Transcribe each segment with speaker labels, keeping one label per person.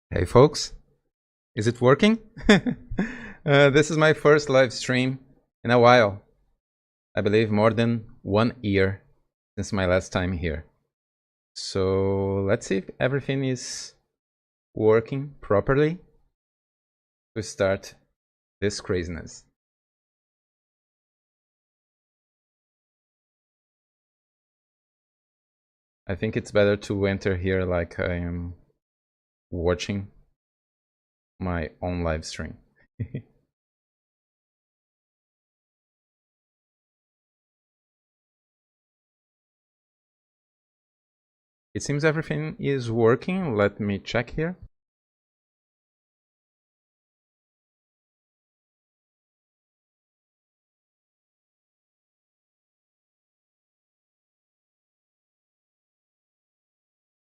Speaker 1: Hey folks, is it working? This is my first live stream in a while. I believe more than 1 year since my last time here. So let's see if everything is working properly to start this craziness. I think it's better to enter here like I am watching my own live stream. It seems everything is working. Let me check here.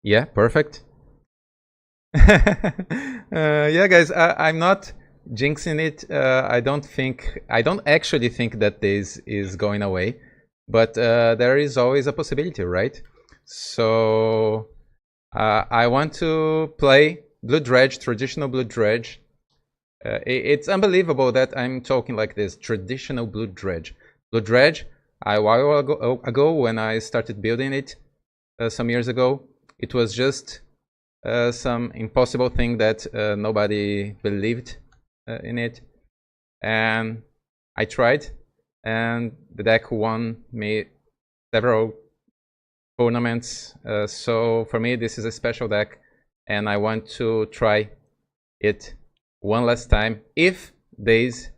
Speaker 1: Yeah, perfect. Yeah, guys, I'm not jinxing it. I don't actually think that this is going away, but there is always a possibility, right? So I want to play Blue Dredge, traditional Blue Dredge. It's unbelievable that I'm talking like this, traditional Blue Dredge. Blue Dredge, a while ago when I started building it some years ago, it was just some impossible thing that nobody believed in it, and I tried, and the deck won me several tournaments. So for me, this is a special deck, and I want to try it one last time if Daze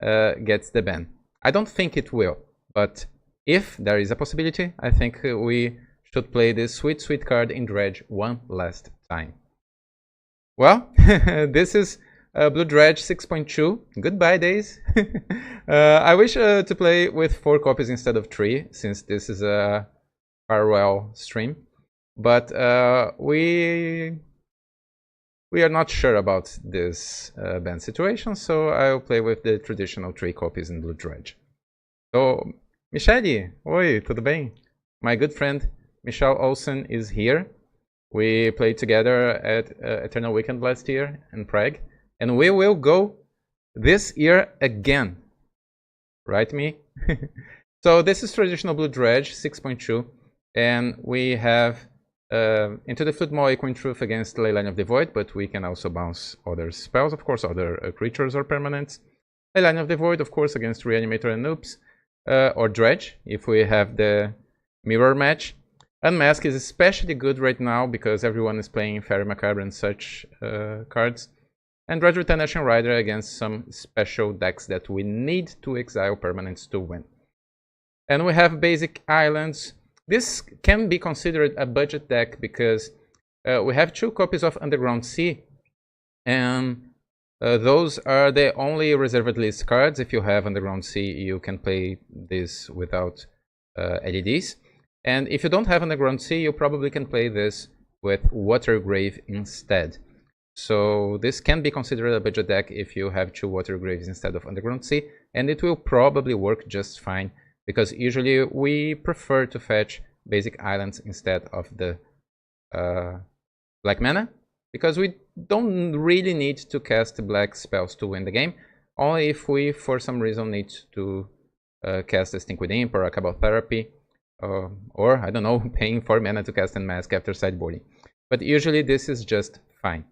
Speaker 1: gets the ban. I don't think it will, but if there is a possibility, I think we should play this sweet, sweet card in Dredge one last time. Well, this is Blue Dredge 6.2. Goodbye, Daze. I wish to play with 4 copies instead of 3, since this is a farewell stream. But we are not sure about this ban situation, so I'll play with the traditional 3 copies in Blue Dredge. So, Michele, oi, tudo bem? My good friend Michelle Olsen is here. We played together at Eternal Weekend last year in Prague, and we will go this year again. Right, me? So this is traditional Blue Dredge 6.2, and we have Into the Flood Maw Echoing Truth against Leyline of the Void, but we can also bounce other spells, of course, other creatures or permanents. Leyline of the Void, of course, against Reanimator and Noobs, or Dredge, if we have the mirror match. Unmask is especially good right now because everyone is playing Fairy Macabre and such cards. And Dredge Retaliation Rider against some special decks that we need to exile permanents to win. And we have basic islands. This can be considered a budget deck because we have 2 copies of Underground Sea, and those are the only reserved list cards. If you have Underground Sea, you can play this without LEDs. And if you don't have Underground Sea, you probably can play this with Watergrave instead. So this can be considered a budget deck if you have 2 Watergraves instead of Underground Sea, and it will probably work just fine, because usually we prefer to fetch basic islands instead of the black mana, because we don't really need to cast black spells to win the game, only if we for some reason need to cast a Stink with Imp or a Cabal Therapy, or I don't know, paying 4 mana to cast Unmask after sideboarding. But usually this is just fine.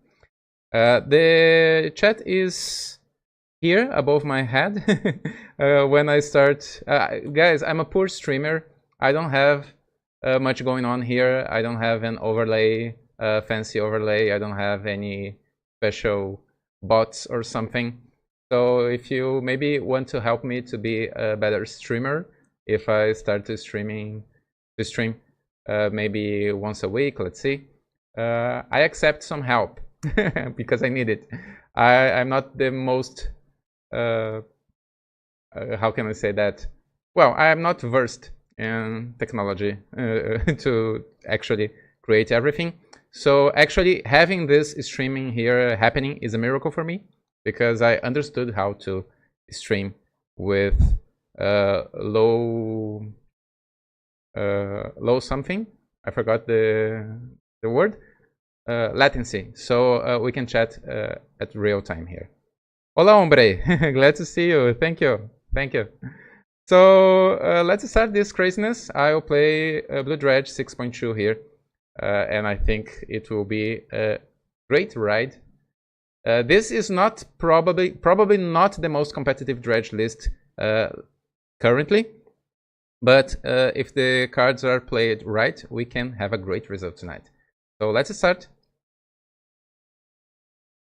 Speaker 1: The chat is here above my head when I start. Guys, I'm a poor streamer. I don't have much going on here. I don't have an overlay, fancy overlay. I don't have any special bots or something. So if you maybe want to help me to be a better streamer, if I start to stream maybe once a week, let's see, I accept some help because I need it. I'm not the most how can I say that? Well, I am not versed in technology to actually create everything. So actually having this streaming here happening is a miracle for me, because I understood how to stream with low something. I forgot the word. latency, so we can chat at real time here. Hola, hombre. Glad to see you. Thank you. Thank you. So let's start this craziness. I'll play Blue Dredge 6.2 here, and I think it will be a great ride. This is not probably not the most competitive dredge list currently, but if the cards are played right, we can have a great result tonight. So let's start.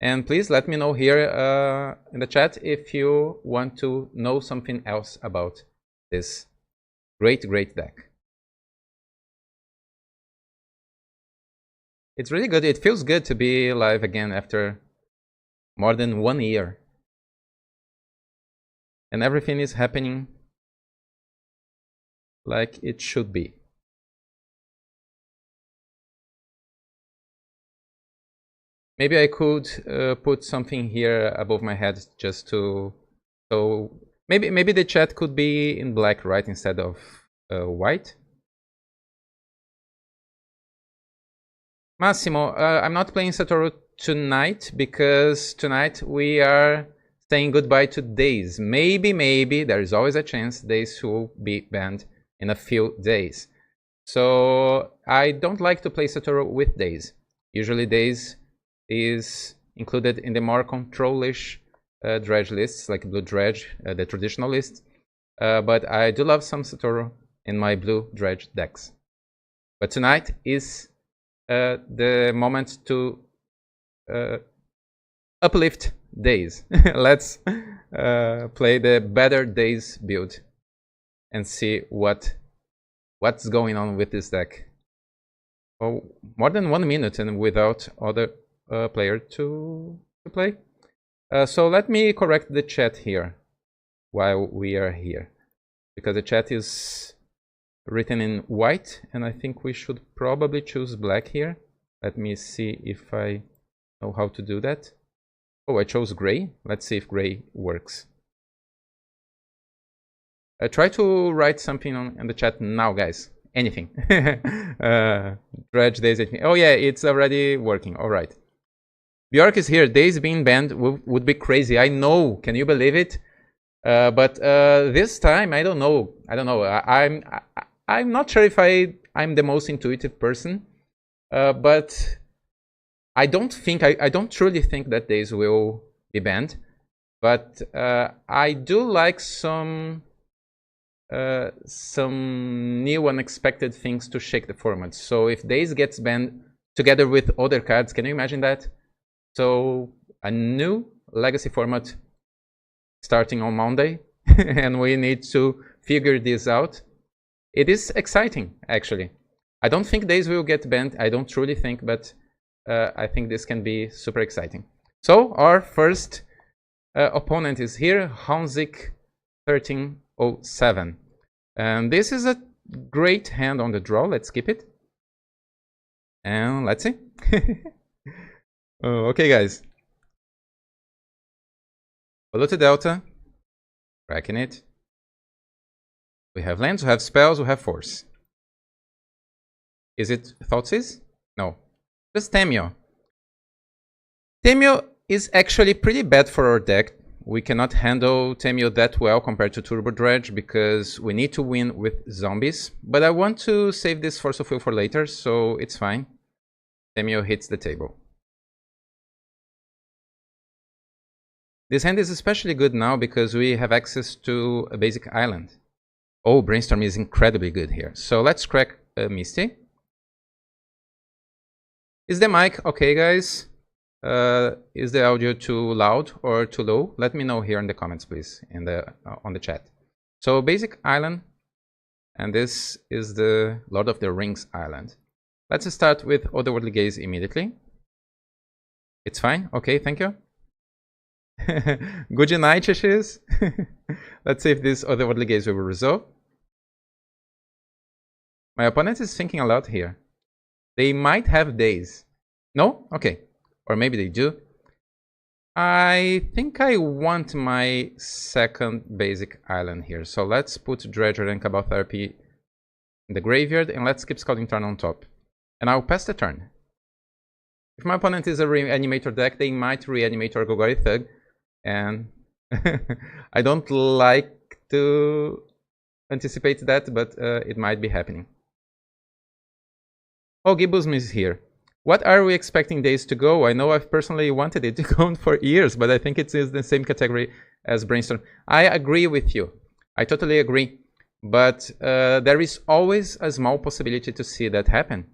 Speaker 1: And please let me know here in the chat if you want to know something else about this great deck. It's really good. It feels good to be live again after more than 1 year. And everything is happening like it should be. Maybe I could put something here above my head just to... So maybe the chat could be in black, right, instead of white. Massimo, I'm not playing Satoru tonight because tonight we are saying goodbye to Daze. Maybe, there is always a chance Daze will be banned in a few days. So I don't like to play Satoru with Daze. Usually Daze is included in the more control-ish dredge lists, like Blue Dredge, the traditional list. But I do love some Satoru in my Blue Dredge decks. But tonight is the moment to uplift Daze. Let's play the better Daze build and see what's going on with this deck. Oh, more than 1 minute and without other player to play. So let me correct the chat here while we are here, because the chat is written in white and I think we should probably choose black here. Let me see if I know how to do that. Oh, I chose gray. Let's see if gray works. Try to write something in the chat now, guys. Anything. Dredge Daze. Oh yeah, it's already working. All right. Bjork is here. Daze being banned would be crazy. I know. Can you believe it? But this time, I don't know. I'm not sure if I'm the most intuitive person, but I don't truly think that Daze will be banned. But I do like some new unexpected things to shake the format. So if Daze gets banned together with other cards, can you imagine that? So a new legacy format starting on Monday, and we need to figure this out. It is exciting, actually. I don't think Daze will get banned. I don't truly think, but I think this can be super exciting. So our first opponent is here, Hanzik 1307. And this is a great hand on the draw. Let's skip it. And let's see. Okay, guys. Follow to Delta. Cracking it. We have lands, we have spells, we have force. Is it Thoughtseize? No. Just Tamio. Tamio is actually pretty bad for our deck. We cannot handle Tamio that well compared to Turbo Dredge because we need to win with zombies. But I want to save this Force of Will for later, so it's fine. Tamio hits the table. This hand is especially good now because we have access to a basic island. Oh, Brainstorm is incredibly good here. So let's crack a Misty. Is the mic okay, guys? Is the audio too loud or too low? Let me know here in the comments, please, on the chat. So basic island, and this is the Lord of the Rings island. Let's start with Otherworldly Gaze immediately. It's fine. Okay, thank you. Good night, Shishis. Let's see if this Otherworldly Gaze will resolve. My opponent is thinking a lot here. They might have Daze. No? Okay. Or maybe they do. I think I want my second basic island here. So let's put Dredger and Cabal Therapy in the graveyard and let's keep Scouting Turn on top. And I'll pass the turn. If my opponent is a reanimator deck, they might reanimate our Golgari Thug, and I don't like to anticipate that, but it might be happening. Oh, Gibbusm is here. What are we expecting Daze to go? I know I've personally wanted it to go for years, but I think it's in the same category as Brainstorm. I agree with you. I totally agree. But there is always a small possibility to see that happen.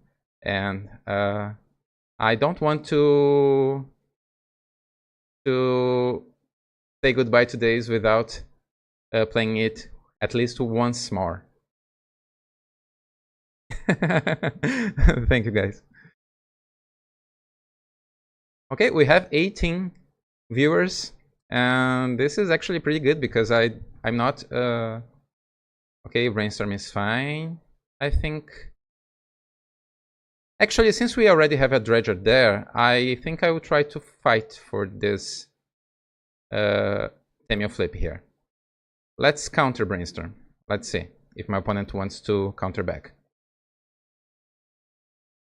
Speaker 1: And I don't want to say goodbye to Daze without playing it at least once more. Thank you, guys. Okay, we have 18 viewers, and this is actually pretty good because I'm not okay. Brainstorm is fine, I think. Actually, since we already have a dredger there, I think I will try to fight for this Temio flip here. Let's counter Brainstorm. Let's see if my opponent wants to counter back.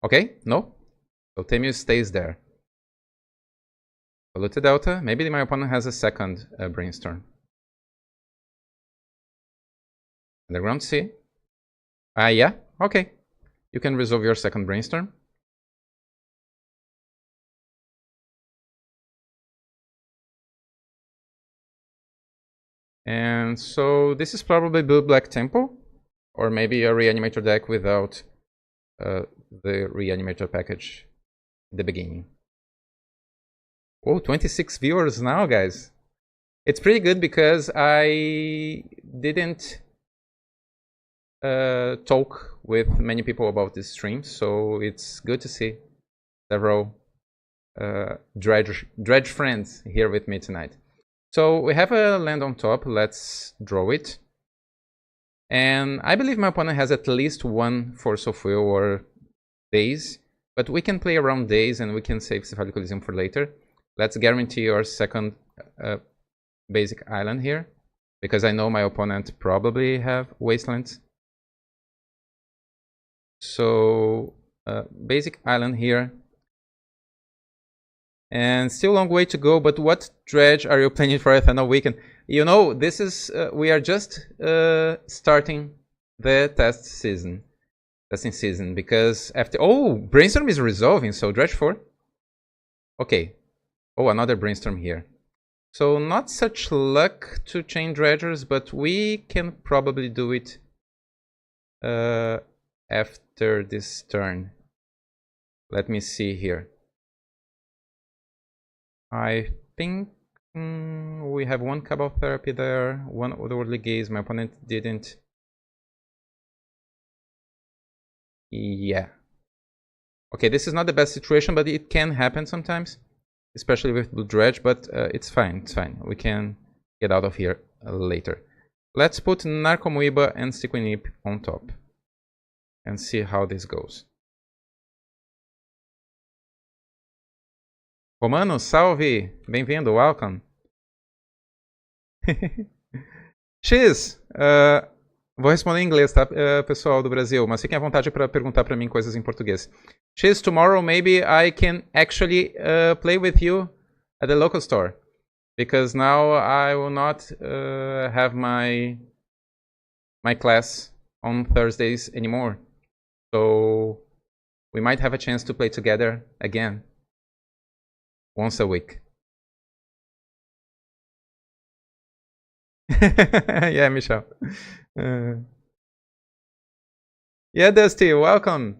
Speaker 1: Okay, no. So Temio stays there. Polluted Delta. Maybe my opponent has a second Brainstorm. Underground Sea. Yeah, okay. You can resolve your second Brainstorm. And so this is probably Blue-Black Tempo, or maybe a Reanimator deck without the Reanimator package at the beginning. Oh, 26 viewers now, guys. It's pretty good because I didn't talk with many people about this stream, so it's good to see several dredge friends here with me tonight. So we have a land on top. Let's draw it. And I believe my opponent has at least one Force of Will or Daze, but we can play around Daze and we can save Cephalic Coliseum for later. Let's guarantee our second basic island here, because I know my opponent probably have Wastelands. So basic island here. And still a long way to go, but what dredge are you planning for Eternal Weekend? You know, this is, we are just starting the testing season, because after, oh, Brainstorm is resolving, so dredge 4. Okay. Oh, another Brainstorm here. So not such luck to chain dredgers, but we can probably do it after this turn. Let me see here. I think we have one Cabal Therapy there, one Otherworldly Gaze. My opponent didn't. Yeah. Okay, this is not the best situation, but it can happen sometimes, especially with Blue Dredge, but it's fine, it's fine. We can get out of here later. Let's put Narcomoeba and Stiquinip on top and see how this goes. Romano, salve! Bem-vindo, welcome! X, vou responder em inglês, tá, pessoal do Brasil, mas fiquem à vontade para perguntar para mim coisas em português. X, tomorrow maybe I can actually play with you at the local store, because now I will not have my class on Thursdays anymore. So we might have a chance to play together again. Once a week. Yeah, Michelle. Yeah, Dusty, welcome.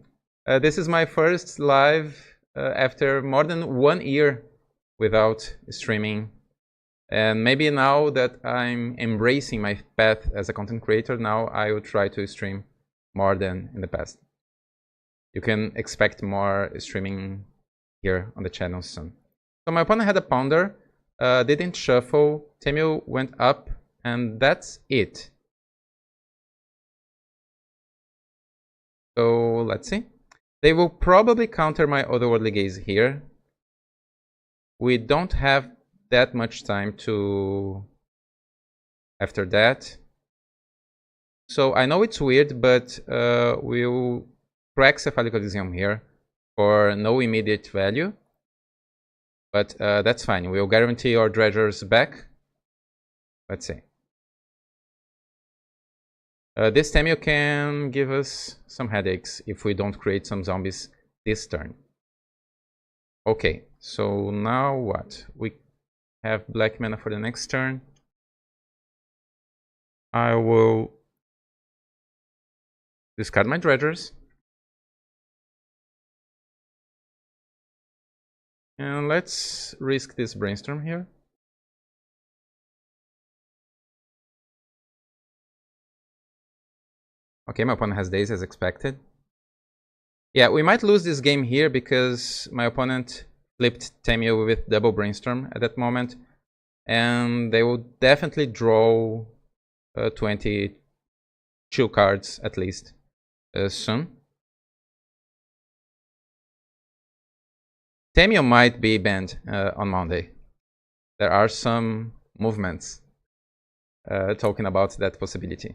Speaker 1: This is my first live after more than 1 year without streaming. And maybe now that I'm embracing my path as a content creator, now I will try to stream more than in the past. You can expect more streaming here on the channel soon. So my opponent had a Ponder, didn't shuffle, Temio went up, and that's it. So let's see. They will probably counter my Otherworldly Gaze here. We don't have that much time to after that. So I know it's weird, but we'll crack Cephalic Coliseum here for no immediate value. But that's fine. We'll guarantee our dredgers back. Let's see. This Tamio can give us some headaches if we don't create some zombies this turn. Okay, so now what? We have black mana for the next turn. I will discard my dredgers. And let's risk this brainstorm here. Okay, my opponent has Daze as expected. Yeah, we might lose this game here because my opponent flipped Tamio with double brainstorm at that moment. And they will definitely draw 22 cards at least soon. Tamio might be banned on Monday. There are some movements talking about that possibility.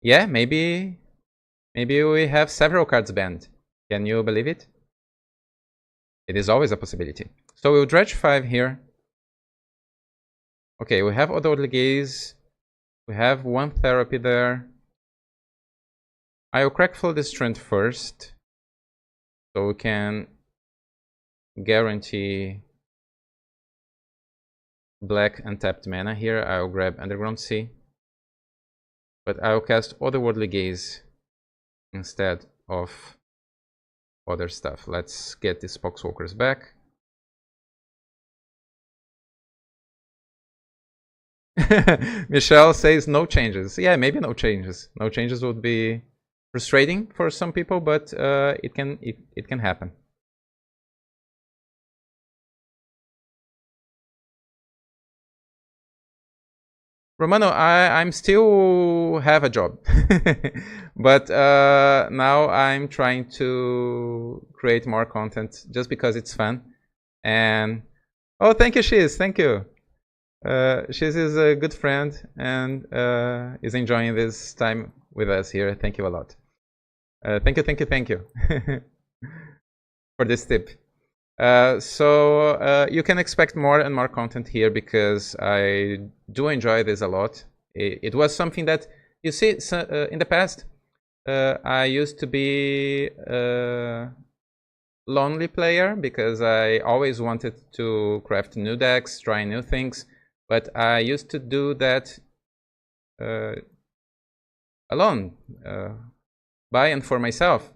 Speaker 1: Yeah, maybe we have several cards banned. Can you believe it? It is always a possibility. So we'll dredge 5 here. Okay, we have Otherworldly Gaze. We have 1 therapy there. I'll crack Flow this Strength first, so we can guarantee black untapped mana here. I'll grab Underground Sea. But I'll cast Otherworldly Gaze instead of other stuff. Let's get these Poxwalkers back. Michelle says no changes. Yeah, maybe no changes. No changes would be frustrating for some people, but it can happen. Romano, I'm still have a job, but now I'm trying to create more content just because it's fun. And oh, thank you, Shiz. Thank you. Shiz is a good friend and is enjoying this time with us here. Thank you a lot. Thank you for this tip. So you can expect more and more content here because I do enjoy this a lot. It was something that, you see, in the past, I used to be a lonely player because I always wanted to craft new decks, try new things, but I used to do that alone, by and for myself.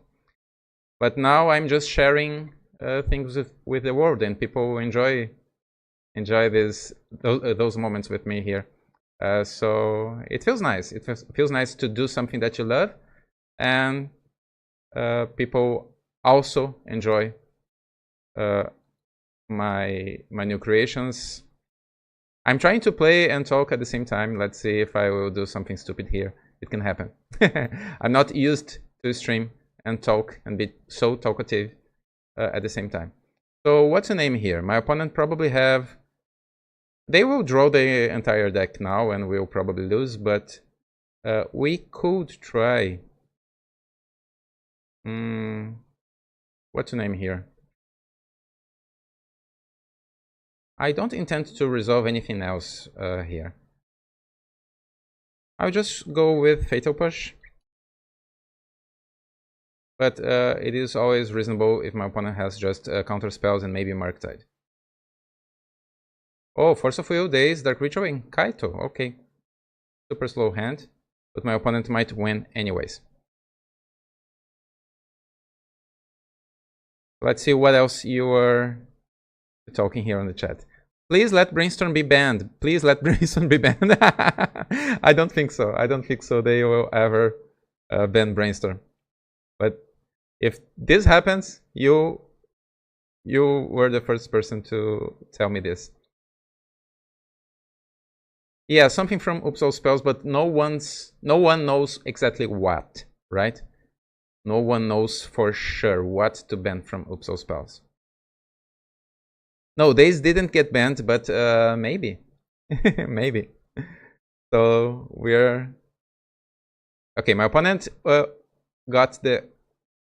Speaker 1: But now I'm just sharing things with the world, and people enjoy those moments with me here. So it feels nice. It feels nice to do something that you love, and people also enjoy my new creations. I'm trying to play and talk at the same time. Let's see if I will do something stupid here. It can happen. I'm not used to stream and talk and be so talkative at the same time. So what's the name here? My opponent probably have... They will draw the entire deck now and we'll probably lose, but we could try... what's the name here? I don't intend to resolve anything else here. I'll just go with Fatal Push. But it is always reasonable if my opponent has just counterspells and maybe Murktide. Oh, Force of Will, Daze, Dark Ritual, and Kaito. Okay. Super slow hand, but my opponent might win anyways. Let's see what else you are talking here on the chat. Please let Brainstorm be banned. Please let Brainstorm be banned. I don't think so. I don't think so. They will ever ban Brainstorm. But if this happens, you were the first person to tell me this. Yeah, something from Oops All Spells, but no one knows exactly what, right? No one knows for sure what to ban from Oops All Spells. No, Daze didn't get banned, but maybe. Maybe. So we're okay. My opponent got the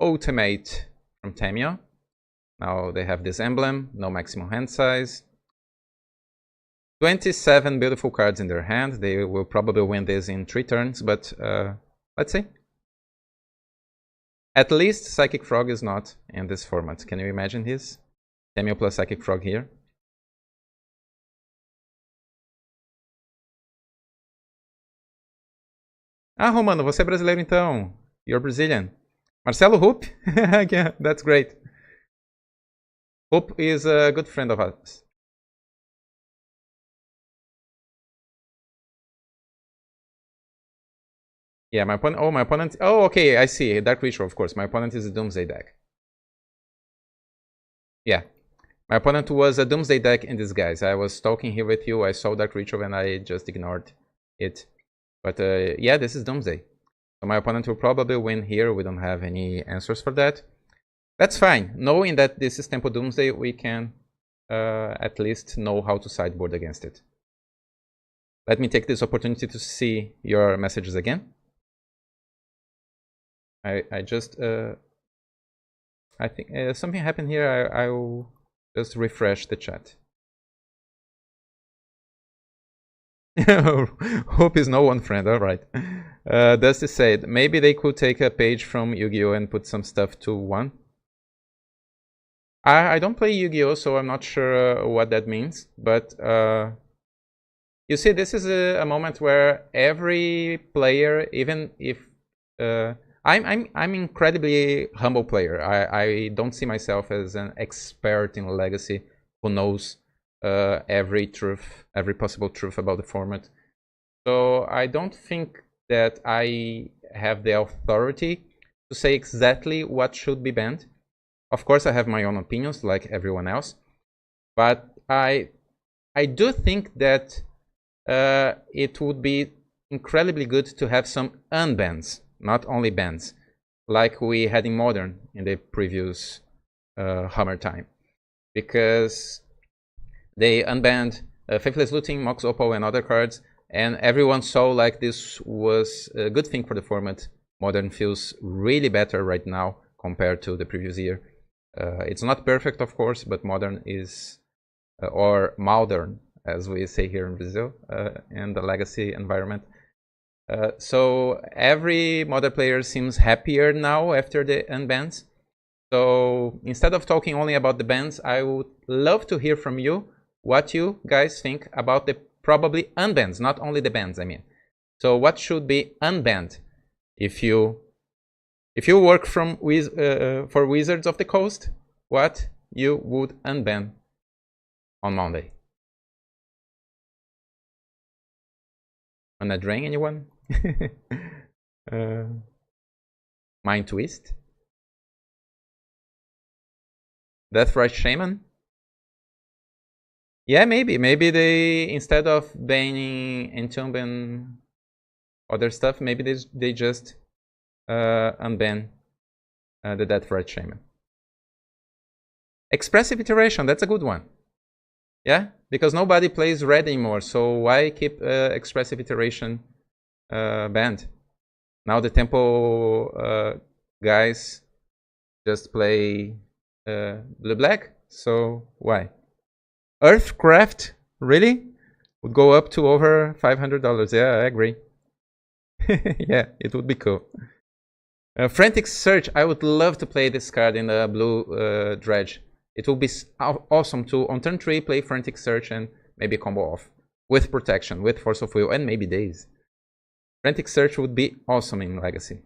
Speaker 1: ultimate from Tamio. Now they have this emblem, no maximum hand size. 27 beautiful cards in their hand. They will probably win this in 3 turns, but let's see. At least Psychic Frog is not in this format. Can you imagine his? Tamio plus Psychic Frog here. Ah, Romano, você é brasileiro então. You're Brazilian. Marcelo Hoop? Yeah, that's great. Hoop is a good friend of us. Yeah, my opponent. Oh, my opponent. Oh, okay, I see. Dark Ritual, of course. My opponent is a Doomsday deck. Yeah, my opponent was a Doomsday deck in disguise. I was talking here with you. I saw Dark Ritual and I just ignored it. But yeah, this is Doomsday. So my opponent will probably win here. We don't have any answers for that. That's fine. Knowing that this is Tempo Doomsday, we can at least know how to sideboard against it. Let me take this opportunity to see your messages again. I just I think something happened here. I will just refresh the chat. Hope is no one friend. All right. Dusty said maybe they could take a page from Yu-Gi-Oh and put some stuff to 1. I don't play Yu-Gi-Oh, so I'm not sure what that means. But you see, this is a moment where every player, even if I'm incredibly humble player. I don't see myself as an expert in Legacy who knows every possible truth about the format. So I don't think that I have the authority to say exactly what should be banned. Of course, I have my own opinions, like everyone else, but I do think that it would be incredibly good to have some unbans, not only bans, like we had in Modern in the previous Hammer time, because they unbanned Faithless Looting, Mox Opal, and other cards, and everyone saw like this was a good thing for the format. Modern feels really better right now compared to the previous year. It's not perfect, of course, but Modern is, or Modern, as we say here in Brazil, in the Legacy environment. So every Modern player seems happier now after the unbans. So instead of talking only about the bans, I would love to hear from you what you guys think about the probably unbans, not only the bans, I mean. So what should be unbanned if you work from for Wizards of the Coast? What you would unban on Monday? Wanna drain anyone? Mind Twist? Deathrite Shaman? Yeah, maybe they, instead of banning Entomb and other stuff, maybe they just unban the Deathrite Shaman. Expressive Iteration, that's a good one. Yeah, because nobody plays red anymore, so why keep Expressive Iteration banned? Now the Tempo guys just play blue-black, so why? Earthcraft, really? Would go up to over $500. Yeah, I agree. Yeah, it would be cool. Frantic Search, I would love to play this card in the Blue Dredge. It will be awesome to, on turn 3, play Frantic Search and maybe combo off. With protection, with Force of Will, and maybe Daze. Frantic Search would be awesome in Legacy.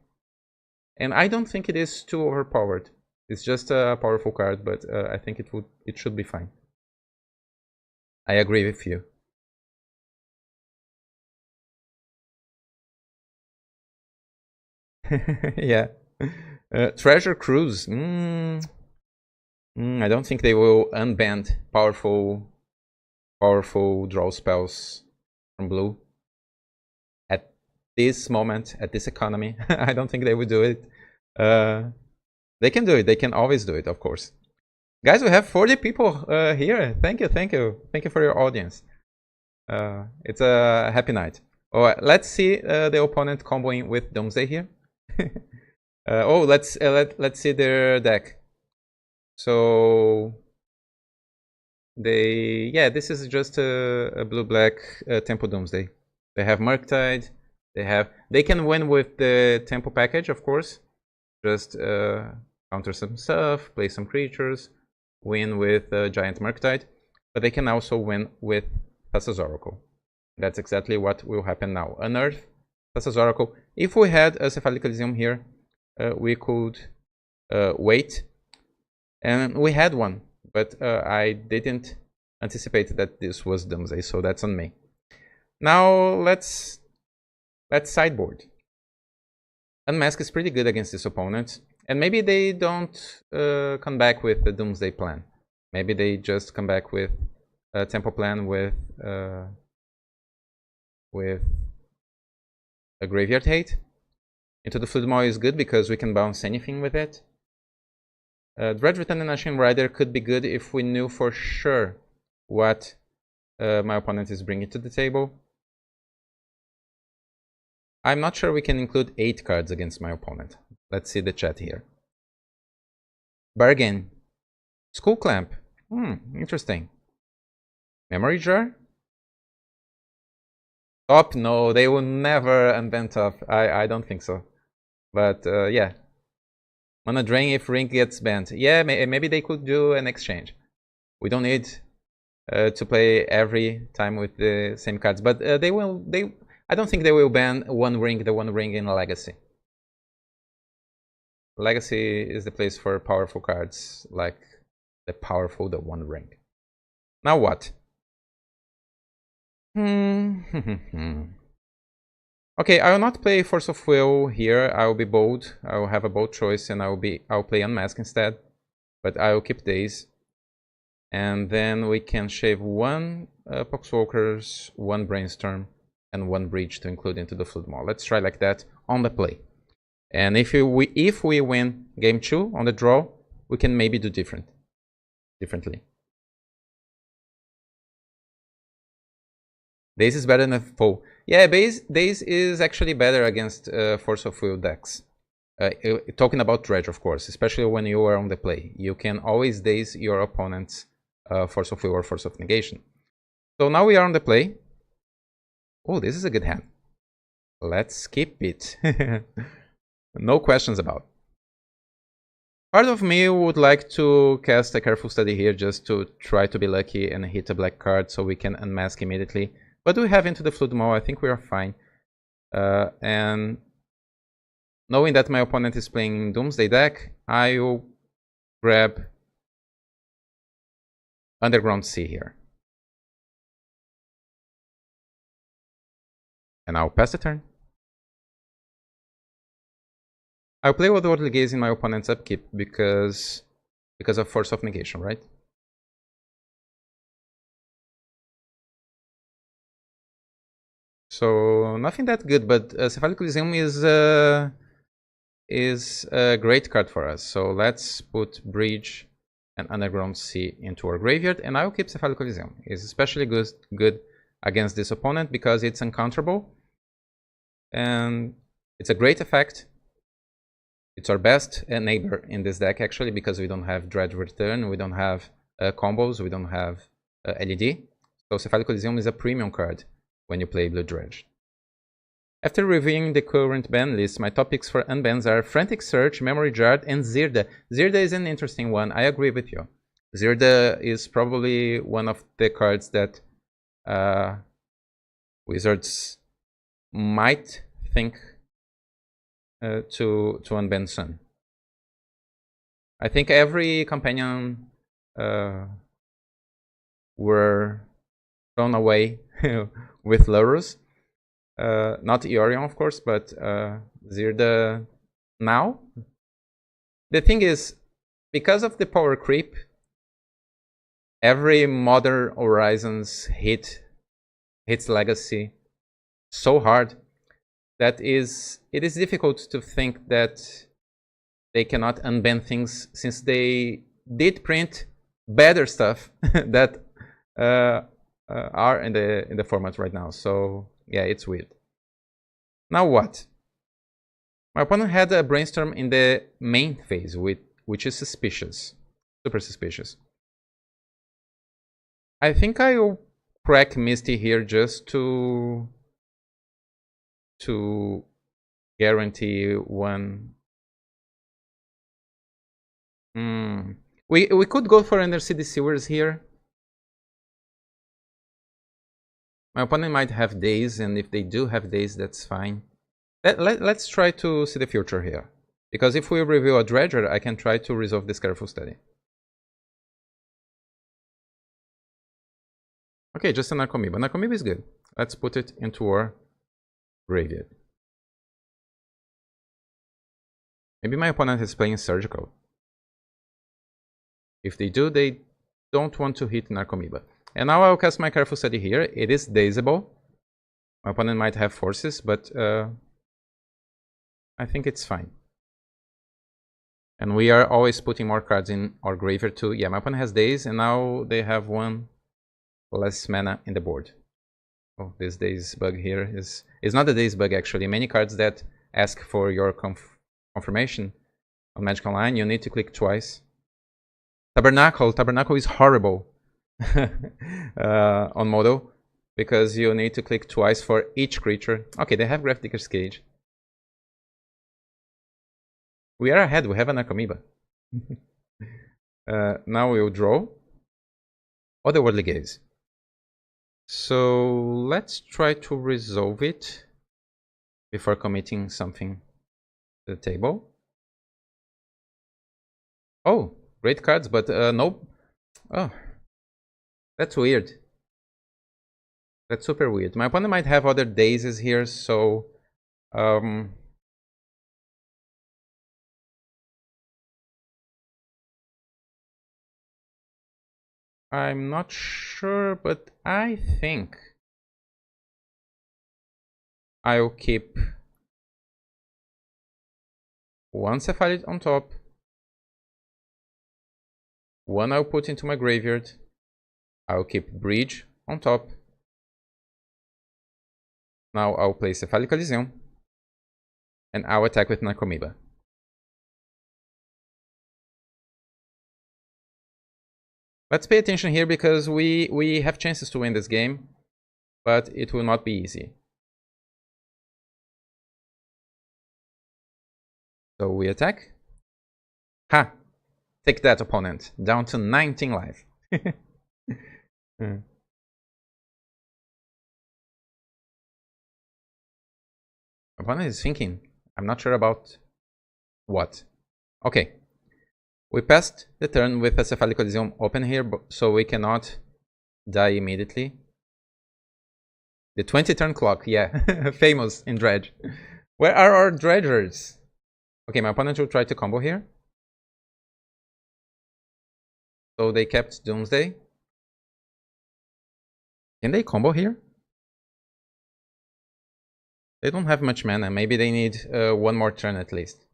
Speaker 1: And I don't think it is too overpowered. It's just a powerful card, but I think it should be fine. I agree with you. Yeah. Treasure Cruise. I don't think they will unban powerful draw spells from blue. At this moment, at this economy, I don't think they would do it. They can do it. They can always do it, of course. Guys, we have 40 people here. Thank you for your audience. It's a happy night. Oh, let's see the opponent comboing with Doomsday here. Oh, let's see their deck. So this is just a blue-black Tempo Doomsday. They have Murktide. They can win with the Tempo package, of course. Just counter some stuff, play some creatures, win with Giant Murktide. But they can also win with Thassa's Oracle. That's exactly what will happen now. Unearth, Thassa's Oracle. If we had a Cephalic Elysium here, we could wait. And we had one, but I didn't anticipate that this was Doomsday, so that's on me. Now let's sideboard. Unmask is pretty good against this opponent, and maybe they don't come back with the Doomsday plan. Maybe they just come back with a Tempo plan with a Graveyard Hate. Into the Fluid Maw is good because we can bounce anything with it. Dredge Returning Ashen Rider could be good if we knew for sure what my opponent is bringing to the table. I'm not sure we can include 8 cards against my opponent. Let's see the chat here. Bargain. Skull Clamp. Interesting. Memory Jar? Top? No, they will never unban top. I don't think so. But yeah. Mana Drain if Ring gets banned. Yeah, maybe they could do an exchange. We don't need to play every time with the same cards. But I don't think they will ban the One Ring in Legacy. Legacy is the place for powerful cards like the One Ring. Now what? Okay, I will not play Force of Will here. I will be bold. I will have a bold choice, and I'll play Unmask instead. But I will keep Daze, and then we can shave 1 Poxwalkers, 1 Brainstorm, and 1 Breach to include into the Fluid Maw. Let's try like that on the play. And if we win game 2 on the draw, we can maybe do differently. Daze is better than Foe. Yeah, Daze is actually better against Force of Will decks. Talking about Dredge, of course, especially when you are on the play. You can always Daze your opponent's Force of Will or Force of Negation. So now we are on the play. Oh, this is a good hand. Let's keep it. No questions about. Part of me would like to cast a Careful Study here just to try to be lucky and hit a black card so we can unmask immediately. But we have into the Fluid Maw, I think we are fine. And knowing that my opponent is playing Doomsday deck, I will grab Underground Sea here. And I'll pass the turn. I'll play Otherworldly Gaze in my opponent's upkeep because of Force of Negation, right? So nothing that good, but Cephalic Elysium is a great card for us. So let's put Bridge and Underground Sea into our graveyard, and I'll keep Cephalic Elysium. It's especially good against this opponent because it's uncounterable, and it's a great effect. It's our best neighbor in this deck actually because we don't have Dredge Return, we don't have combos, we don't have LED. So Cephalic Elysium is a premium card when you play Blue Dredge. After reviewing the current ban list, my top picks for unbans are Frantic Search, Memory Jar, and Zirda. Zirda is an interesting one, I agree with you. Zirda is probably one of the cards that Wizards might think to unban soon. I think every companion were thrown away with Lurus. Not Eorion, of course, but Zirda now. The thing is, because of the power creep, every Modern Horizons hits Legacy so hard that it is difficult to think that they cannot unban things since they did print better stuff that are in the format right now. So yeah, it's weird. Now what? My opponent had a brainstorm in the main phase, which is suspicious. Super suspicious. I think I'll crack Misty here just to guarantee one. We could go for Undercity Sewers here. My opponent might have Daze, and if they do have Daze, that's fine. Let's try to see the future here. Because if we reveal a Dredger, I can try to resolve this careful study. Okay, just an Narcomoeba. Narcomoeba is good. Let's put it into our graveyard. Maybe my opponent is playing Surgical. If they do, they don't want to hit Narcomoeba. And now I'll cast my Careful Study here. It is Dazeable. My opponent might have Forces, but I think it's fine. And we are always putting more cards in our graveyard too. Yeah, my opponent has Daze, and now they have one less mana in the board. Oh, this Daze bug here is not a Daze bug actually. Many cards that ask for your confirmation on Magic Online, you need to click twice. Tabernacle is horrible on Modo because you need to click twice for each creature. Okay, they have Gravedigger's Cage. We are ahead, we have an Narcomoeba. Now we'll draw Otherworldly Gaze. So let's try to resolve it before committing something to the table. Oh, great cards, but nope. Oh, that's weird. That's super weird. My opponent might have other Dazes here, so I'm not sure, but I think I'll keep one Cephalid on top. One I'll put into my graveyard. I'll keep Bridge on top. Now I'll play Cephalic Elysium. And I'll attack with Narcomoeba. Let's pay attention here because we have chances to win this game, but it will not be easy. So we attack. Ha! Take that, opponent. Down to 19 life. Opponent is thinking. I'm not sure about what. Okay. We passed the turn with a Cephalic Elysium open here, so we cannot die immediately. The 20-turn clock, yeah. Famous in Dredge. Where are our Dredgers? Okay, my opponent will try to combo here. So they kept Doomsday. Can they combo here? They don't have much mana. Maybe they need one more turn at least.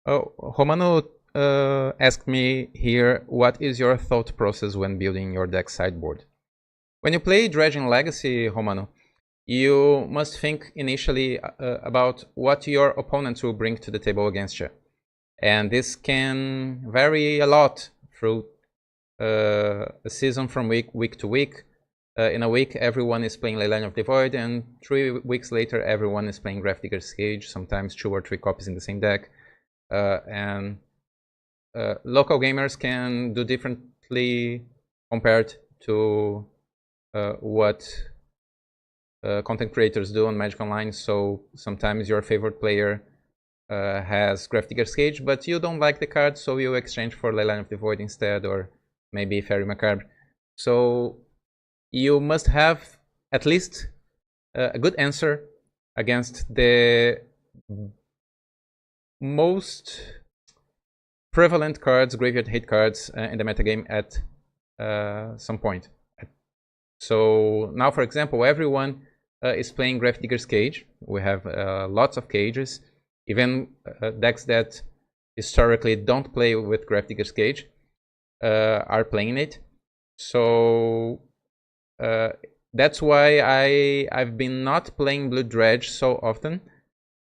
Speaker 1: Oh, Romano asked me here, what is your thought process when building your deck sideboard? When you play Dredging Legacy, Romano, you must think initially about what your opponents will bring to the table against you. And this can vary a lot through a season from week to week. In a week, everyone is playing Leyline of the Void, and 3 weeks later, everyone is playing Gravedigger's Cage, sometimes 2 or 3 copies in the same deck. And local gamers can do differently compared to what content creators do on Magic Online. So sometimes your favorite player has Gravedigger's Cage, but you don't like the card, so you exchange for Leyline of the Void instead, or maybe Fairy Macabre. So you must have at least a good answer against the most prevalent cards, graveyard hate cards in the metagame at some point. So now, for example, everyone is playing Gravedigger's Cage. We have lots of cages, even decks that historically don't play with Gravedigger's Cage. are playing it. So that's why I've been not playing Blue Dredge so often,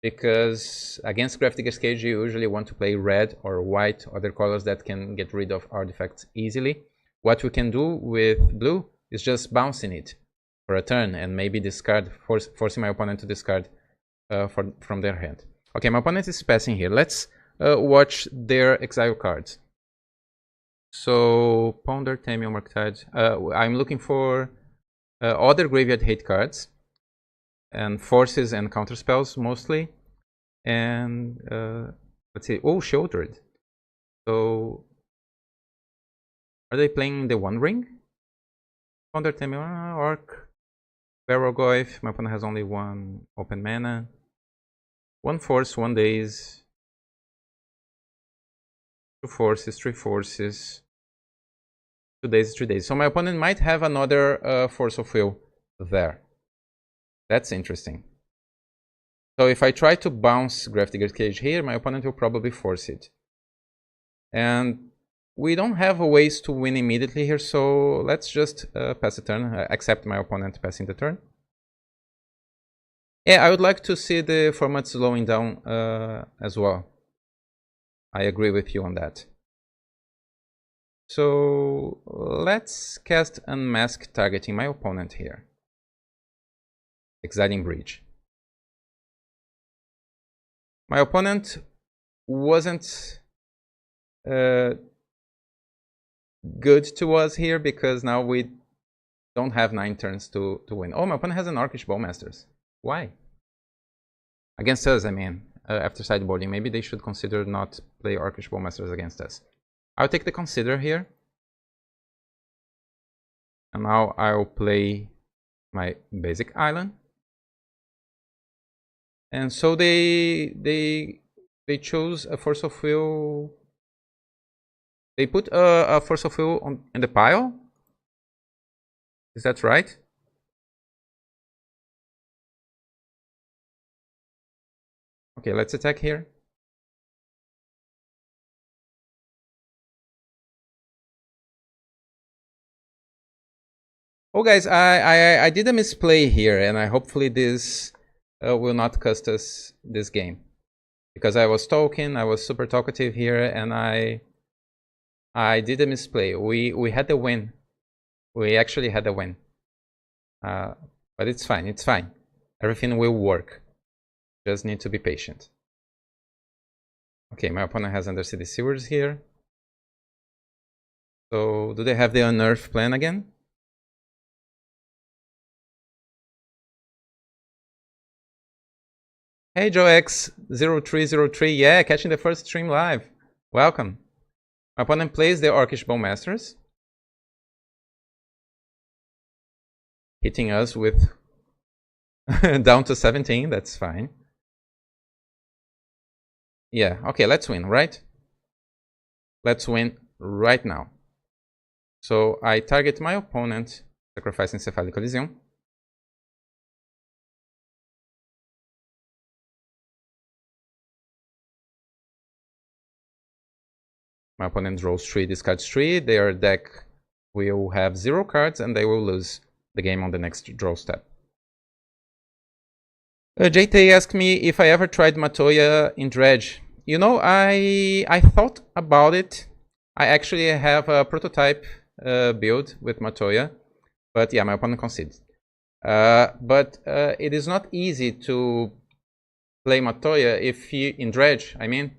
Speaker 1: because against Graph Digger's Cage you usually want to play red or white, other colors that can get rid of artifacts easily. What we can do with blue is just bouncing it for a turn and maybe discard, forcing my opponent to discard from their hand. Okay, my opponent is passing here. Let's watch their exile cards. So Ponder, Tameo, Murktide. I'm looking for other graveyard hate cards and forces and counterspells mostly. And let's see. Oh, Shieldred. So are they playing the One Ring? Ponder, Tameo, Orc, Barrogoyf. My opponent has only one open mana. One force, one Daze. Two forces, three forces. 2 days, 3 days. So my opponent might have another Force of Will there. That's interesting. So if I try to bounce Graph Digger's Cage here, my opponent will probably force it. And we don't have ways to win immediately here, so let's just pass the turn, accept my opponent passing the turn. Yeah, I would like to see the format slowing down as well. I agree with you on that. So let's cast Unmask targeting my opponent here. Exiling Breach. My opponent wasn't good to us here because now we don't have 9 turns to win. Oh, my opponent has an Orcish Bowmasters. Why? Against us, I mean, after sideboarding. Maybe they should consider not play Orcish Bowmasters against us. I'll take the Consider here. And now I'll play my basic island. And so they chose a Force of Will. They put a Force of Will in the pile. Is that right? Okay, let's attack here. Oh guys, I did a misplay here, and hopefully this will not cost us this game. Because I was talking, I was super talkative here, and I did a misplay. We had the win. We actually had the win. But it's fine, it's fine. Everything will work. Just need to be patient. Okay, my opponent has Undercity Sewers here. So, do they have the Unearth plan again? Hey JoeX0303, yeah, catching the first stream live. Welcome. My opponent plays the Orcish Bowmasters. Hitting us with down to 17, that's fine. Yeah, okay, let's win, right? Let's win right now. So I target my opponent, sacrificing Cephalic Elysium. My opponent draws 3, discards 3. Their deck will have 0 cards and they will lose the game on the next draw step. JT asked me if I ever tried Matoya in Dredge. You know, I thought about it. I actually have a prototype build with Matoya. But yeah, my opponent conceded. But it is not easy to play Matoya if you, in Dredge, I mean,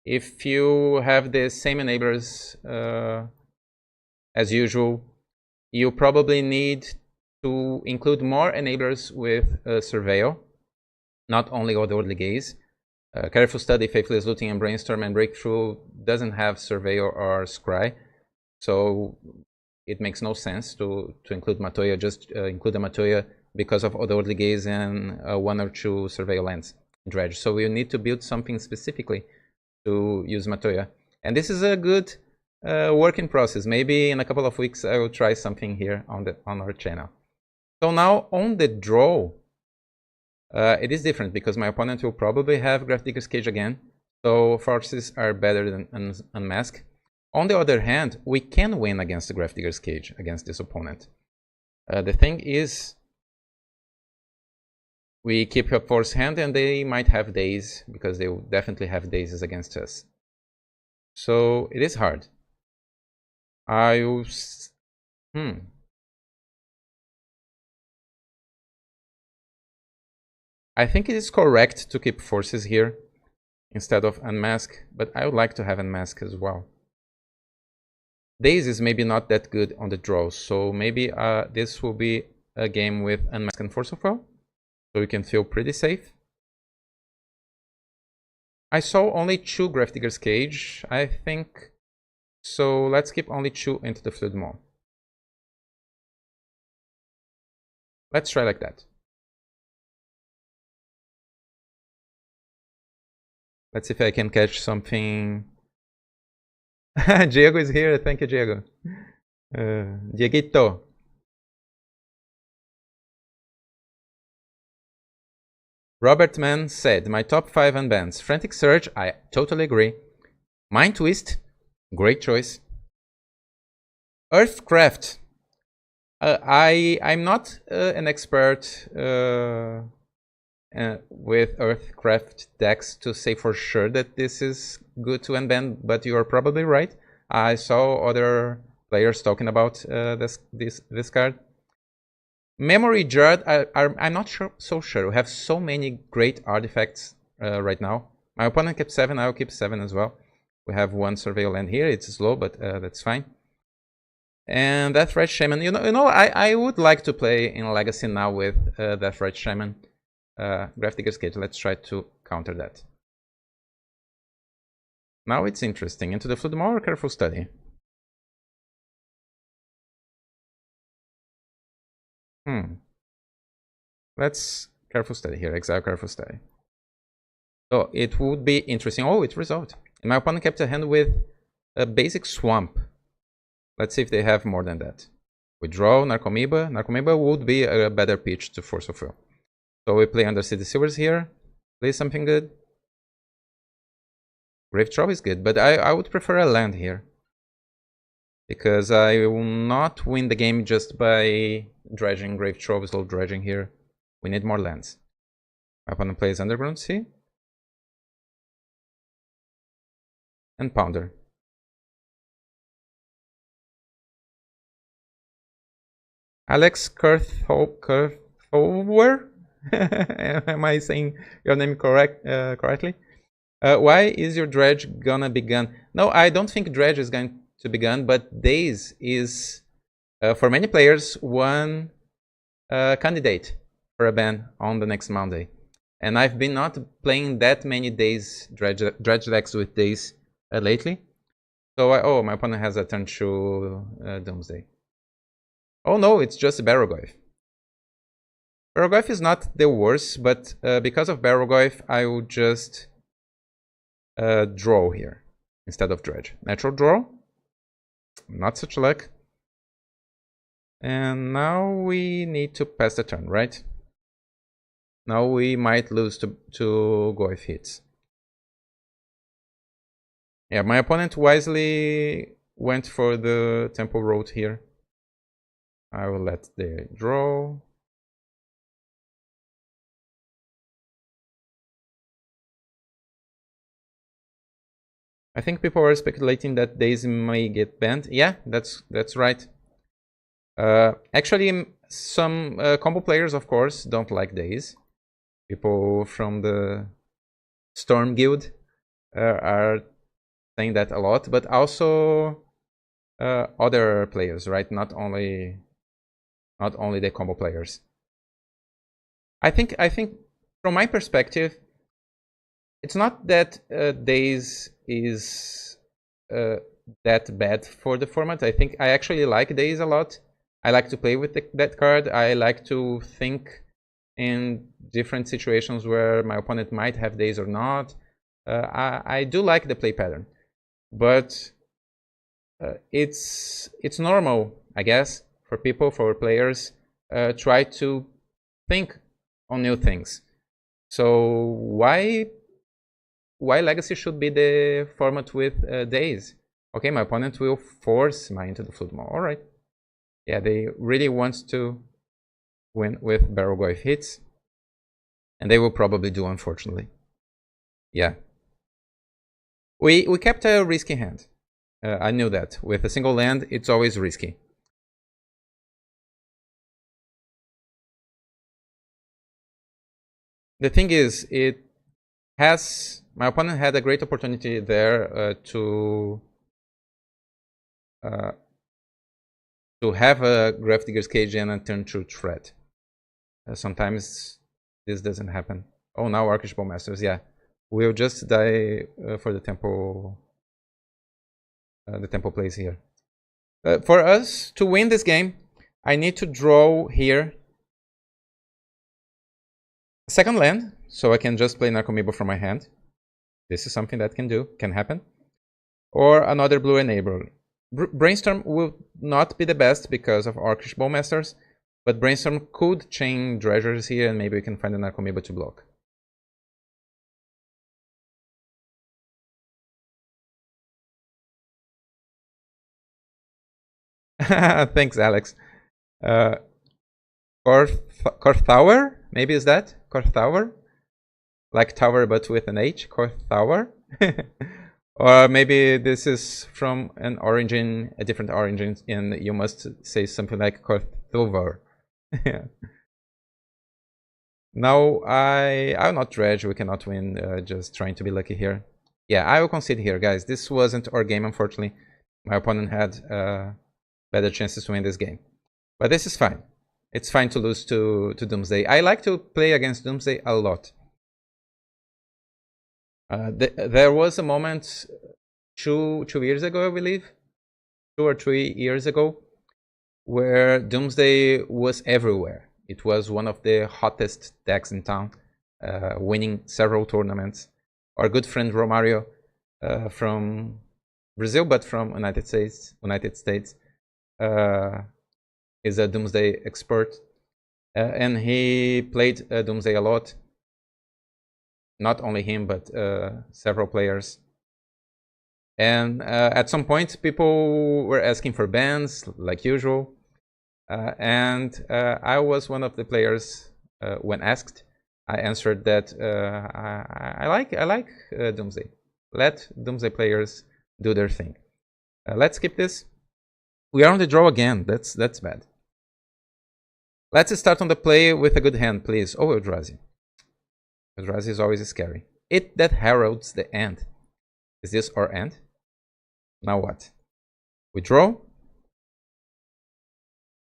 Speaker 1: if you have the same enablers as usual. You probably need to include more enablers with Surveil, not only Otherworldly Gaze. Careful Study, Faithless Looting, and Brainstorm and Breakthrough doesn't have Surveil or Scry, so it makes no sense to include Matoya. Just include a Matoya because of Otherworldly Gaze and 1 or 2 Surveil lands in Dredge. So we need to build something specifically to use Matoya, and this is a good working process. Maybe in a couple of weeks I will try something here on our channel. So now on the draw, it is different because my opponent will probably have Graph Digger's Cage again, so forces are better than Unmask. On the other hand, we can win against the Gravedigger's Cage, against this opponent. The thing is, we keep a force hand and they might have Daze, because they will definitely have Dazes against us. So it is hard. I think it is correct to keep forces here instead of unmask, but I would like to have unmask as well. Daze is maybe not that good on the draw, so maybe this will be a game with unmask and force of will, so you can feel pretty safe. I saw only 2 Gravedigger's Cage, I think, so let's keep only 2 into the Fluid Maw. Let's try like that. Let's see if I can catch something. Diego is here. Thank you, Diego. Dieguito. Robert Mann said, my top 5 unbans. Frantic Surge, I totally agree. Mind Twist, great choice. Earthcraft. I'm not an expert with Earthcraft decks to say for sure that this is good to unban, but you are probably right. I saw other players talking about this card. Memory Jar, I'm not so sure. We have so many great artifacts right now. My opponent kept 7, I'll keep 7 as well. We have 1 Surveil land here. It's slow, but that's fine. And Deathrite Shaman. You know, I would like to play in Legacy now with Deathrite Shaman. Gravedigger's Cage. Let's try to counter that. Now it's interesting. Into the Fluid Maw or Careful Study? Let's Careful Study here. Exile Careful Study. So it would be interesting. Oh, it resolved. And my opponent kept a hand with a basic Swamp. Let's see if they have more than that. We draw Narcomoeba. Narcomoeba would be a better pitch to Force of Will. So we play Undercity Silvers here. Play something good. Grave Troll is good, but I would prefer a land here. Because I will not win the game just by dredging Grave Trove, slow dredging here. We need more lands. My opponent plays Underground Sea. And Pounder. Alex Kurthover? Am I saying your name correctly? Why is your dredge gonna be gone? No, I don't think dredge is going to be gone, but Daze is, for many players, one candidate for a ban on the next Monday. And I've been not playing that many Daze dredge decks with Daze lately. So, oh, my opponent has a turn 2 Doomsday. Oh no, it's just Barrogoyf. Barrogoyf is not the worst, but because of Barrogoyf, I will just draw here instead of dredge. Natural draw. Not such luck. And now we need to pass the turn, right? Now we might lose to Goyf hits. Yeah, my opponent wisely went for the Temple Road here. I will let the draw. I think people are speculating that Daze may get banned. Yeah, that's right. Actually, some combo players, of course, don't like Daze. People from the Storm Guild are saying that a lot, but also other players, right? Not only the combo players. I think from my perspective, it's not that Daze is that bad for the format. I think I actually like Daze a lot. I like to play with that card. I like to think in different situations where my opponent might have Daze or not. I do like the play pattern, but it's normal, I guess, for people, for players, try to think on new things. So why Legacy should be the format with Daze? Okay, my opponent will force mine into the Flute Maw. Alright. Yeah, they really want to win with Barrel Go if hits. And they will probably do, unfortunately. Yeah. We kept a risky hand. I knew that. With a single land, it's always risky. The thing is, my opponent had a great opportunity there to have a Gravedigger's Cage and a turn 2 threat. Sometimes this doesn't happen. Oh, now Archish Bowmasters, yeah. We'll just die for the temple plays here. For us to win this game, I need to draw here a second land, so I can just play Narcomoeba from my hand. This is something that can happen. Or another blue enabler. Brainstorm will not be the best because of Orcish Bowmasters, but Brainstorm could chain Dredgers here and maybe we can find a Narcomoeba to block. Thanks, Alex. Korthauer? Maybe is that? Korthauer? Like tower but with an H? Korthauer? Or maybe this is from an origin, a different origin, and you must say something like Korthover. Now I'll not dredge, we cannot win, just trying to be lucky here. Yeah, I will concede here, guys. This wasn't our game, unfortunately. My opponent had better chances to win this game. But this is fine. It's fine to lose to Doomsday. I like to play against Doomsday a lot. There was a moment 2 years ago, I believe, 2 or 3 years ago, where Doomsday was everywhere. It was one of the hottest decks in town, winning several tournaments. Our good friend Romario from Brazil, but from United States, is a Doomsday expert, and he played Doomsday a lot. Not only him, but several players. And at some point, people were asking for bans, like usual. And I was one of the players when asked. I answered that I like Doomsday. Let Doomsday players do their thing. Let's skip this. We are on the draw again. That's bad. Let's start on the play with a good hand, please. Oh, Eldrazi. Eldrazi is always scary. It that heralds the end. Is this our end? Now what? We draw.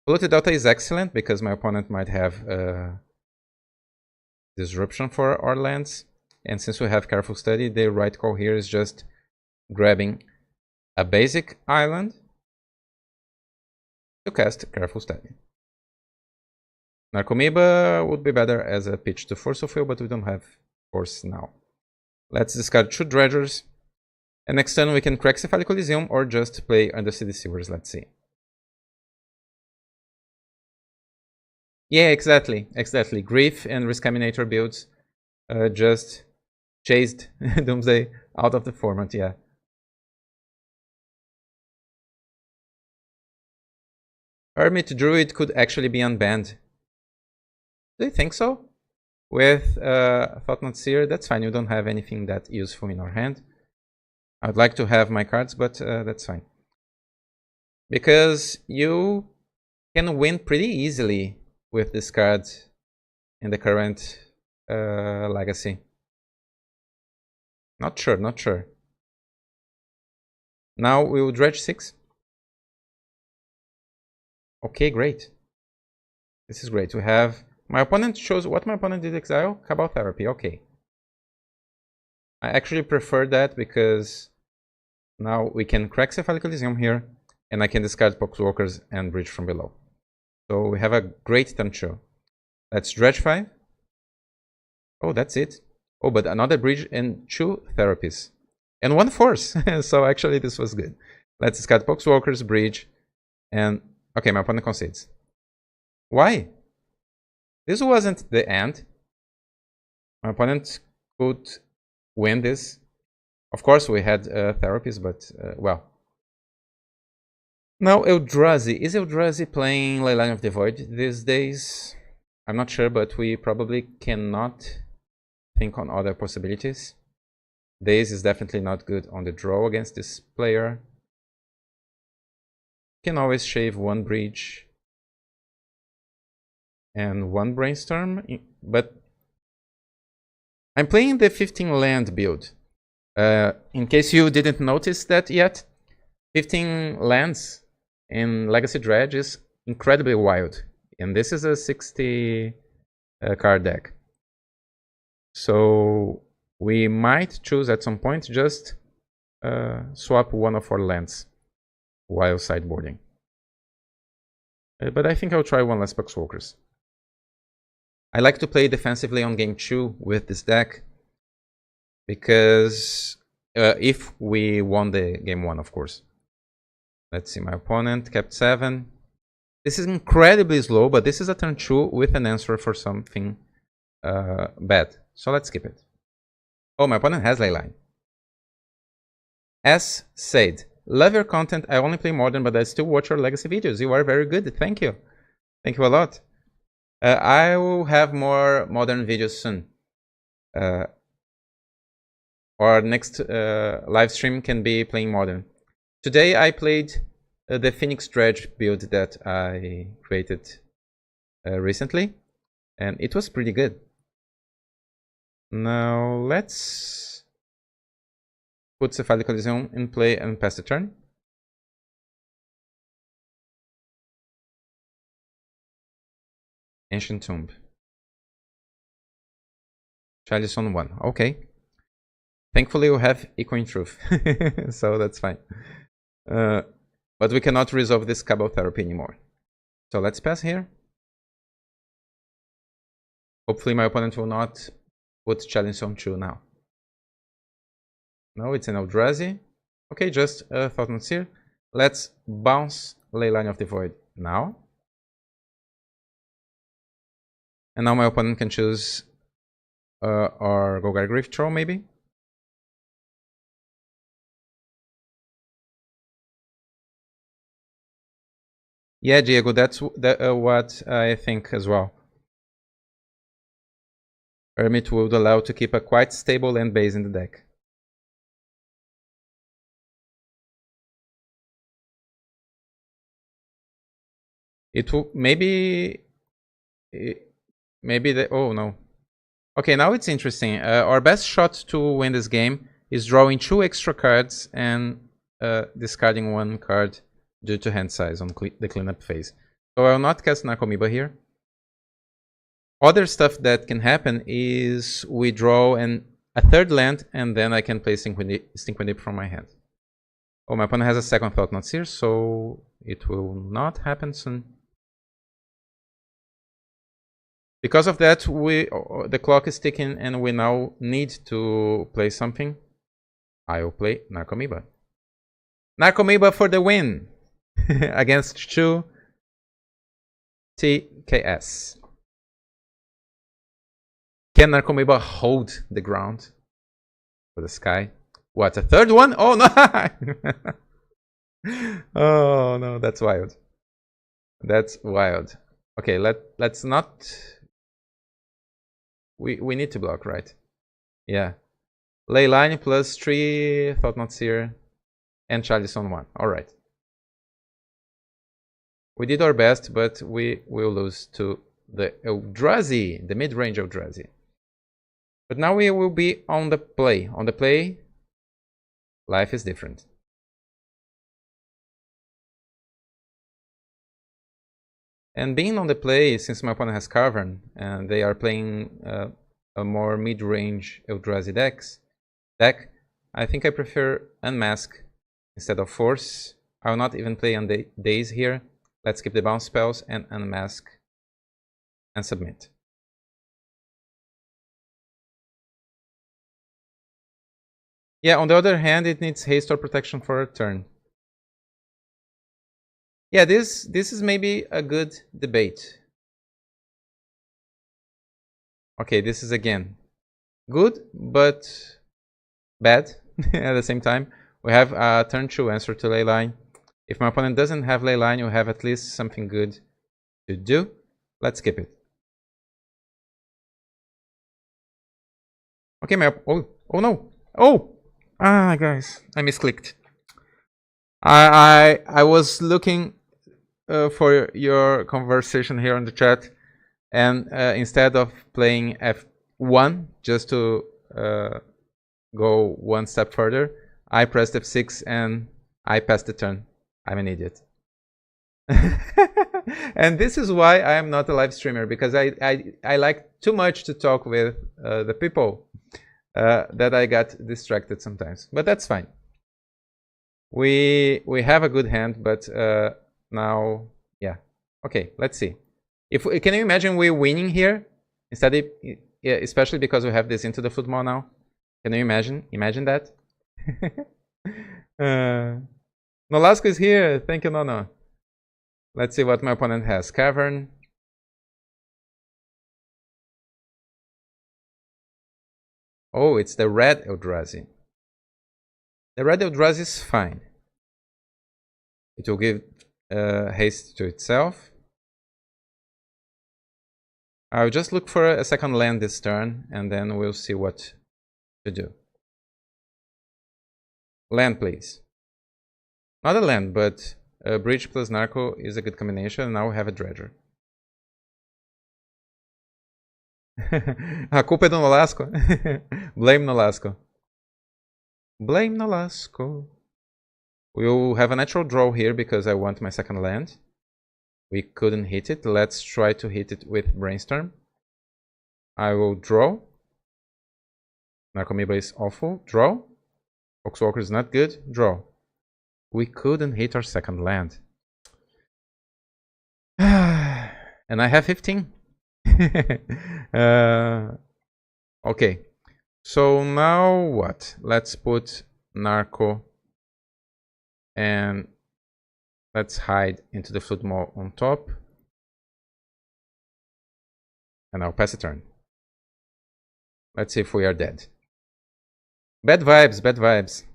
Speaker 1: Polluted Delta is excellent because my opponent might have disruption for our lands. And since we have Careful Study, the right call here is just grabbing a basic island to cast Careful Study. Narcomoeba would be better as a pitch to Force of Will, but we don't have Force now. Let's discard 2 Dredgers. And next turn we can crack Cephalic Coliseum or just play Undercity Sewers, let's see. Yeah, exactly. Grief and Riskaminator builds just chased Doomsday out of the format, yeah. Hermit Druid could actually be unbanned. Do you think so? With Thought-Knot Seer, that's fine. You don't have anything that useful in our hand. I'd like to have my cards, but that's fine. Because you can win pretty easily with this card in the current legacy. Not sure. Now we will dredge 6. Okay, great. This is great. We have... My opponent shows what my opponent did exile. Cabal Therapy, okay. I actually prefer that because now we can crack Cephalic Coliseum here and I can discard Poxwalkers and Bridge from below. So we have a great turn 2. Let's dredge 5. Oh, that's it. Oh, but another Bridge and 2 Therapies. And 1 Force. So actually this was good. Let's discard Poxwalkers, Bridge, and... Okay, my opponent concedes. Why? This wasn't the end. My opponent could win this. Of course, we had therapies, but well, Now Eldrazi. Is Eldrazi playing Leyline of the Void these days? I'm not sure, but we probably cannot think on other possibilities. Daze is definitely not good on the draw against this player. Can always shave one Breach and one Brainstorm, but I'm playing the 15 land build. In case you didn't notice that yet, 15 lands in Legacy Dredge is incredibly wild, and this is a 60 card deck. So we might choose at some point just swap one of our lands while sideboarding. But I think I'll try one less Puckswalkers. I like to play defensively on game 2 with this deck, because if we won the game 1, of course. Let's see, my opponent kept 7. This is incredibly slow, but this is a turn 2 with an answer for something bad. So let's skip it. Oh, my opponent has Leyline. As said, love your content. I only play Modern, but I still watch your Legacy videos. You are very good. Thank you. Thank you a lot. I will have more Modern videos soon. Our next live stream can be playing Modern. Today I played the Phoenix Dredge build that I created recently, and it was pretty good. Now let's put Cephalic Coliseum in play and pass the turn. Ancient Tomb. Chalice on 1. Okay. Thankfully we have Echo in Truth, so that's fine. But we cannot resolve this Cabal Therapy anymore. So let's pass here. Hopefully my opponent will not put Chalice on 2 now. No, it's an Eldrazi. Okay, just Thought-Knot Seer. Let's bounce Leyline of the Void now. And now my opponent can choose or Golgari Grief Troll, maybe. Yeah, Diego, that's what I think as well. Hermit would allow to keep a quite stable land base in the deck. It will maybe the oh no. Okay, now it's interesting. Our best shot to win this game is drawing 2 extra cards and discarding 1 card due to hand size on the cleanup phase. So I will not cast Narcomoeba here. Other stuff that can happen is we draw a 3rd land, and then I can play Stinkwind from my hand. Oh, my opponent has a 2nd Thought-Knot Seer, so it will not happen soon. Because of that, the clock is ticking and we now need to play something. I will play Narcomoeba. Narcomoeba for the win! Against 2 TKS. Can Narcomoeba hold the ground for the sky? What, a 3rd one? Oh no! Oh no, that's wild. That's wild. Okay, let's not... We need to block, right? Yeah. Leyline plus 3 Thought-Knot Seer and Chalice on 1. Alright. We did our best, but we will lose to the Eldrazi, the mid-range Eldrazi. But now we will be on the play. On the play, life is different. And being on the play, since my opponent has Cavern, and they are playing a more mid-range Eldrazi deck, I think I prefer Unmask instead of Force. I will not even play on the Daze here. Let's keep the bounce spells and Unmask and submit. Yeah, on the other hand, it needs haste or protection for a turn. Yeah, this is maybe a good debate. Okay, this is again good, but bad at the same time. We have a turn 2 answer to Leyline. If my opponent doesn't have ley line, you have at least something good to do. Let's skip it. Okay, oh no! Oh! Ah, guys, I misclicked. I was looking for your conversation here on the chat, and instead of playing F1 just to go one step further, I pressed F6 and I passed the turn. I'm an idiot. And this is why I am not a live streamer, because I like too much to talk with the people that I got distracted sometimes. But that's fine. We have a good hand, but now, yeah. Okay, let's see. Can you imagine we're winning here instead of, yeah, especially because we have this into the football now. Can you imagine that? Nolasco is here. Thank you, Nono. Let's see what my opponent has. Cavern. Oh, it's the red Eldrazi. The red Eldrazi is fine. It will give haste to itself. I'll just look for a second land this turn, and then we'll see what to do. Land, please. Not a land, but bridge plus narco is a good combination. Now we have a dredger. A culpa é do Nolasco. Blame Nolasco. Blame Nolasco. We'll have a natural draw here because I want my second land. We couldn't hit it. Let's try to hit it with Brainstorm. I will draw. Narcomoeba is awful. Draw. Oxwalker is not good. Draw. We couldn't hit our second land. And I have 15. Okay. So now what? Let's put Narco and let's hide into the football on top. And I'll pass a turn. Let's see if we are dead. Bad vibes, bad vibes.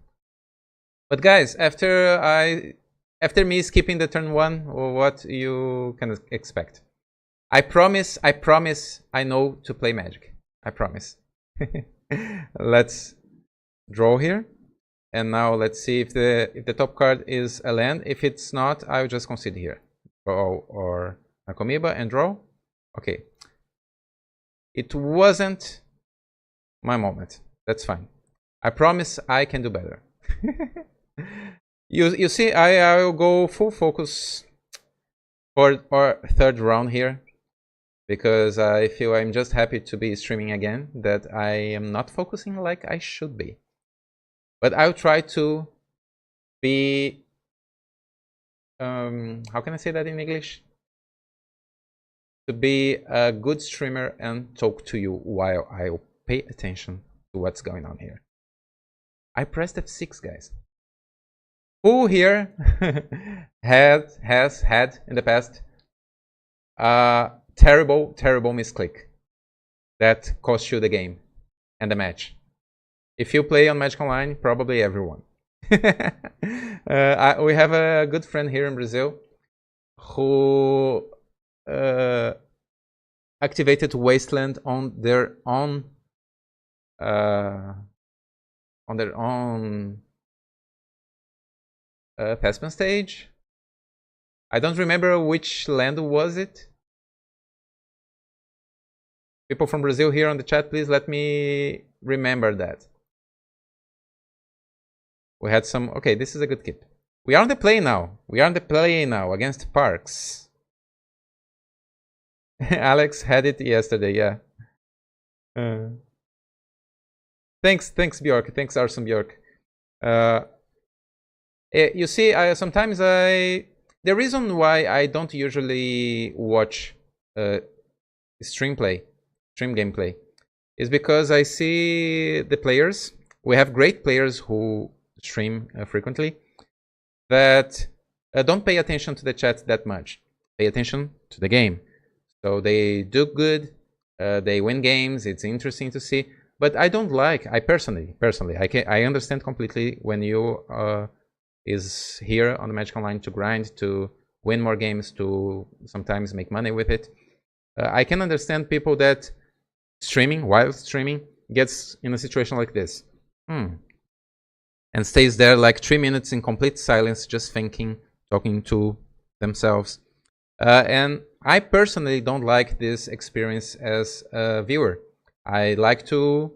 Speaker 1: But guys, after me skipping the turn 1, what you can expect? I promise I know to play Magic. I promise. Let's draw here. And now let's see if the top card is a land. If it's not, I'll just concede here. Or Narcomoeba and draw. Okay. It wasn't my moment. That's fine. I promise I can do better. You see, I will go full focus for our third round here, because I feel I'm just happy to be streaming again, that I am not focusing like I should be. But I'll try to be, how can I say that in English? To be a good streamer and talk to you while I pay attention to what's going on here. I pressed F6, guys. Who here has had in the past a terrible misclick that cost you the game and the match? If you play on Magic Online, probably everyone. We have a good friend here in Brazil who activated Wasteland on their own Thespian stage. I don't remember which land was it. People from Brazil here on the chat, please let me remember that. We had some. Okay, this is a good keep. We are on the play now. We are on the play now against Parks. Alex had it yesterday, yeah. Thanks Bjork. Thanks Arson Bjork. You see, sometimes the reason why I don't usually watch stream gameplay is because I see the players. We have great players who stream frequently that don't pay attention to the chat that much. Pay attention to the game. So they do good. They win games. It's interesting to see. But I don't like. I personally, I understand completely when you is here on the Magic Online to grind, to win more games, to sometimes make money with it. I can understand people that while streaming, gets in a situation like this. And stays there like 3 minutes in complete silence, just thinking, talking to themselves. And I personally don't like this experience as a viewer. I like to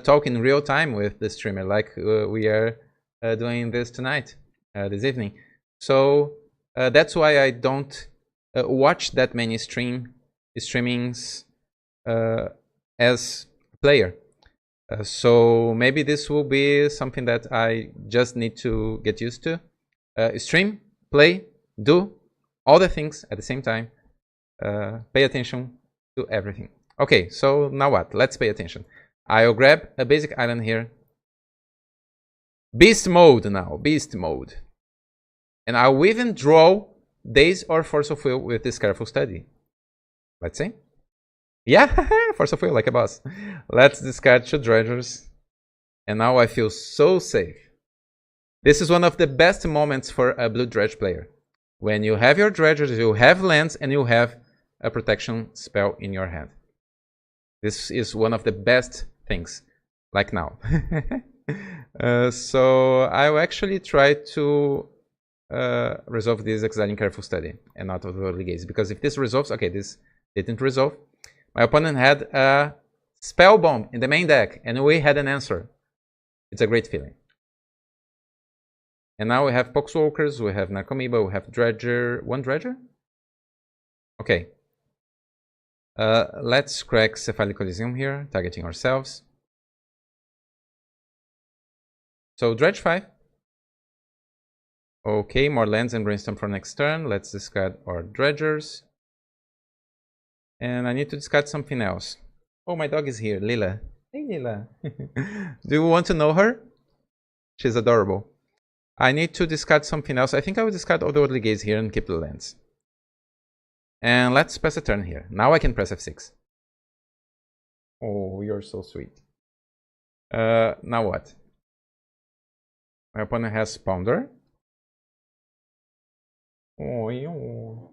Speaker 1: talk in real time with the streamer, like we are doing this tonight, this evening. So that's why I don't watch that many streamings as a player. So maybe this will be something that I just need to get used to. Stream, play, do all the things at the same time. Pay attention to everything. Okay, so now what? Let's pay attention. I'll grab a basic island here. Beast mode now, beast mode. And I'll even draw Daze or Force of Will with this careful study. Let's see. Yeah, Force of Will like a boss. Let's discard 2 dredgers. And now I feel so safe. This is one of the best moments for a blue dredge player. When you have your dredgers, you have lands, and you have a protection spell in your hand. This is one of the best things, like now. So I'll actually try to resolve this exiling careful study and not otherworldly gaze, because if this resolves, okay, this didn't resolve. My opponent had a spell bomb in the main deck, and we had an answer. It's a great feeling. And now we have Poxwalkers, we have Narcomoeba, we have Dredger. 1 Dredger? Okay. Let's crack Cephalic Coliseum here, targeting ourselves. So Dredge 5. Okay, more lands and brainstorm for next turn. Let's discard our Dredgers. And I need to discard something else. Oh, my dog is here, Lila. Hey, Lila. Do you want to know her? She's adorable. I need to discard something else. I think I will discard Otherworldly Gaze here and keep the lands. And let's press a turn here. Now I can press F6. Oh, you're so sweet. Now what? My opponent has Ponder. Oh.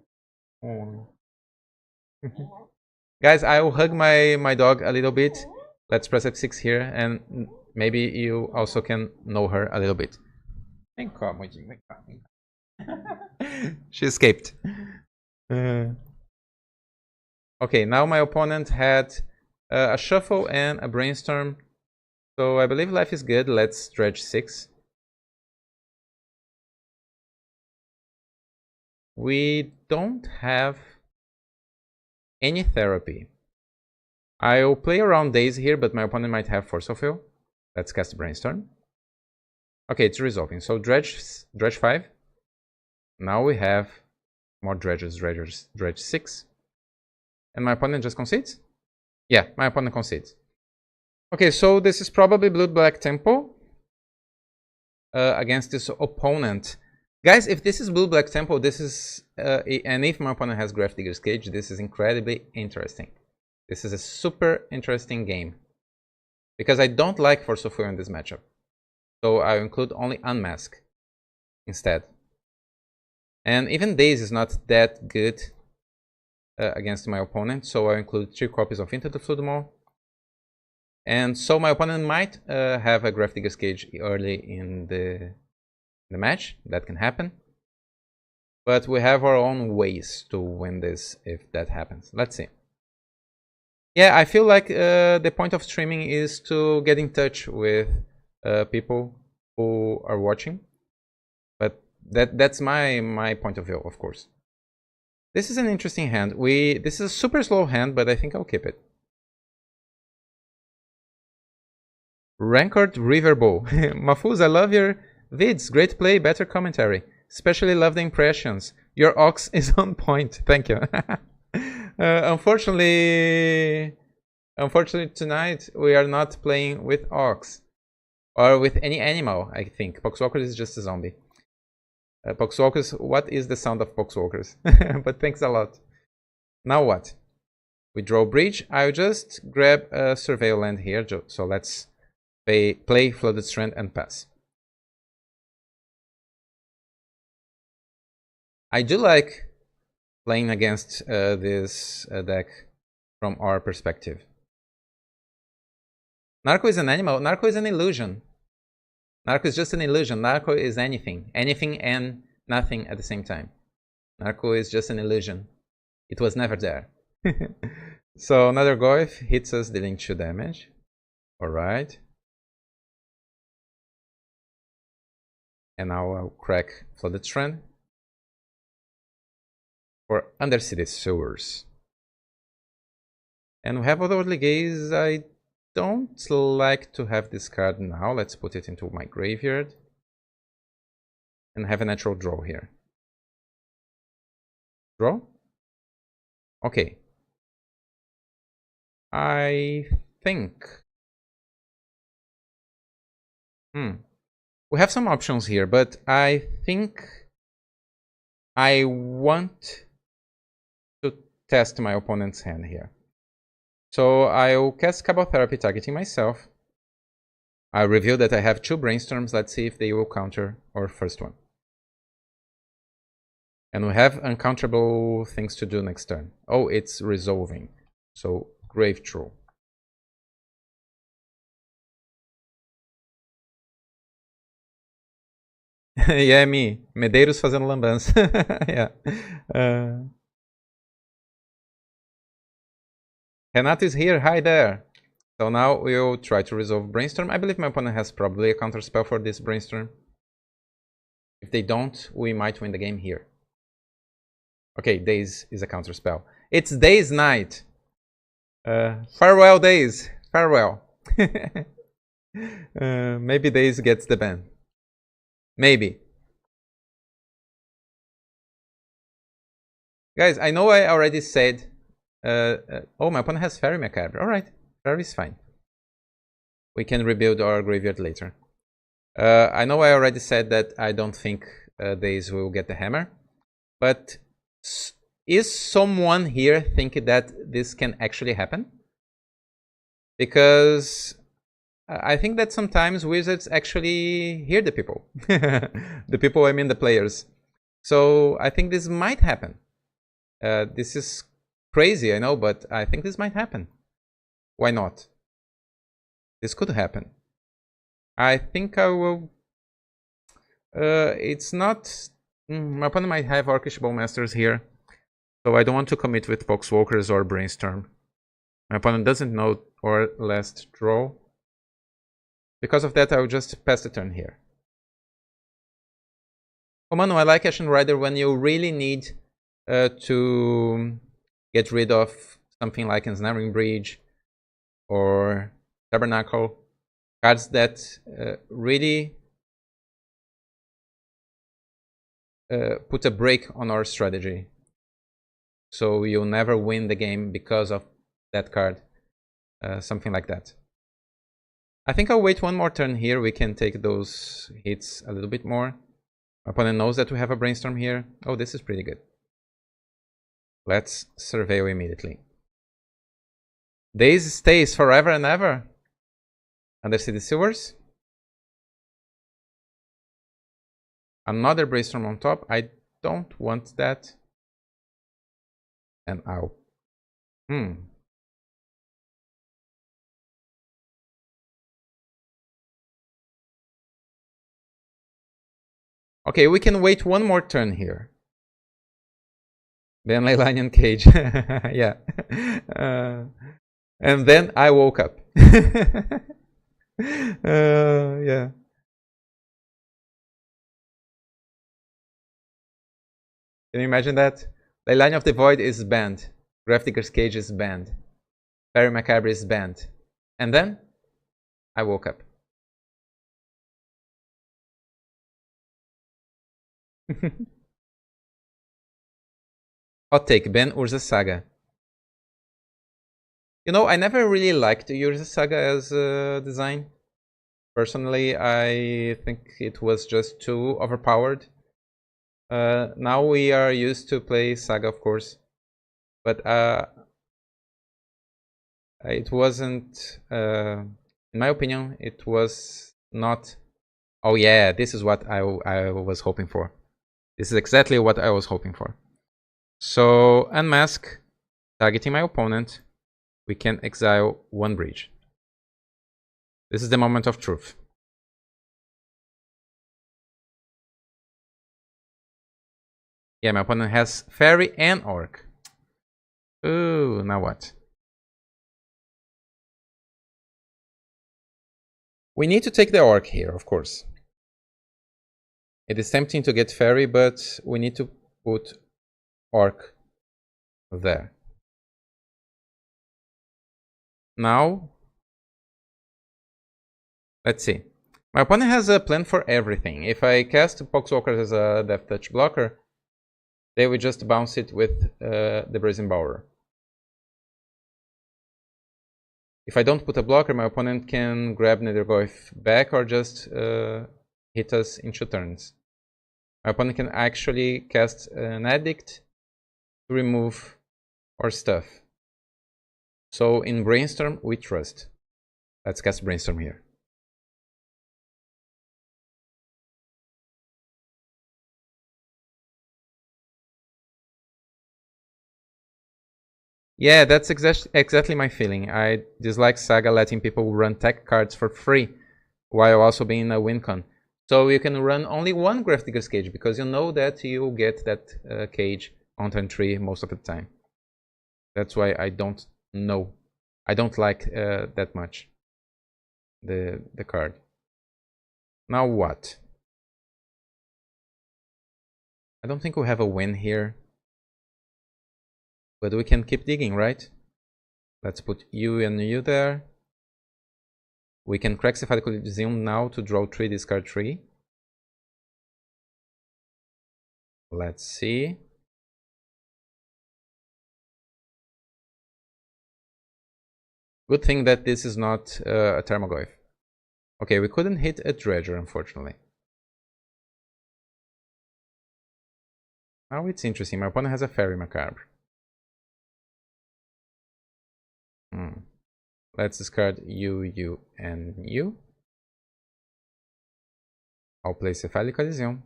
Speaker 1: Guys, I will hug my dog a little bit. Let's press F6 here, and maybe you also can know her a little bit. She escaped. Okay, now my opponent had a shuffle and a brainstorm. So I believe life is good. Let's dredge 6. We don't have any therapy. I'll play around Daze here, but my opponent might have Force of Will. Let's cast Brainstorm. Okay, it's resolving. So dredge 5. Now we have more dredges. Dredge 6. And my opponent just concedes? Yeah, my opponent concedes. Okay, so this is probably blue-black tempo against this opponent. Guys, if this is blue-black tempo, this is and if my opponent has Grafdigger's Cage, this is incredibly interesting. This is a super interesting game because I don't like Force of Will in this matchup. So I'll include only Unmask instead. And even Daze is not that good against my opponent, so I'll include 3 copies of Into the Flood Maw. And so my opponent might have a Grafdigger's Cage early in the match. That can happen. But we have our own ways to win this if that happens. Let's see. Yeah, I feel like the point of streaming is to get in touch with people who are watching. But that's my point of view, of course. This is an interesting hand. This is a super slow hand, but I think I'll keep it. Rancored Riverbow. Mahfuz, I love your vids. Great play, better commentary. Especially love the impressions. Your ox is on point. Thank you. Unfortunately tonight we are not playing with ox. Or with any animal, I think. Poxwalkers is just a zombie. Poxwalkers, what is the sound of Poxwalkers? But thanks a lot. Now what? We draw bridge. I'll just grab a surveil land here. So let's play Flooded Strand and pass. I do like playing against this deck from our perspective. Narco is an animal. Narco is an illusion. Narco is just an illusion. Narco is anything. Anything and nothing at the same time. Narco is just an illusion. It was never there. So another Goif hits us, dealing 2 damage. Alright. And now I'll crack Flooded Strand for Undercity Sewers. And we have Otherworldly Gaze. I don't like to have this card now. Let's put it into my graveyard. And have a natural draw here. Draw? Okay. I think... We have some options here, but I think I want to test my opponent's hand here. So I'll cast Cabal Therapy targeting myself. I'll reveal that I have 2 Brainstorms. Let's see if they will counter our first one. And we have uncounterable things to do next turn. Oh, it's resolving. So Grave Troll. Yeah, me. Medeiros fazendo lambança. Yeah. Renato is here. Hi there. So now we'll try to resolve Brainstorm. I believe my opponent has probably a counterspell for this Brainstorm. If they don't, we might win the game here. Okay, Daze is a counterspell. It's Daze Night. Farewell, Daze. Farewell. Maybe Daze gets the ban. Maybe. Guys, I know I already said... oh, my opponent has Fairy Macabre. Alright, Fairy is fine. We can rebuild our graveyard later. I know I already said that I don't think Daze will get the hammer. But is someone here thinking that this can actually happen? Because... I think that sometimes Wizards actually hear the people. The people, I mean the players. So I think this might happen. This is crazy, I know, but I think this might happen. Why not? This could happen. I think I will... it's not... my opponent might have Orcish Bowmasters here. So I don't want to commit with Poxwalkers or Brainstorm. My opponent doesn't know our last draw. Because of that, I will just pass the turn here. Oh, Manu, I like Ashen Rider when you really need to get rid of something like Ensnaring Bridge or Tabernacle. Cards that really put a break on our strategy. So you'll never win the game because of that card. Something like that. I think I'll wait one more turn here. We can take those hits a little bit more. My opponent knows that we have a Brainstorm here. Oh, this is pretty good. Let's Surveil immediately. Daze stays forever and ever. Undercity Sewers. Another Brainstorm on top. I don't want that. And I'll... Okay, we can wait one more turn here. Then Leilanian Cage. Yeah. And then I woke up. Yeah. Can you imagine that? Leilani of the Void is banned. Gravedigger's Cage is banned. Fairy Macabre is banned. And then I woke up. Hot take, ban Urza Saga. You know, I never really liked Urza Saga as a design. Personally, I think it was just too overpowered. Now we are used to play Saga, of course. But it wasn't, in my opinion, it was not... Oh yeah, this is what I was hoping for. This is exactly what I was hoping for. So unmask, targeting my opponent. We can exile one bridge. This is the moment of truth. Yeah, my opponent has fairy and orc. Ooh, now what? We need to take the orc here, of course. It is tempting to get fairy, but we need to put orc there. Now, let's see. My opponent has a plan for everything. If I cast Poxwalker as a Death Touch blocker, they will just bounce it with the Brazen Bower. If I don't put a blocker, my opponent can grab Nethergoyf back or just hit us in 2 turns. My opponent can actually cast an Edict to remove our stuff. So in Brainstorm, we trust. Let's cast Brainstorm here. Yeah, that's exactly my feeling. I dislike Saga letting people run tech cards for free while also being a win con. So you can run only one Gravedigger's Cage because you know that you'll get that cage on turn 3 most of the time. That's why I don't know. I don't like that much the card. Now what? I don't think we have a win here. But we can keep digging, right? Let's put you and you there. We can Craxify the Coliseum now to draw 3, discard 3. Let's see. Good thing that this is not a Tarmogoyf. Okay, we couldn't hit a Dredger, unfortunately. Now it's interesting. My opponent has a Fairy Macabre. Let's discard you, and you. I'll place a File Coliseum.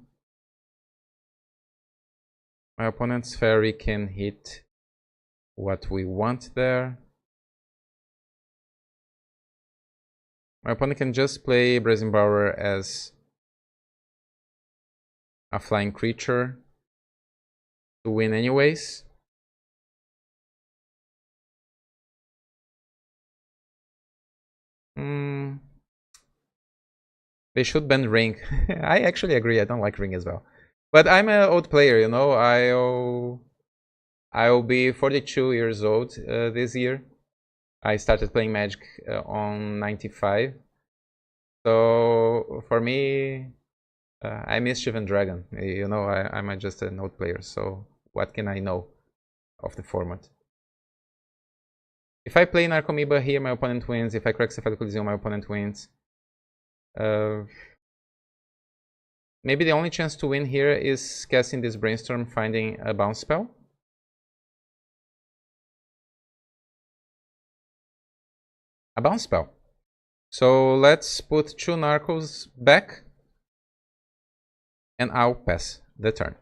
Speaker 1: My opponent's Fairy can hit what we want there. My opponent can just play Brazen Bower as a flying creature to win anyways. They should ban Ring. I actually agree. I don't like Ring as well. But I'm an old player, you know. I'll be 42 years old this year. I started playing Magic on 95. So for me, I Mischief and Dragon. You know, I'm just an old player. So what can I know of the format? If I play Narcomoeba here, my opponent wins. If I Craxify the Coliseum, my opponent wins. Maybe the only chance to win here is casting this Brainstorm, finding a bounce spell. A bounce spell. So let's put 2 Narcos back. And I'll pass the turn.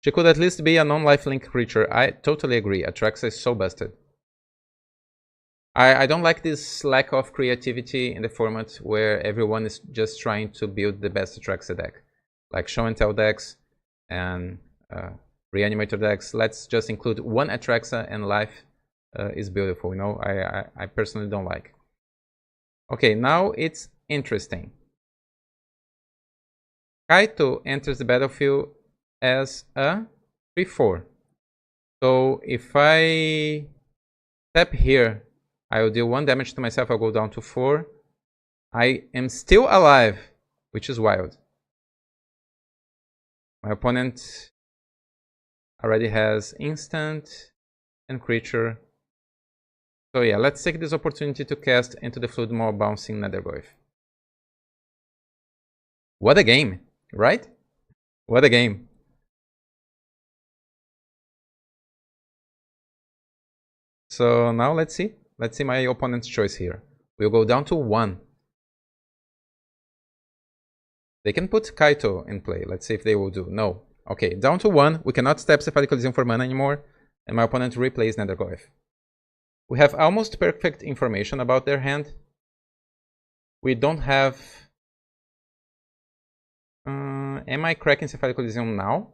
Speaker 1: She could at least be a non-lifelink creature. I totally agree. Atraxa is so busted. I don't like this lack of creativity in the format where everyone is just trying to build the best Atraxa deck. Like Show and Tell decks and Reanimator decks. Let's just include one Atraxa and life is beautiful. You know, I personally don't like. Okay, now it's interesting. Kaito enters the battlefield as a 3/4. So if I tap here, I will deal 1 damage to myself. I'll go down to 4. I am still alive, which is wild. My opponent already has instant and creature. So yeah, let's take this opportunity to cast Into the Fluid Maw bouncing Nethergoyf. What a game, right? What a game. So now let's see. Let's see my opponent's choice here. We'll go down to 1. They can put Kaito in play. Let's see if they will do. No. Okay, down to 1. We cannot step Cephalic Coliseum for mana anymore. And my opponent replays Nethergoyf. We have almost perfect information about their hand. We don't have... am I cracking Cephalic Coliseum now?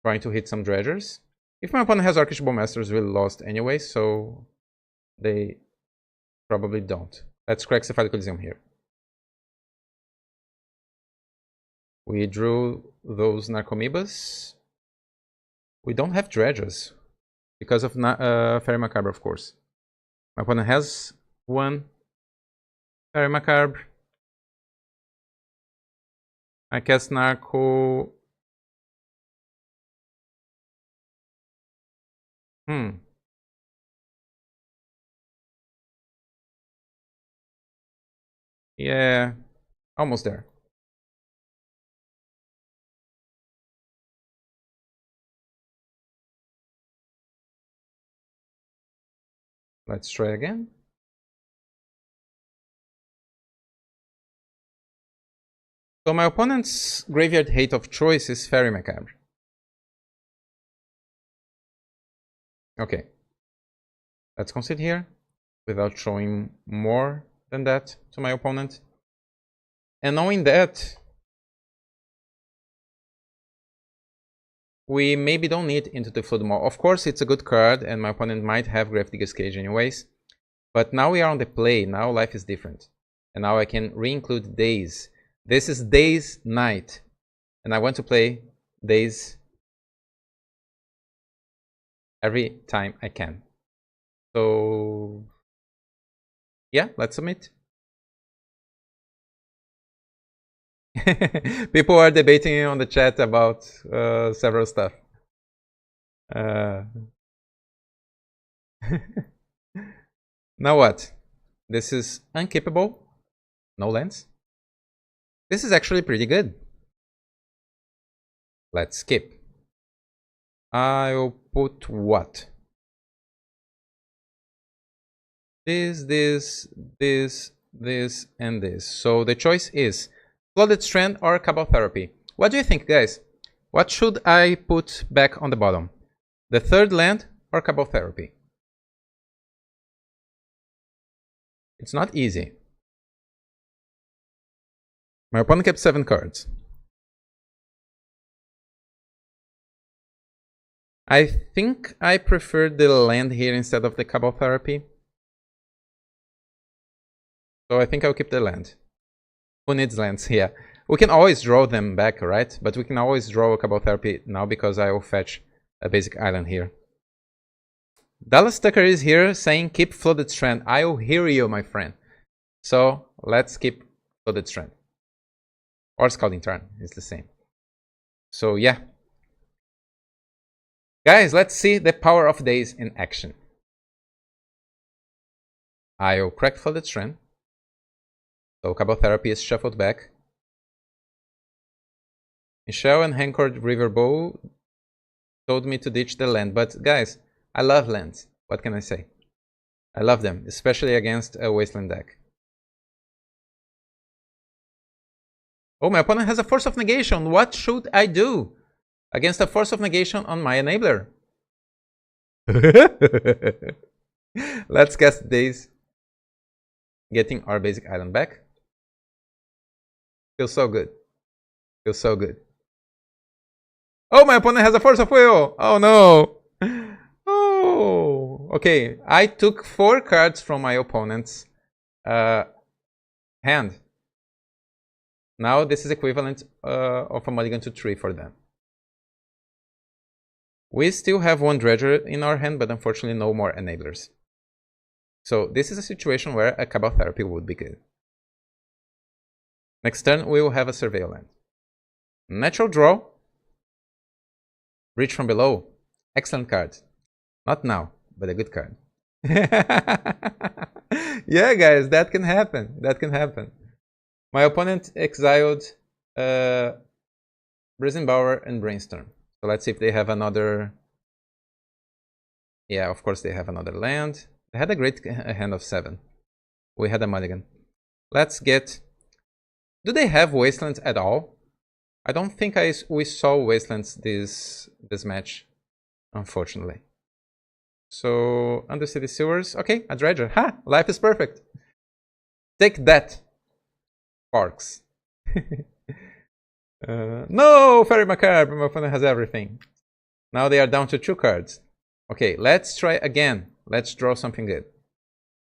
Speaker 1: Trying to hit some dredgers. If my opponent has Orcish Bowmasters, we lost anyway, so they probably don't. Let's crack Cephalic Coliseum here. We drew those Narcomoebas. We don't have dredges because of Fairy Macabre, of course. My opponent has 1 Fairy Macabre. I cast Narco. Yeah, almost there. Let's try again. So my opponent's graveyard hate of choice is Fairy Macabre. Okay. Let's concede here without showing more than that to my opponent. And knowing that, we maybe don't need Into the Flood Maw. Of course, it's a good card, and my opponent might have Gravedigger's Cage anyways. But now we are on the play. Now life is different. And now I can re-include Daze. This is Daze Night. And I want to play Daze every time I can. So, yeah, let's submit. People are debating on the chat about several stuff. Now what? This is unkeepable. No lands. This is actually pretty good. Let's skip. I'll put what? This, and this. So the choice is Flooded Strand or Cabal Therapy. What do you think, guys? What should I put back on the bottom? The third land or Cabal Therapy? It's not easy. My opponent kept 7 cards. I think I prefer the land here instead of the Cabal Therapy. So I think I'll keep the land. Who needs lands? Yeah. We can always draw them back, right? But we can always draw a Cabal Therapy now because I will fetch a basic island here. Dallas Tucker is here saying keep Flooded Strand. I'll hear you, my friend. So let's keep Flooded Strand. Or Scalding Tarn is the same. So yeah. Guys, let's see the power of Daze in action. I'll crack Flooded Strand. So Cabal Therapy is shuffled back. Michelle and Hancourt Riverbow told me to ditch the land. But guys, I love lands. What can I say? I love them, especially against a Wasteland deck. Oh, my opponent has a Force of Negation. What should I do against a Force of Negation on my enabler? Let's cast Daze. Getting our basic island back. Feels so good. Feels so good. Oh, my opponent has a Force of Will. Oh no. Oh, okay. I took 4 cards from my opponent's hand. Now this is equivalent of a mulligan to 3 for them. We still have 1 dredger in our hand, but unfortunately no more enablers. So this is a situation where a Cabal Therapy would be good. Next turn we will have a Surveil land. Natural Draw. Reach from Below. Excellent card. Not now, but a good card. Yeah, guys, that can happen. That can happen. My opponent exiled Brisenbauer and Brainstorm. So let's see if they have another... Yeah, of course they have another land. They had a great hand of 7. We had a mulligan. Let's get Do they have Wastelands at all? I don't think we saw Wastelands this match, unfortunately. So, Undercity Sewers. Okay, a Dredger. Ha! Life is perfect. Take that, Parks. No! Fairy Macabre. My opponent has everything. Now they are down to 2 cards. Okay, let's try again. Let's draw something good.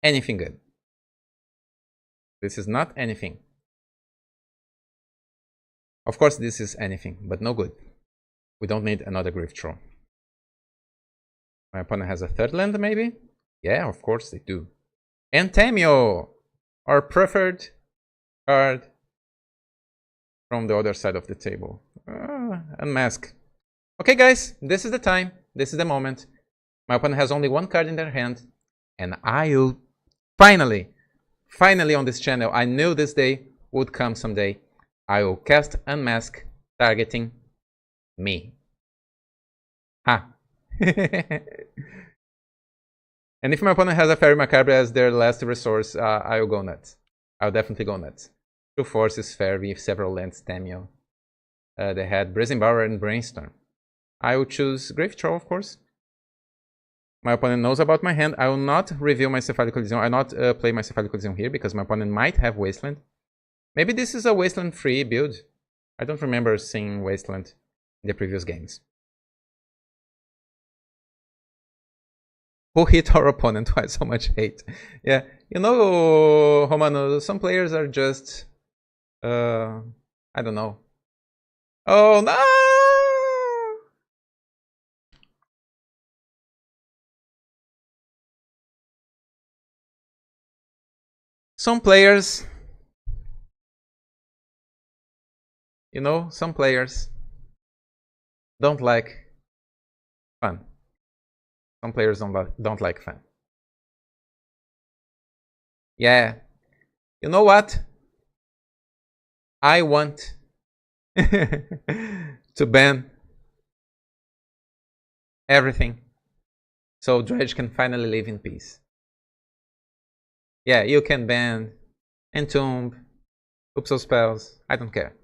Speaker 1: Anything good. This is not anything. Of course, this is anything, but no good. We don't need another Grief Troll. My opponent has a 3rd land, maybe? Yeah, of course they do. And Tamio! Our preferred card from the other side of the table. Unmask. Okay, guys, this is the time. This is the moment. My opponent has only 1 card in their hand. And I'll finally on this channel, I knew this day would come someday. I will cast Unmask, targeting me. Ha! And if my opponent has a Fairy Macabre as their last resource, I will go nuts. I'll definitely go nuts. 2 forces, Fairy, several lands, Tamio. They had Brazen Bower and Brainstorm. I will choose Grave Troll, of course. My opponent knows about my hand. I will not reveal my Cephalic Coliseum. I will not play my Cephalic Coliseum here because my opponent might have Wasteland. Maybe this is a Wasteland free build. I don't remember seeing Wasteland in the previous games. Who hit our opponent? Why so much hate? Yeah, you know, Romano, some players are just... I don't know. Oh, no! Some players... You know, some players don't like fun. Some players don't like fun. Yeah. You know what? I want to ban everything so Dredge can finally live in peace. Yeah, you can ban Entomb, counterspells. I don't care.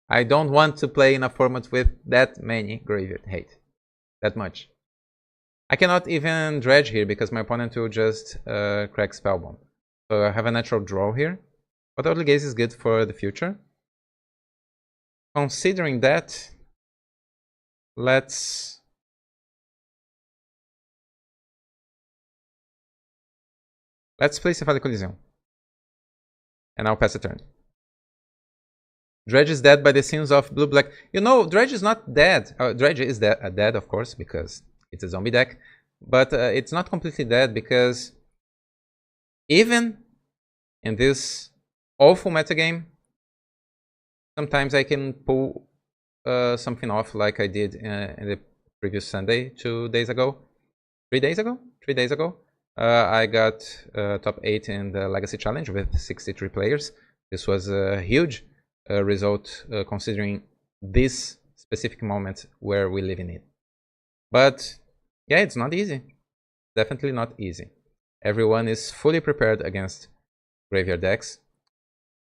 Speaker 1: I don't want to play in a format with that many graveyard hate. That much. I cannot even dredge here because my opponent will just crack Spellbomb. So I have a natural draw here. But Early Gaze is good for the future. Considering that, let's play Cephalic Coliseum. And I'll pass a turn. Dredge is dead by the sins of blue-black. You know, Dredge is not dead. Dredge is dead, of course, because it's a zombie deck. But it's not completely dead because even in this awful metagame, sometimes I can pull something off like I did in the previous Sunday, 2 days ago. 3 days ago? 3 days ago. I got top 8 in the Legacy Challenge with 63 players. This was a huge result considering this specific moment where we live in it. But yeah, it's not easy. Definitely not easy. Everyone is fully prepared against graveyard decks.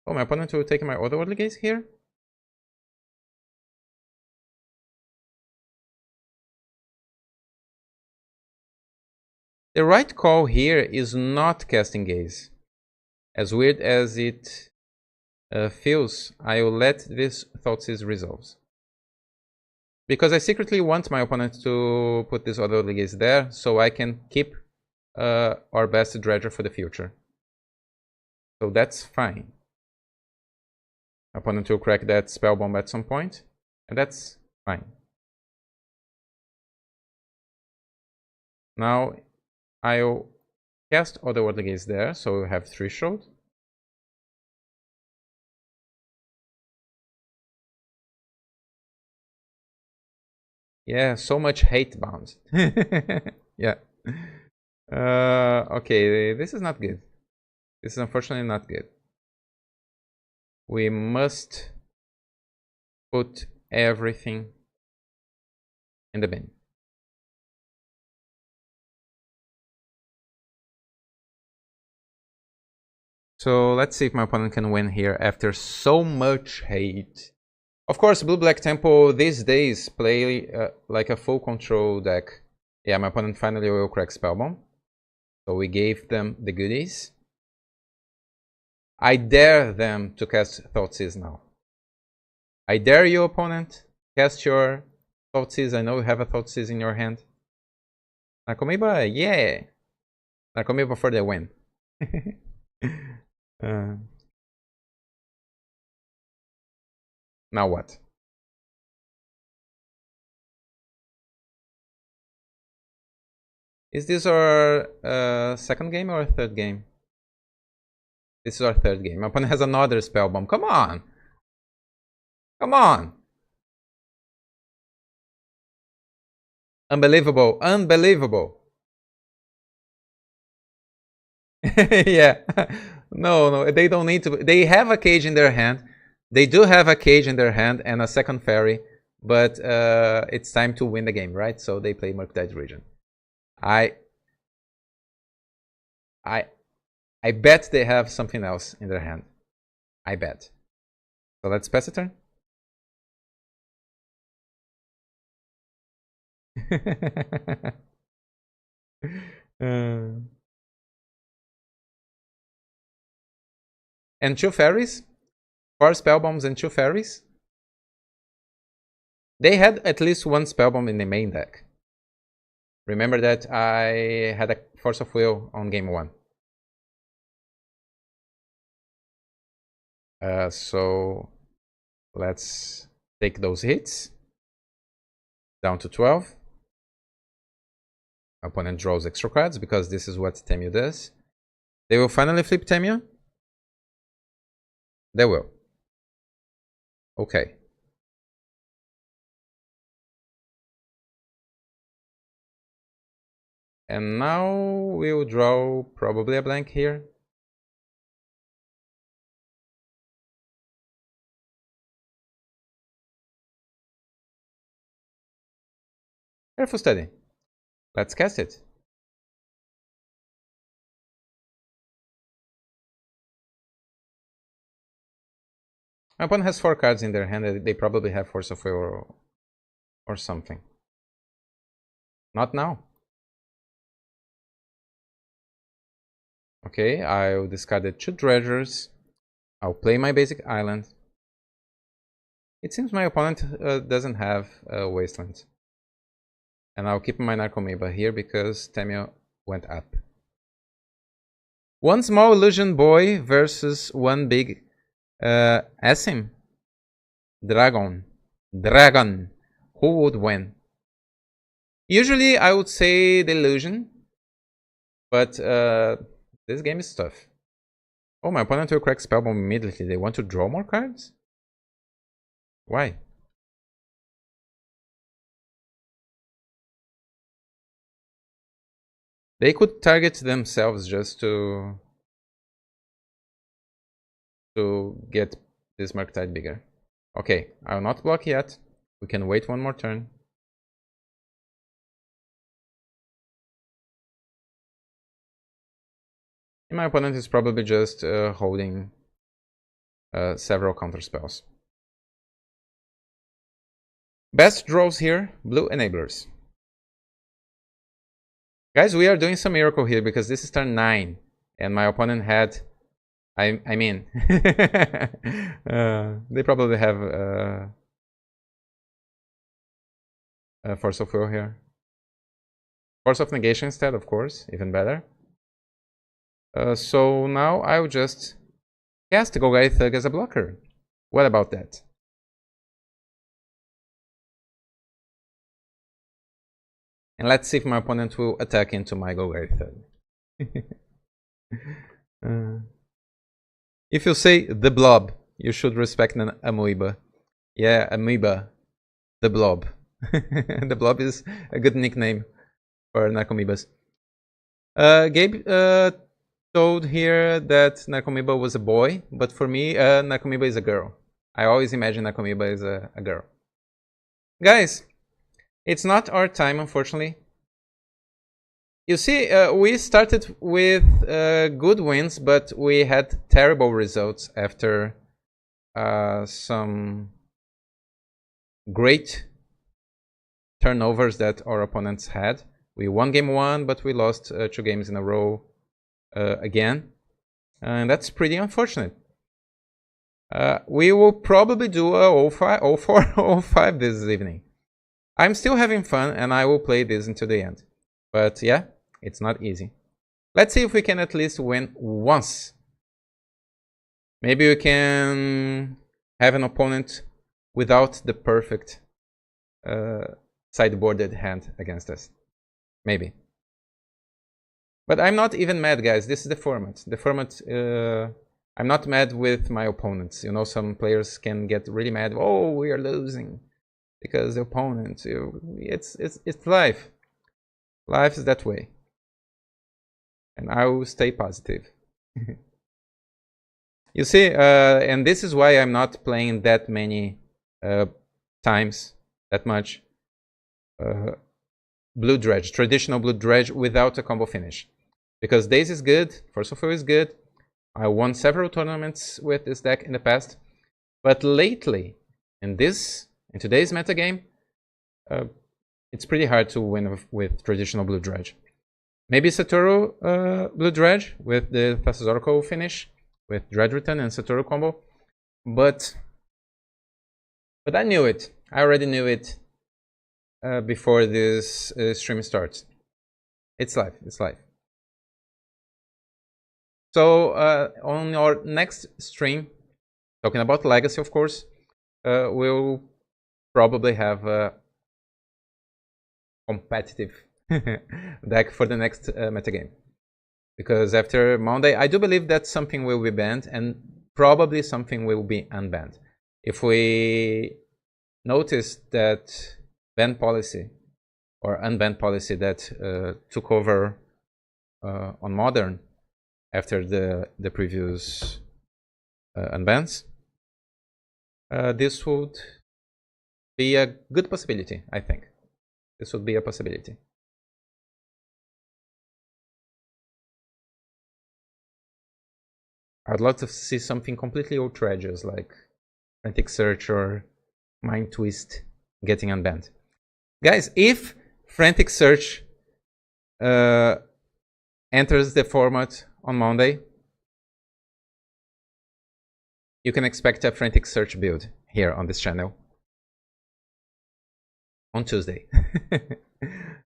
Speaker 1: Oh, my opponent will take my Otherworldly Gaze here. The right call here is not casting Gaze. As weird as it feels, I will let this Thoughtseize resolve. Because I secretly want my opponent to put this Otherworldly Gaze there, so I can keep our best Dredger for the future. So that's fine. Opponent will crack that Spellbomb at some point, and that's fine. Now I'll cast Otherworldly Gaze there, so we have Threshold. Yeah, so much hate bound. Yeah. Okay, this is not good. This is unfortunately not good. We must put everything in the bin. So let's see if my opponent can win here after so much hate. Of course, Blue-Black Tempo these days play like a full control deck. Yeah, my opponent finally will crack Spellbomb. So we gave them the goodies. I dare them to cast Thoughtseize now. I dare you, opponent. Cast your Thoughtseize. I know you have a Thoughtseize in your hand. Narcomoeba, yeah! Narcomoeba for the win. Now what? Is this our second game or third game? This is our third game. My opponent has another Spellbomb. Come on! Come on! Unbelievable! Unbelievable! Yeah. No, they don't need to. They have a cage in their hand. They do have a cage in their hand and a second fairy, but it's time to win the game, right? So they play Murktide Region. I bet they have something else in their hand. I bet. So let's pass a turn. And 2 fairies? 4 Spellbombs and 2 fairies? They had at least 1 Spellbomb in the main deck. Remember that I had a Force of Will on game 1. So let's take those hits. Down to 12. Opponent draws extra cards because this is what Temu does. They will finally flip Temu. They will. Okay. And now we'll draw probably a blank here. Careful Study. Let's cast it. My opponent has 4 cards in their hand. They probably have Force of Will or something. Not now. Okay, I'll discard the 2 Dredgers. I'll play my basic island. It seems my opponent doesn't have Wasteland. And I'll keep my Narcomoeba here because Temu went up. 1 small illusion boy versus 1 big Asim. Dragon. Who would win? Usually I would say the illusion. But this game is tough. Oh, my opponent will crack Spellbomb immediately. They want to draw more cards? Why? They could target themselves just to get this Murktide bigger. Okay, I will not block yet. We can wait 1 more turn. And my opponent is probably just holding several counterspells. Best draws here, Blue Enablers. Guys, we are doing some miracle here because this is turn 9. And my opponent had... I mean... they probably have Force of Will here. Force of Negation instead, of course. Even better. So now I'll just cast Golgari Thug as a blocker. What about that? And let's see if my opponent will attack into my Golgari Thug. If you say the blob, you should respect an amoeba. Yeah, amoeba. The blob. The blob is a good nickname for Narcomoebas. Gabe told here that Narcomoeba was a boy, but for me, Narcomoeba is a girl. I always imagine Narcomoeba is a girl. Guys, it's not our time, unfortunately. You see, we started with good wins, but we had terrible results after some great turnovers that our opponents had. We won game 1, but we lost 2 games in a row again. And that's pretty unfortunate. We will probably do a 0-5, 0-4, 0-5 this evening. I'm still having fun, and I will play this until the end. But yeah, it's not easy. Let's see if we can at least win once. Maybe we can have an opponent without the perfect sideboarded hand against us. Maybe. But I'm not even mad, guys. This is the format. The format, I'm not mad with my opponents. You know, some players can get really mad. Oh, we are losing because the opponent. It's life. Life is that way. And I will stay positive. You see, and this is why I'm not playing that many times, that much. Blue Dredge, traditional Blue Dredge without a combo finish. Because Daze is good, Force of Will is good. I won several tournaments with this deck in the past. But lately, in today's metagame, it's pretty hard to win with traditional Blue Dredge. Maybe Satoru Blue Dredge with the Thassa's Oracle finish, with Dread Return and Satoru combo. But I knew it. I already knew it before this stream starts. It's life. It's life. So on our next stream, talking about Legacy, of course, we'll probably have a competitive deck for the next metagame. Because after Monday, I do believe that something will be banned and probably something will be unbanned. If we notice that ban policy or unban policy that took over on Modern after the previous unbans, this would be a good possibility, I think. This would be a possibility. I'd love to see something completely outrageous like Frantic Search or Mind Twist getting unbanned. Guys, if Frantic Search enters the format on Monday, you can expect a Frantic Search build here on this channel on Tuesday.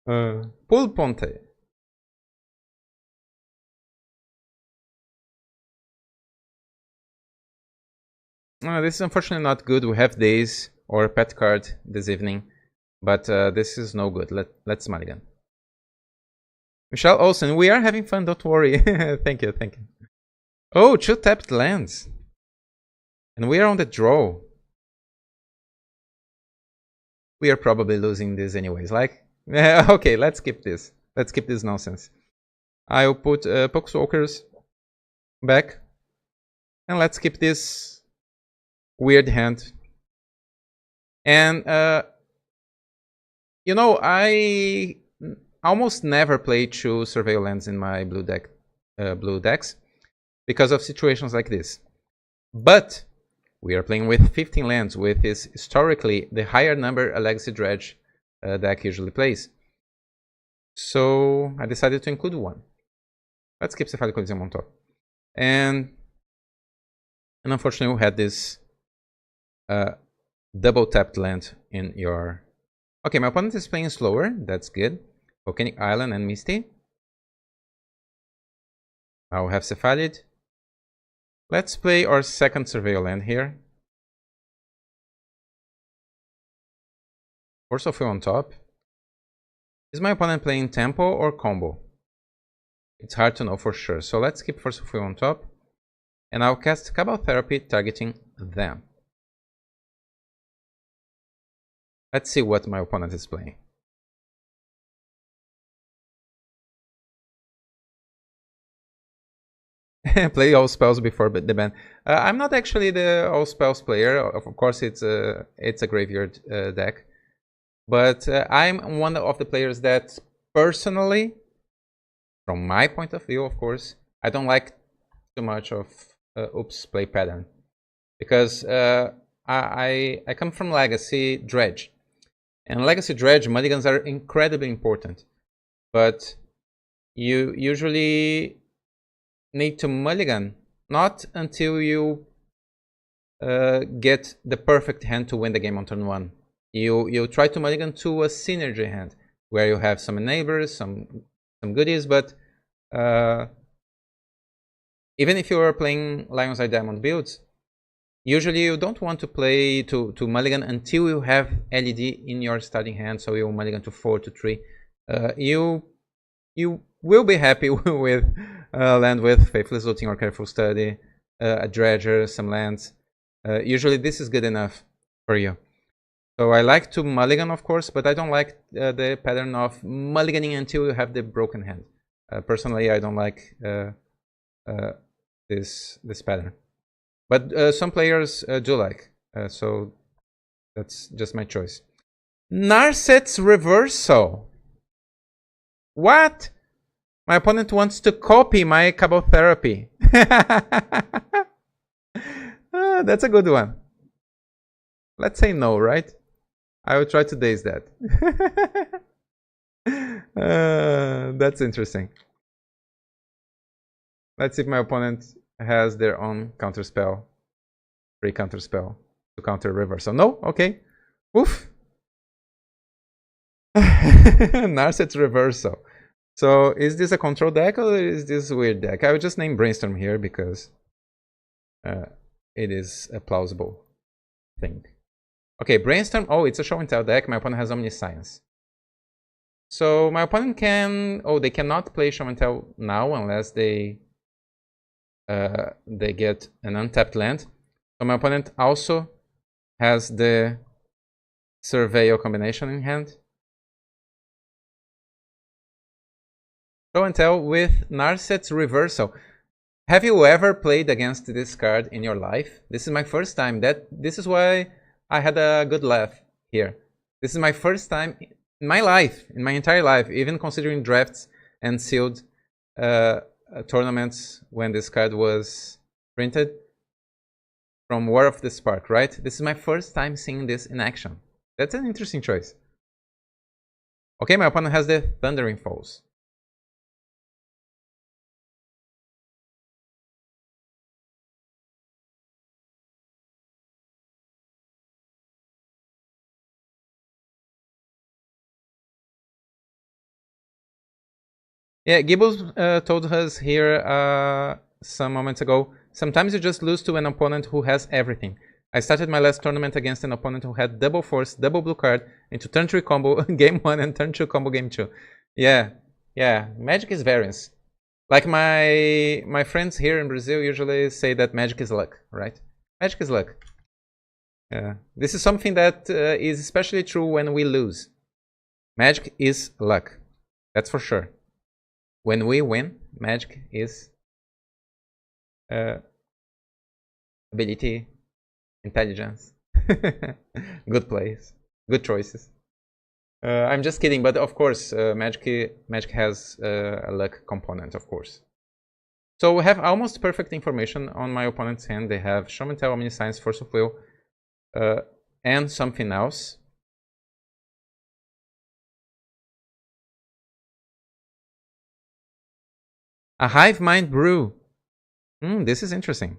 Speaker 1: Pull Ponte. This is unfortunately not good. We have Daze or Pet card this evening, but this is no good. Let's mulligan. Michelle Olsen, we are having fun, don't worry. Thank you, thank you. Oh, 2 tapped lands. And we are on the draw. We are probably losing this anyways. Like, okay, let's skip this. Let's skip this nonsense. I'll put Pokeswalkers back. And let's keep this weird hand. And, you know, I almost never play 2 Surveil lands in my blue decks because of situations like this. But we are playing with 15 lands, which is historically the higher number a Legacy Dredge deck usually plays. So I decided to include 1. Let's keep Cephalic Coliseum on top. And unfortunately we had this double tapped land in your... Okay, my opponent is playing slower, that's good. Volcanic Island and Misty. I'll have Cephalid. Let's play our second Surveil land here. Force of Will on top. Is my opponent playing tempo or combo? It's hard to know for sure. So let's keep Force of Will on top. And I'll cast Cabal Therapy targeting them. Let's see what my opponent is playing. Play all spells before the ban. I'm not actually the all spells player. Of course, it's a graveyard deck, but I'm one of the players that personally from my point of view, of course, I don't like too much of oops play pattern, because I come from Legacy Dredge, and Legacy Dredge mulligans are incredibly important, but you usually need to mulligan not until you get the perfect hand to win the game on turn 1. You try to mulligan to a synergy hand where you have some enablers, some goodies, but even if you are playing Lion's Eye Diamond builds, usually you don't want to play to mulligan until you have LED in your starting hand, so you mulligan to 4 to 3. You will be happy with land with Faithless Looting or Careful Study, a Dredger, some lands. Usually this is good enough for you. So I like to mulligan, of course, but I don't like the pattern of mulliganing until you have the broken hand. Personally, I don't like this pattern. But some players do like, so that's just my choice. Narset's Reversal. What? My opponent wants to copy my Cabal Therapy. That's a good one. Let's say no, right? I will try to daze that. That's interesting. Let's see if my opponent has their own counterspell, free counterspell to counter reversal. No? Okay. Oof. Narset's Reversal. So is this a control deck or is this a weird deck? I will just name Brainstorm here because it is a plausible thing. Okay, Brainstorm. Oh, it's a show and tell deck. My opponent has Omniscience. So my opponent can... Oh, they cannot play show and tell now unless they get an untapped land. So my opponent also has the Surveil combination in hand. Show and tell with Narset's Reversal. Have you ever played against this card in your life? This is my first time. This is why I had a good laugh here. This is my first time in my life, in my entire life, even considering drafts and sealed tournaments when this card was printed from War of the Spark, right? This is my first time seeing this in action. That's an interesting choice. Okay, my opponent has the Thundering Falls. Yeah, Gibbles told us here some moments ago, sometimes you just lose to an opponent who has everything. I started my last tournament against an opponent who had double force, double blue card, into turn 3 combo game 1 and turn 2 combo game 2. Yeah, Magic is variance. Like my friends here in Brazil usually say that Magic is luck, right? Magic is luck. Yeah, this is something that is especially true when we lose. Magic is luck, that's for sure. When we win, Magic is ability, intelligence, good plays, good choices. I'm just kidding, but of course, Magic has a luck component, of course. So we have almost perfect information on my opponent's hand. They have Show and Tell, Omniscience, Force of Will, and something else. A Hive Mind Brew. This is interesting.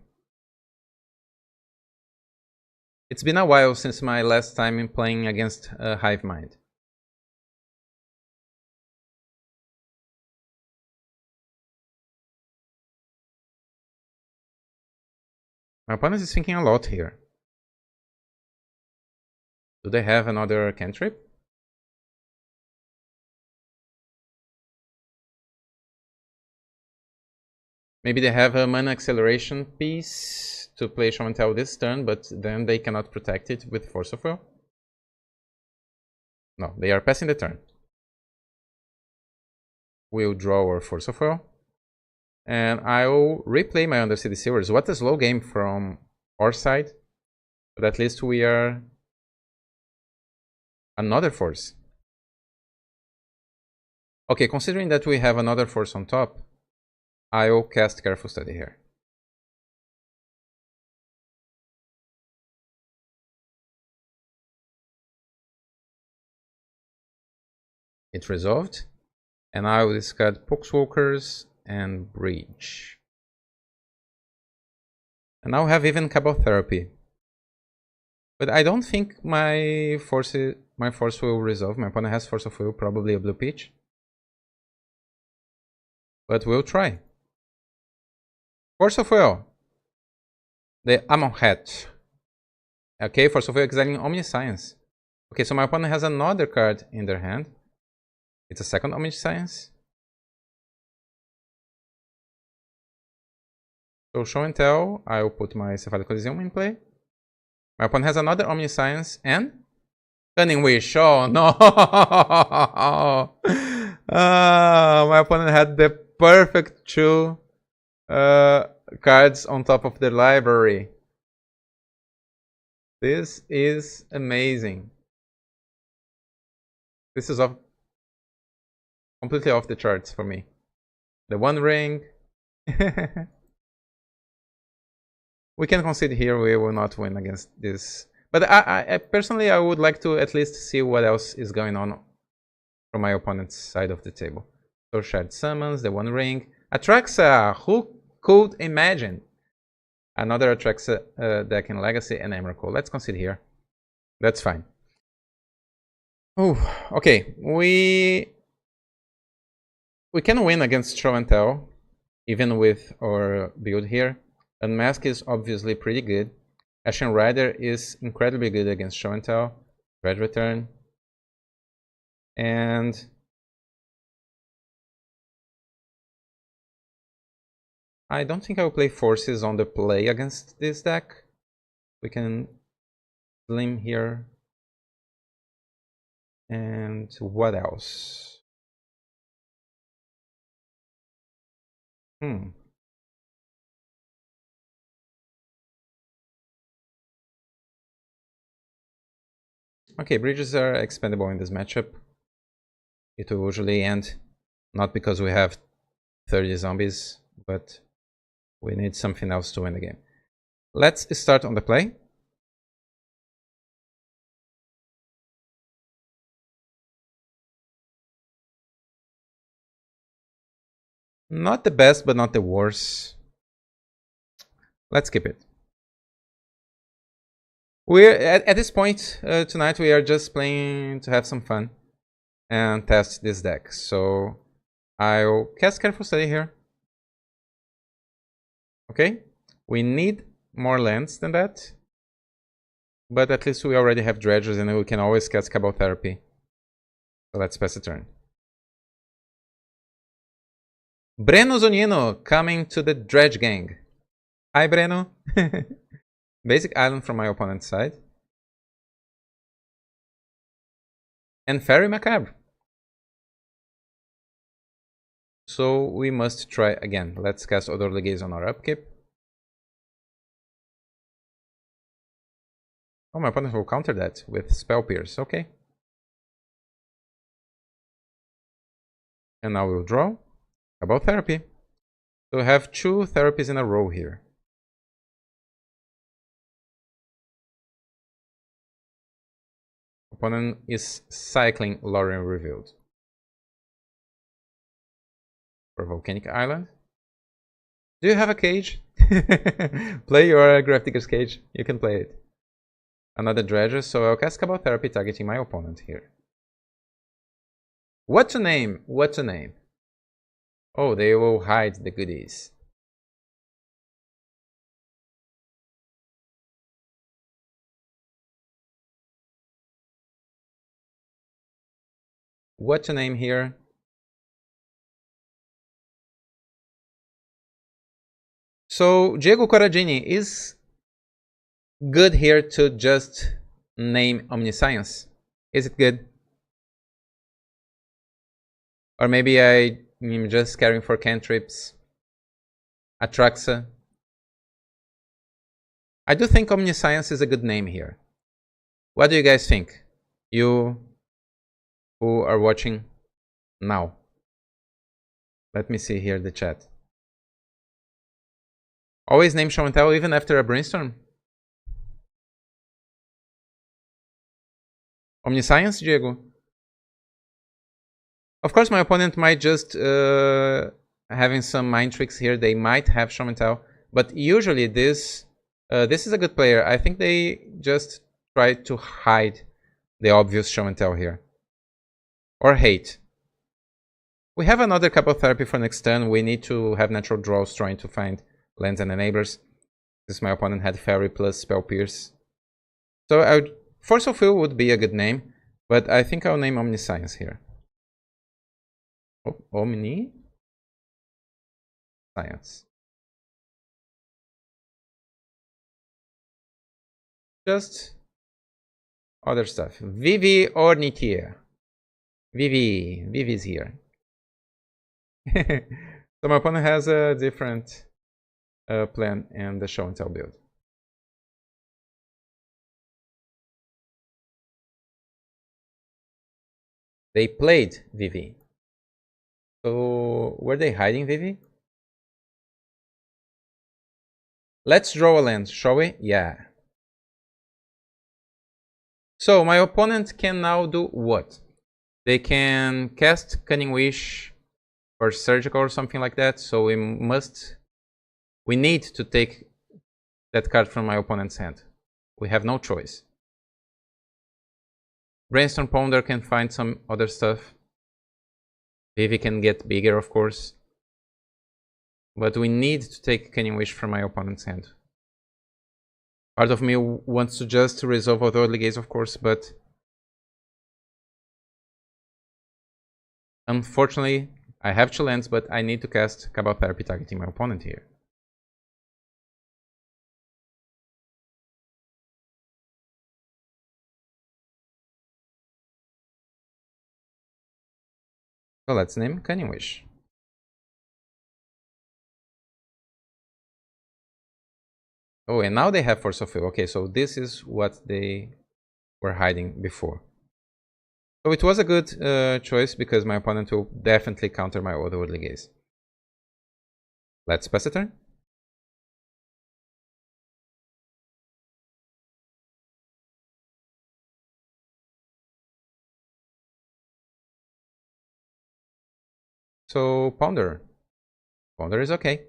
Speaker 1: It's been a while since my last time in playing against Hive Mind. My opponent is thinking a lot here. Do they have another cantrip? Maybe they have a mana acceleration piece to play Show and Tell this turn, but then they cannot protect it with Force of Will. No, they are passing the turn. We'll draw our Force of Will. And I'll replay my Undercity Sewers. What a slow game from our side. But at least we are another force. Okay, considering that we have another force on top, I'll cast Careful Study here. It resolved, and I will discard Poxwalkers and Breach. And now I have even Cabal Therapy. But I don't think my force will resolve. My opponent has Force of Will, probably a blue pitch. But we'll try. Force of Will. The Amonhet. Okay, Force of Will exiling Omniscience. Okay, so my opponent has another card in their hand. It's a second Omniscience. So Show and Tell, I will put my Cephalic Coliseum in play. My opponent has another Omniscience and Cunning Wish. Oh no! My opponent had the perfect two cards on top of the library. This is amazing. This is completely off the charts for me. The One Ring. We can concede here, we will not win against this. But I personally, I would like to at least see what else is going on from my opponent's side of the table. So Shared Summons, the One Ring. Atraxa! Who could imagine? Another Atraxa deck in Legacy and Emrakul. Let's concede here. That's fine. Oh, okay. We can win against Show and Tell, even with our build here. Unmask is obviously pretty good. Ashen Rider is incredibly good against Show and Tell. Red Return. And I don't think I will play Forces on the play against this deck. We can Slim here. And what else? Okay, bridges are expendable in this matchup. It will usually end not because we have 30 zombies, but we need something else to win the game. Let's start on the play. Not the best, but not the worst. Let's keep it. We're at this point tonight. We are just playing to have some fun and test this deck. So I'll cast Careful Study here. Okay, we need more lands than that, but at least we already have dredges, and we can always cast Cabal Therapy. So let's pass the turn. Breno Zonino coming to the Dredge Gang. Hi, Breno. Basic Island from my opponent's side. And Fairy Macabre. So we must try again. Let's cast Odor Gaze on our upkeep. Oh, my opponent will counter that with Spell Pierce. Okay. And now we'll draw. About Therapy. So we have 2 therapies in a row here. Opponent is cycling Lorien Revealed. For Volcanic Island. Do you have a cage? Play your Grafdigger's Cage. You can play it. Another Dredger, so I'll cast Cabal Therapy targeting my opponent here. What to name? What to name? Oh, they will hide the goodies. What to name here? So Diego Corradini is good here to just name Omniscience. Is it good? Or maybe I'm just caring for cantrips. Atraxa. I do think Omniscience is a good name here. What do you guys think? You who are watching now. Let me see here the chat. Always name show and tell even after a brainstorm? Omniscience, Diego? Of course, my opponent might just having some mind tricks here. They might have show and tell, but usually this is a good player. I think they just try to hide the obvious show and tell here, or hate. We have another couple therapy for next turn. We need to have natural draws, trying to find lands and enablers. This my opponent had Fairy plus Spell Pierce, so Force of Will would be a good name, but I think I'll name Omniscience here. Omni Science. Just other stuff. Vivi or Nitia. Vivi's here. So my opponent has a different plan and the show and tell build. They played Vivi. So were they hiding Vivi? Let's draw a land, shall we? Yeah. So my opponent can now do what? They can cast Cunning Wish or Surgical or something like that. So we need to take that card from my opponent's hand. We have no choice. Brainstorm Ponder can find some other stuff. Vivi can get bigger, of course. But we need to take Cunning Wish from my opponent's hand. Part of me wants to just resolve Otherworldly Gaze, of course, but unfortunately, I have 2 lands, but I need to cast Cabal Therapy targeting my opponent here. So let's name Cunning Wish. Oh, and now they have Force of Will. Okay, so this is what they were hiding before. So it was a good choice because my opponent will definitely counter my Otherworldly Gaze. Let's pass a turn. So Ponder. Ponder is okay.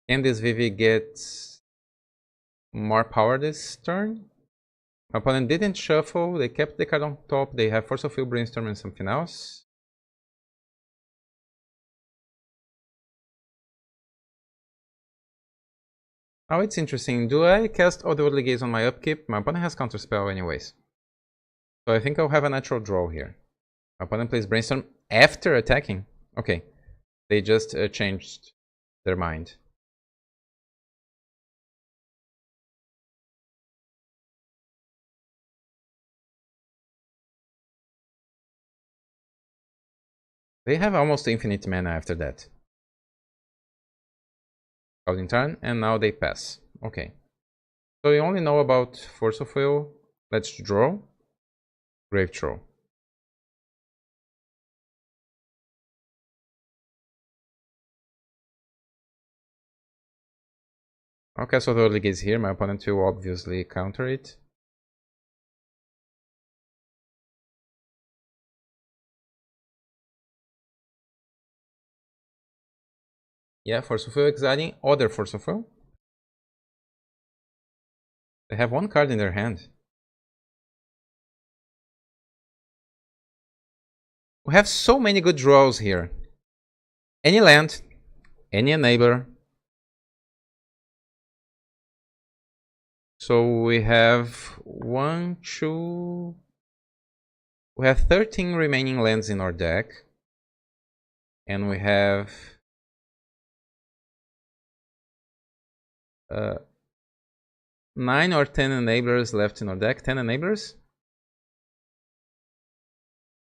Speaker 1: And this Vivi gets more power this turn. My opponent didn't shuffle, they kept the card on top, they have Force of Will, Brainstorm and something else. Now it's interesting, do I cast Otherworldly Gaze on my upkeep? My opponent has counterspell anyways. So I think I'll have a natural draw here. My opponent plays Brainstorm after attacking. Okay, they just changed their mind. They have almost infinite mana after that. Scouting turn, and now they pass. Okay. So we only know about Force of Will. Let's draw. Grave Troll. Okay, so the early gaze here. My opponent will obviously counter it. Yeah, Force of Will exiting. Other Force of Will. They have 1 card in their hand. We have so many good draws here. Any land, any enabler. So we have 1, 2. We have 13 remaining lands in our deck. And we have 9 or 10 enablers left in our deck. 10 enablers.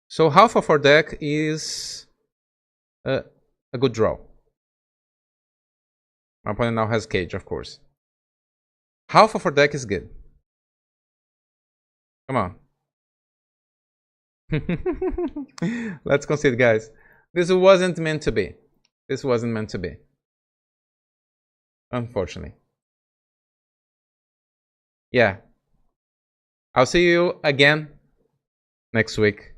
Speaker 1: So half of our deck is a good draw. My opponent now has Cage, of course. Half of our deck is good. Come on. Let's concede, guys. This wasn't meant to be. This wasn't meant to be. Unfortunately. Yeah. I'll see you again next week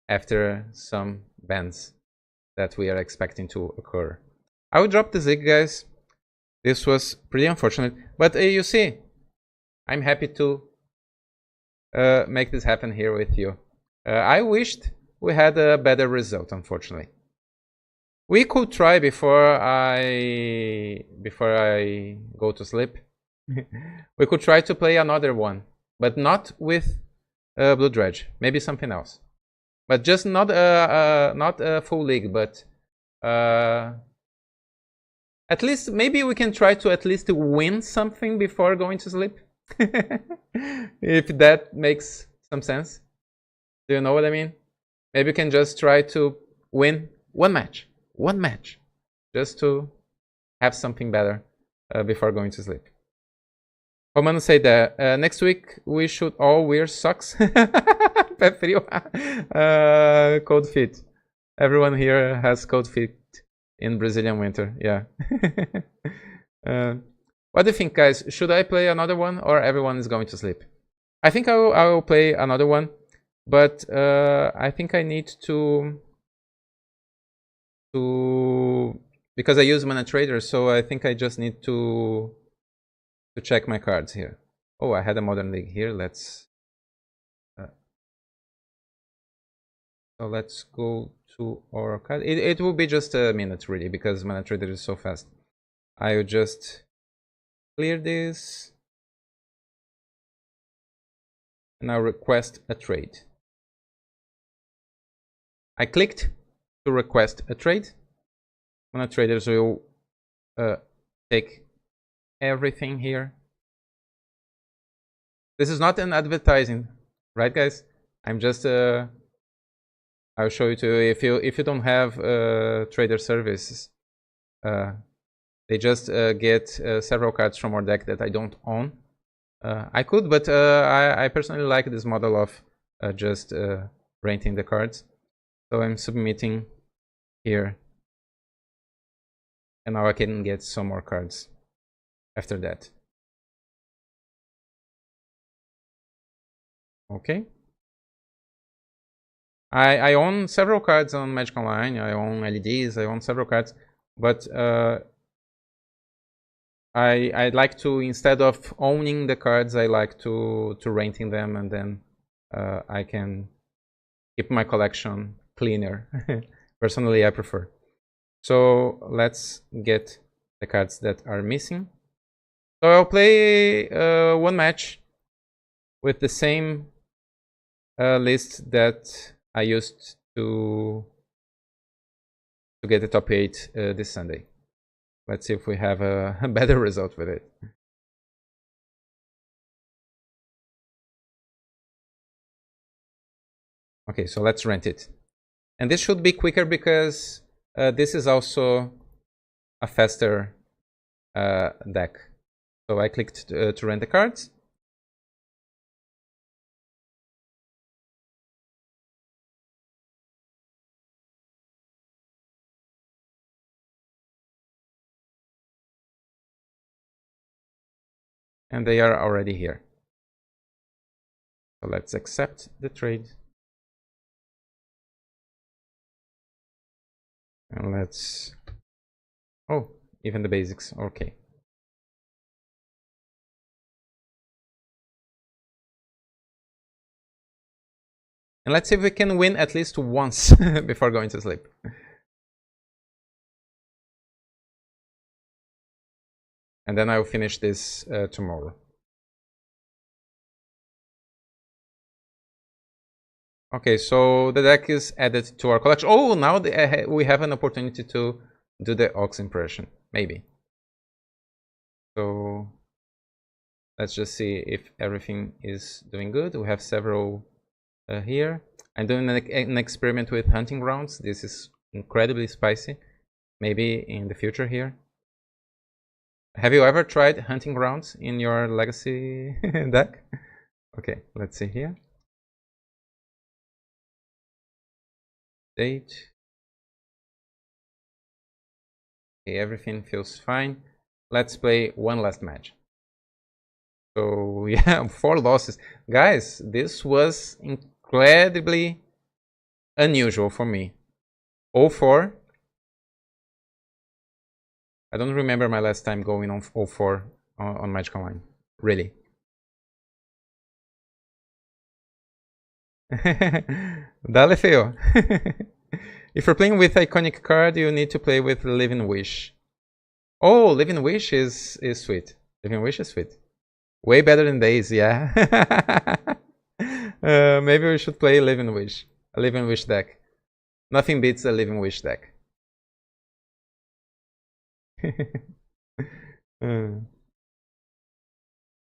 Speaker 1: after some bans that we are expecting to occur. I will drop the Zig, guys. This was pretty unfortunate. But you see, I'm happy to make this happen here with you. I wished we had a better result, unfortunately. We could try before I go to sleep. We could try to play another one, but not with Blue Dredge. Maybe something else, but just not a full league. But at least maybe we can try to at least win something before going to sleep. If that makes some sense. Do you know what I mean? Maybe we can just try to win one match, just to have something better before going to sleep. Romano say that next week we should all wear socks. Pé frio. Cold feet. Everyone here has cold feet in Brazilian winter. Yeah. What do you think, guys? Should I play another one, or everyone is going to sleep? I think I will play another one, but I think I need to because I use Mana Trader, so I think I just need to check my cards here. Oh, I had a Modern League here. Let's so let's go to our card. It will be just a minute really, because Mana Trader is so fast. I will just clear this and I'll request a trade. I clicked to request a trade. Mana Traders will take everything here. This is not an advertising, right, guys? I'm just I'll show you too. If you don't have trader services, they just get several cards from our deck that I don't own. I could, but I personally like this model of just renting the cards. So I'm submitting here, and now I can get some more cards after that. Okay. I own several cards on Magic Online. I own LEDs. I own several cards, but I'd like to, instead of owning the cards, I like to renting them, and then I can keep my collection cleaner. Personally, I prefer. So let's get the cards that are missing. So I'll play one match with the same list that I used to get the top 8 this Sunday. Let's see if we have a better result with it. Okay, so let's rent it. And this should be quicker because this is also a faster deck. So I clicked to rent the cards. And they are already here. So let's accept the trade. And let's, oh, even the basics, okay. And let's see if we can win at least once before going to sleep. And then I will finish this tomorrow. Okay, so the deck is added to our collection. Oh, now we have an opportunity to do the Ox impression, maybe. So let's just see if everything is doing good. We have several here. I'm doing an experiment with hunting grounds. This is incredibly spicy. Maybe in the future here. Have you ever tried hunting grounds in your legacy deck? Okay, let's see here. Date. Okay, everything feels fine. Let's play one last match. So yeah, 4 losses. Guys, this was incredibly unusual for me. 0-4. I don't remember my last time going on 0-4 on Magic Online. Really. Dale feo. If you're playing with iconic card, you need to play with Living Wish. Oh, Living Wish is sweet. Living Wish is sweet. Way better than Daze, yeah. Maybe we should play Living Wish. A Living Wish deck. Nothing beats a Living Wish deck.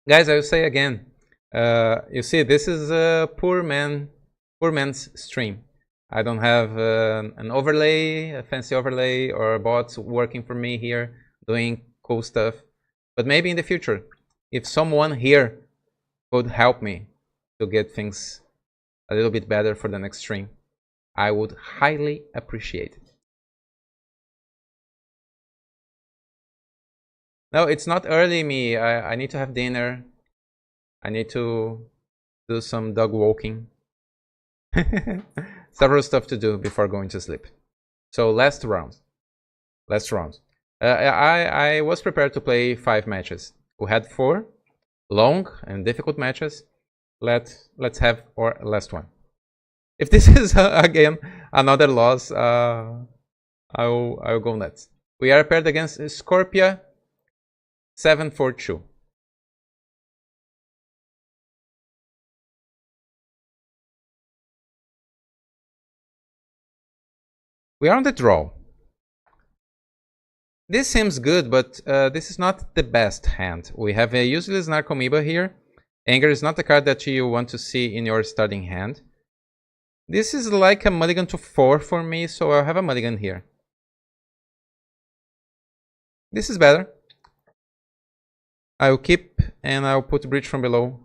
Speaker 1: Guys, I will say again. You see, this is a poor man's stream. I don't have an overlay, a fancy overlay, or bots working for me here doing cool stuff. But maybe in the future, if someone here could help me to get things a little bit better for the next stream, I would highly appreciate it. No, it's not early, me. I need to have dinner. I need to do some dog walking. Several stuff to do before going to sleep. So last round. I was prepared to play 5 matches. We had 4 long and difficult matches. Let's have our last one. If this is again another loss, I'll go nuts. We are paired against Scorpia 742. We are on the draw. This seems good, but this is not the best hand. We have a useless Narcomoeba here. Anger is not the card that you want to see in your starting hand. This is like a mulligan to 4 for me, so I'll have a mulligan here. This is better. I'll keep and I'll put Bridge from Below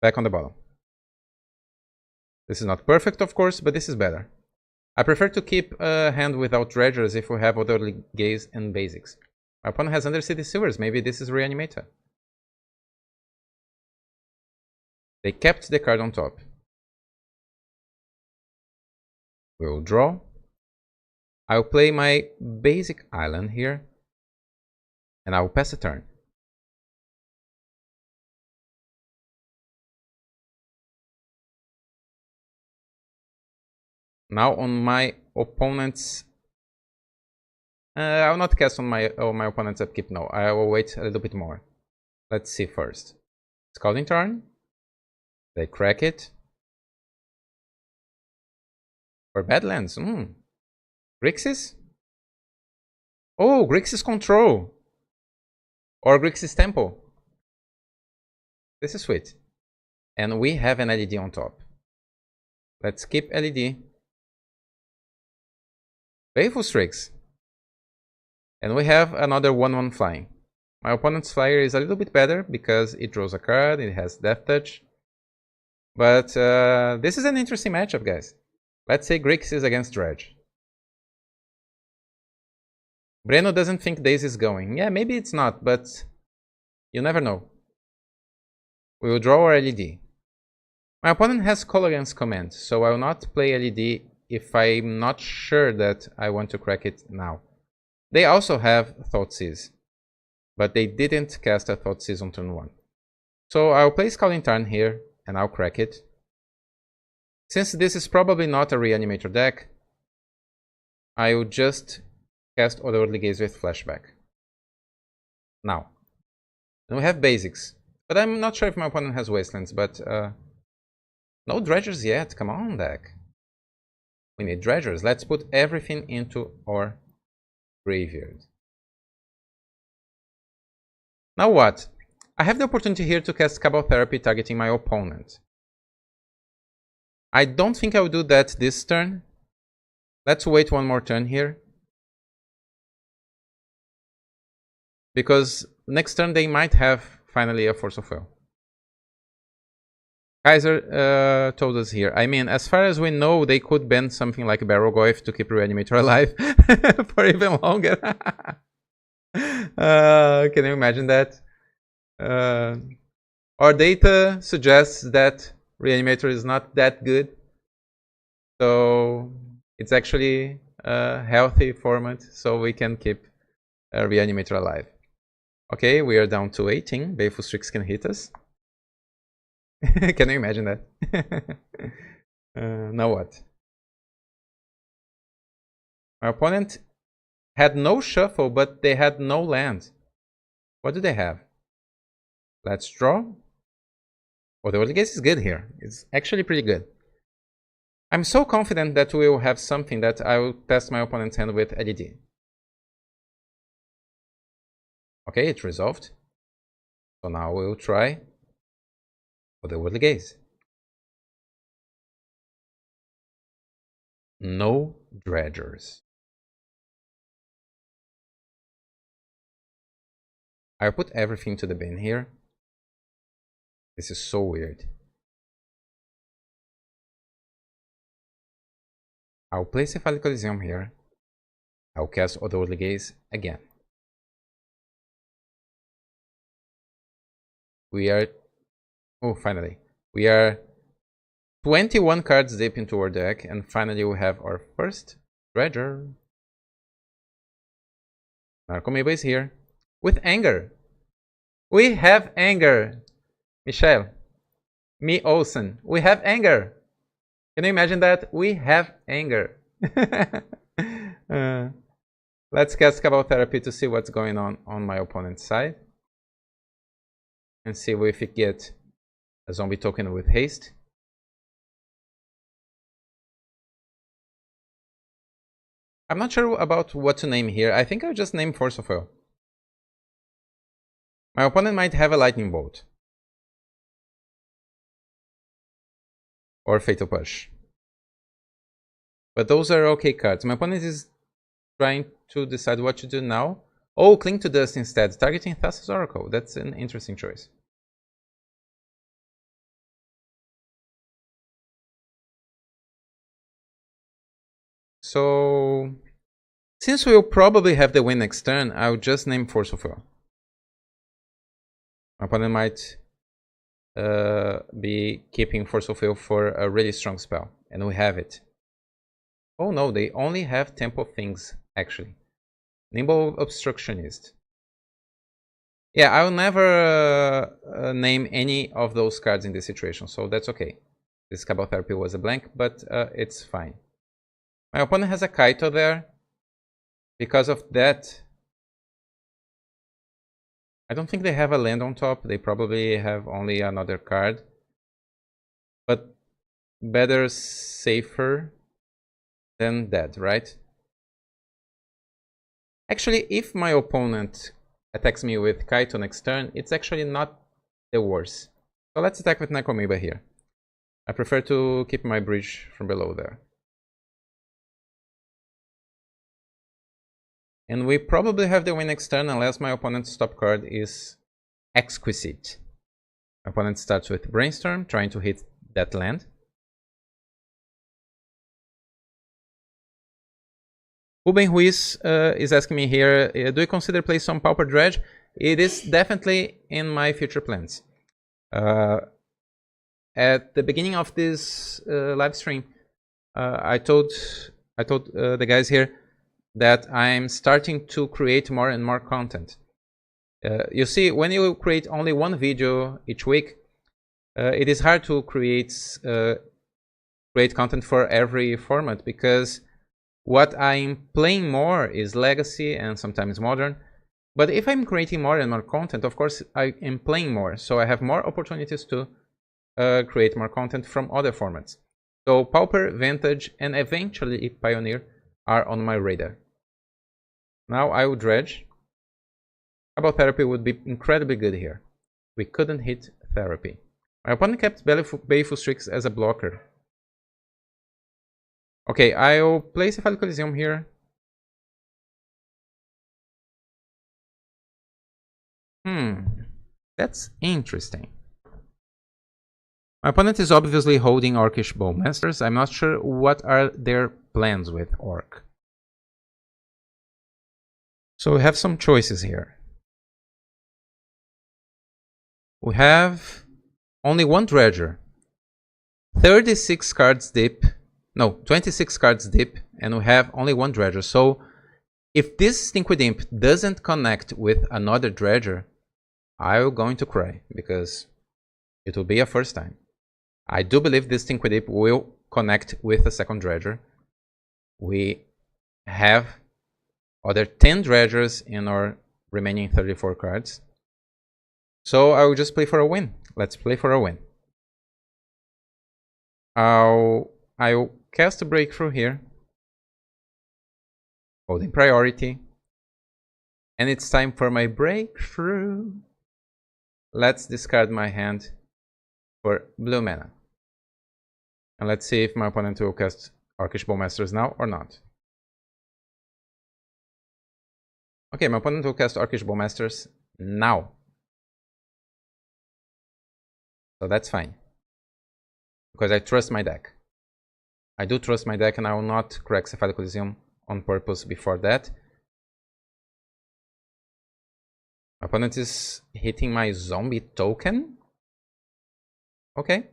Speaker 1: back on the bottom. This is not perfect, of course, but this is better. I prefer to keep a hand without dredgers if we have Otherly Gaze and basics. My opponent has Undercity Sewers. Maybe this is Reanimator. They kept the card on top. We'll draw. I'll play my basic island here. And I'll pass a turn. Now on my opponent's... I will not cast on my opponent's upkeep, no. I will wait a little bit more. Let's see first. Scalding Tarn. They crack it. For Badlands. Grixis? Oh, Grixis Control. Or Grixis Temple. This is sweet. And we have an LED on top. Let's keep LED. Baleful Strix. And we have another 1/1 flying. My opponent's flyer is a little bit better because it draws a card, it has Death Touch. But this is an interesting matchup, guys. Let's say Grixis against Dredge. Breno doesn't think Daze is going. Yeah, maybe it's not, but you never know. We will draw our LED. My opponent has Colorant's Command, so I will not play LED if I'm not sure that I want to crack it now. They also have Thoughtseize, but they didn't cast a Thoughtseize on turn 1. So I'll play Scalding Tarn here, and I'll crack it. Since this is probably not a Reanimator deck, I'll just cast Otherworldly Gaze with Flashback. Now, and we have basics, but I'm not sure if my opponent has Wastelands, but no dredgers yet, come on deck. We need dredgers. Let's put everything into our graveyard. Now what? I have the opportunity here to cast Cabal Therapy targeting my opponent. I don't think I will do that this turn. Let's wait one more turn here. Because next turn they might have finally a Force of Will. Kaiser told us here. I mean, as far as we know, they could ban something like Barrowgoyf to keep Reanimator alive for even longer. Can you imagine that? Our data suggests that Reanimator is not that good. So it's actually a healthy format, so we can keep Reanimator alive. Okay, we are down to 18. Baleful Strix can hit us. Can you imagine that? Now what? My opponent had no shuffle, but they had no land. What do they have? Let's draw. Oh, the early gaze is good here. It's actually pretty good. I'm so confident that we will have something that I will test my opponent's hand with LED. Okay, it resolved. So now we'll try for the early gaze. No dredgers. I'll put everything to the bin here. This is so weird. I'll place a Cephalic Coliseum here. I'll cast Otherworldly Gaze again. We are... Oh, finally. We are 21 cards deep into our deck, and finally we have our first Dredger. Narcomoeba is here. With Anger. We have Anger. Michelle. Me Olsen. We have Anger. Can you imagine that? We have Anger. Let's cast Cabal Therapy to see what's going on my opponent's side. And see if we get a zombie token with haste. I'm not sure about what to name here. I think I'll just name Force of Will. My opponent might have a Lightning Bolt. Or Fatal Push. But those are okay cards. My opponent is trying to decide what to do now. Oh, Cling to Dust instead, targeting Thassa's Oracle. That's an interesting choice. So, since we'll probably have the win next turn, I'll just name Force of Will. My opponent might be keeping Force of Will for a really strong spell, and we have it. Oh no, they only have Temple Things, actually. Nimble Obstructionist. Yeah, I will never name any of those cards in this situation, so that's okay. This Cabal Therapy was a blank, but it's fine. My opponent has a Kaito there. Because of that, I don't think they have a land on top. They probably have only another card. But better safer than that, right? Actually, if my opponent attacks me with Kaito next turn, it's actually not the worst. So let's attack with Narcomoeba here. I prefer to keep my bridge from below there. And we probably have the win next turn unless my opponent's top card is Exquisite. My opponent starts with Brainstorm, trying to hit that land. Ruben Ruiz is asking me here, do you consider play some Pauper Dredge? It is definitely in my future plans. At the beginning of this live stream, I told the guys here that I'm starting to create more and more content. You see, when you create only one video each week, it is hard to create content for every format, because what I'm playing more is Legacy and sometimes Modern. But if I'm creating more and more content, of course I am playing more, so I have more opportunities to create more content from other formats. So Pauper, Vantage, and eventually Pioneer are on my radar. Now I will dredge. Cabal Therapy would be incredibly good here. We couldn't hit Therapy. My opponent kept Baleful Strix as a blocker. Okay, I'll place a Cephalic Coliseum here. That's interesting. My opponent is obviously holding Orcish Bowmasters. I'm not sure what are their plans with Orc. So we have some choices here. We have only one Dredger. 36 cards deep. No, 26 cards deep. And we have only one Dredger. So if this Stinkweed Imp doesn't connect with another Dredger, I'm going to cry. Because it will be a first time. I do believe this Stinkweed Imp will connect with a second Dredger. We have other 10 Dredgers in our remaining 34 cards. So I will just play for a win. Let's play for a win. I'll cast a Breakthrough here. Holding priority. And it's time for my Breakthrough. Let's discard my hand for blue mana. And let's see if my opponent will cast Orcish Bowmasters now or not. Okay, my opponent will cast Orcish Bowmasters now. So that's fine. Because I trust my deck. I do trust my deck and I will not crack Cephalic Coliseum on purpose before that. My opponent is hitting my zombie token. Okay.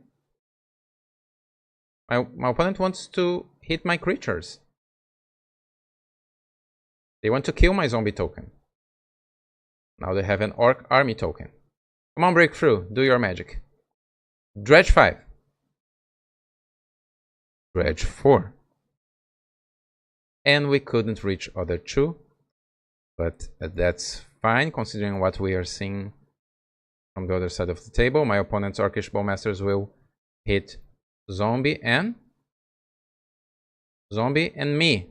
Speaker 1: My opponent wants to hit my creatures. They want to kill my zombie token. Now they have an Orc army token. Come on, Breakthrough. Do your magic. Dredge 5. Dredge 4. And we couldn't reach other 2. But that's fine considering what we are seeing from the other side of the table. My opponent's Orcish Bowmasters will hit zombie and me.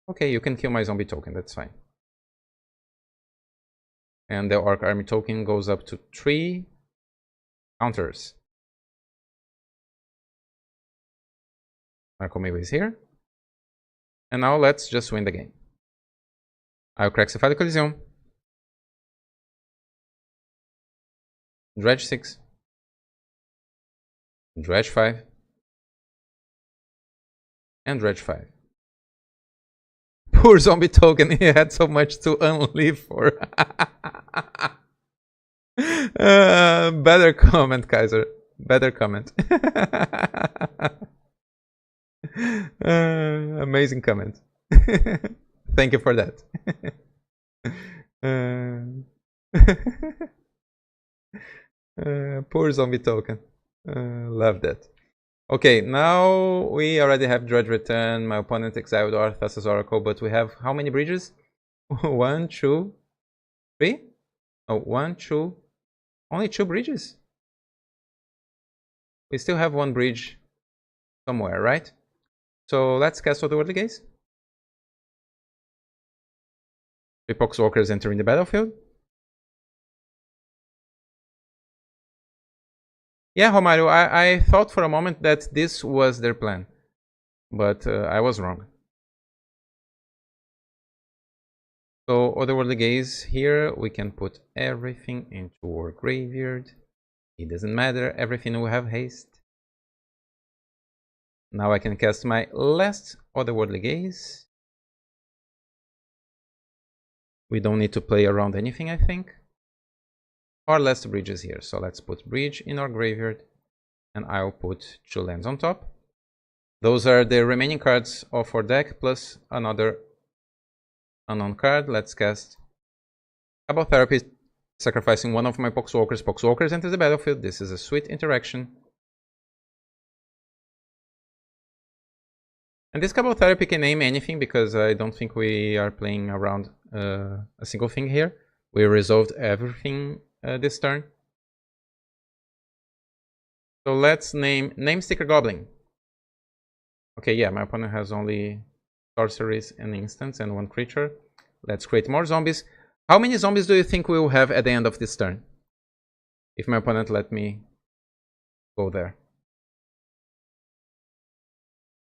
Speaker 1: Okay, you can kill my zombie token, that's fine. And the Orc army token goes up to 3 counters. Marco Maybe is here. And now let's just win the game. I'll crack Cephalic Coliseum. Dredge 6. Dredge 5. And Dredge 5. Poor zombie token, he had so much to unleash for. Better comment, Kaiser. Better comment. Amazing comment. Thank you for that. Poor zombie token. Love that. Okay, now we already have Dredge Return. My opponent exiled Arthas's Oracle, but we have how many bridges? 1, 2, 3? Oh, 1, 2. Only 2 bridges? We still have 1 bridge somewhere, right? So let's cast Otherworldly Gaze. 3 Poxwalkers entering the battlefield. Yeah, Romario, I thought for a moment that this was their plan. But I was wrong. So, Otherworldly Gaze here, we can put everything into our graveyard. It doesn't matter, everything will have haste. Now I can cast my last Otherworldly Gaze. We don't need to play around anything, I think. Or last bridges here. So let's put bridge in our graveyard. And I'll put 2 lands on top. Those are the remaining cards of our deck plus another unknown card. Let's cast Cabal Therapy, sacrificing one of my Poxwalkers. Poxwalkers enter the battlefield. This is a sweet interaction. And this Cabal Therapy can name anything because I don't think we are playing around a single thing here. We resolved everything this turn. So let's name Sticker Goblin. Okay, yeah, my opponent has only sorceries and instants and 1 creature. Let's create more zombies. How many zombies do you think we will have at the end of this turn? If my opponent let me go there.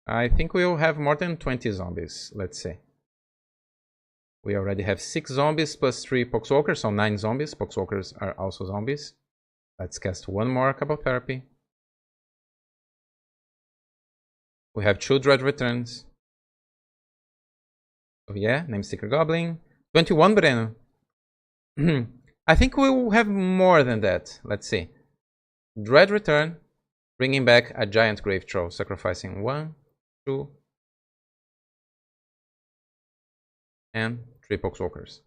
Speaker 1: I think we will have more than 20 zombies, let's say. We already have 6 zombies plus 3 Poxwalkers, so 9 zombies. Poxwalkers are also zombies. Let's cast one more Cabal Therapy. We have 2 Dread Returns. Oh yeah, Namestickered Goblin. 21 Breno. I think we will have more than that. Let's see. Dread Return, bringing back a Giant Grave Troll, sacrificing 1, 2, and 3 Poxwalkers.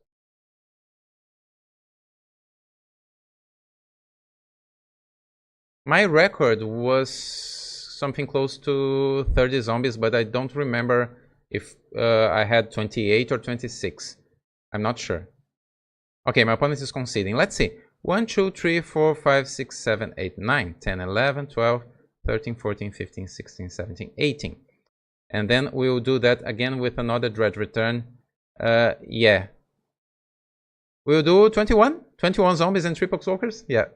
Speaker 1: My record was something close to 30 zombies, but I don't remember if I had 28 or 26. I'm not sure. Okay, my opponent is conceding. Let's see. 1, 2, 3, 4, 5, 6, 7, 8, 9, 10, 11, 12, 13, 14, 15, 16, 17, 18. And then we'll do that again with another Dread Return. Yeah. We'll do 21? 21 zombies and 3 Poxwalkers? Yeah.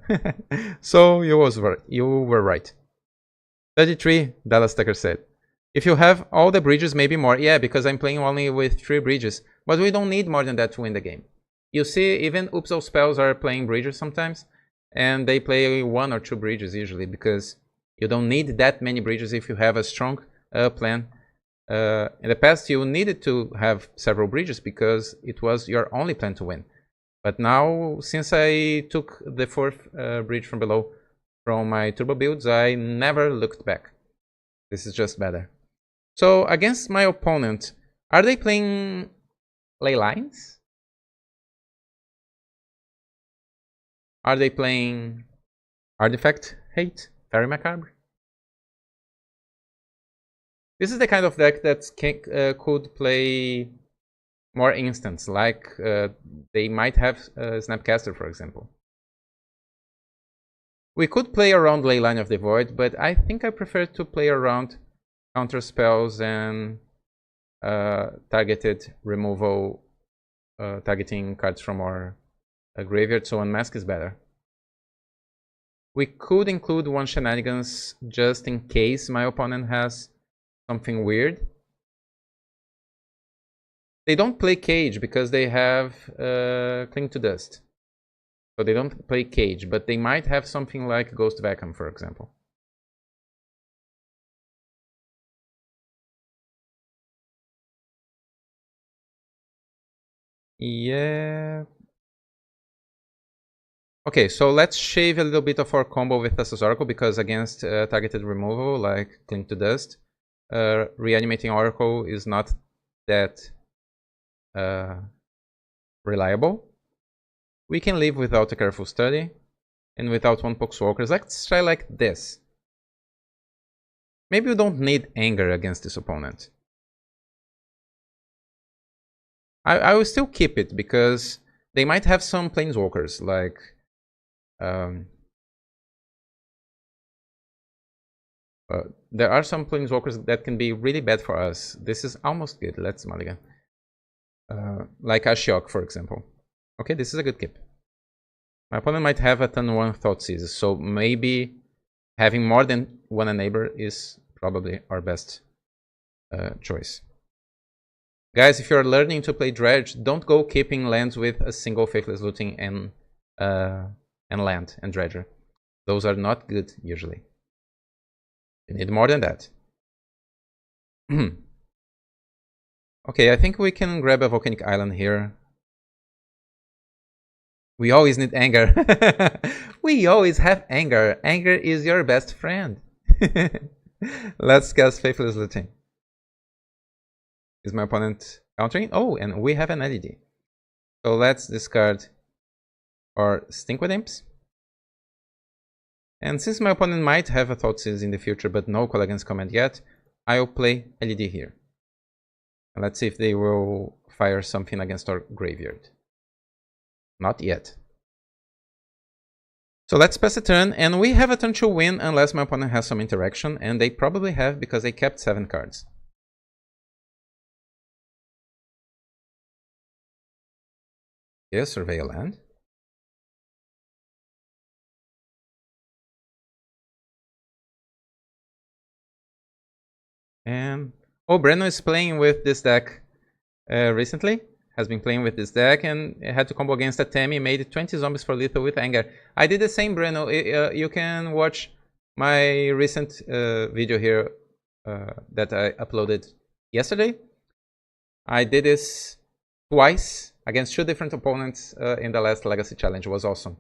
Speaker 1: So you were right. 33, Dallas Tucker said. If you have all the bridges, maybe more. Yeah, because I'm playing only with 3 bridges. But we don't need more than that to win the game. You see, even Upsal Spells are playing bridges sometimes. And they play 1 or 2 bridges usually, because you don't need that many bridges if you have a strong plan. In the past, you needed to have several bridges because it was your only plan to win. But now, since I took the 4th bridge from below from my turbo builds, I never looked back. This is just better. So, against my opponent, are they playing Ley Lines? Are they playing Artifact Hate? Very Macabre? This is the kind of deck that could play more instants, like they might have Snapcaster, for example. We could play around Leyline of the Void, but I think I prefer to play around counterspells and targeted removal, targeting cards from our graveyard, so Unmask is better. We could include 1 Shenanigans just in case my opponent has something weird. They don't play Cage because they have Cling to Dust. So they don't play Cage, but they might have something like Ghost Vacuum, for example. Yeah. Okay, so let's shave a little bit of our combo with Thassa's Oracle, because against targeted removal like Cling to Dust, Reanimating Oracle is not that reliable. We can live without a Careful Study and without 1 Poxwalkers. Let's try like this. Maybe we don't need Anger against this opponent. I will still keep it because they might have some Planeswalkers, like there are some Planeswalkers that can be really bad for us. This is almost good. Let's mulligan. Like Ashiok, for example. Okay, this is a good keep. My opponent might have a turn 1 Thoughtseize, so maybe having more than 1 Enabler is probably our best choice. Guys, if you're learning to play Dredge, don't go keeping lands with a single Faithless Looting and land and Dredger. Those are not good usually. You need more than that. Okay, I think we can grab a Volcanic Island here. We always need Anger. We always have Anger. Anger is your best friend. Let's cast Faithless Looting. Is my opponent countering? Oh, and we have an LED. So let's discard our Stinkwood Imps. And since my opponent might have a Thoughtseize in the future, but no Call Against Command yet, I'll play LED here. And let's see if they will fire something against our graveyard. Not yet. So let's pass a turn, and we have a turn to win unless my opponent has some interaction, and they probably have because they kept 7 cards. Yes, survey a land. And oh, Breno is playing with this deck recently. has been playing with this deck and had to combo against a Temi, made 20 zombies for lethal with anger. I did the same, Breno. You can watch my recent video here that I uploaded yesterday. I did this twice against 2 different opponents in the last Legacy Challenge. It was awesome.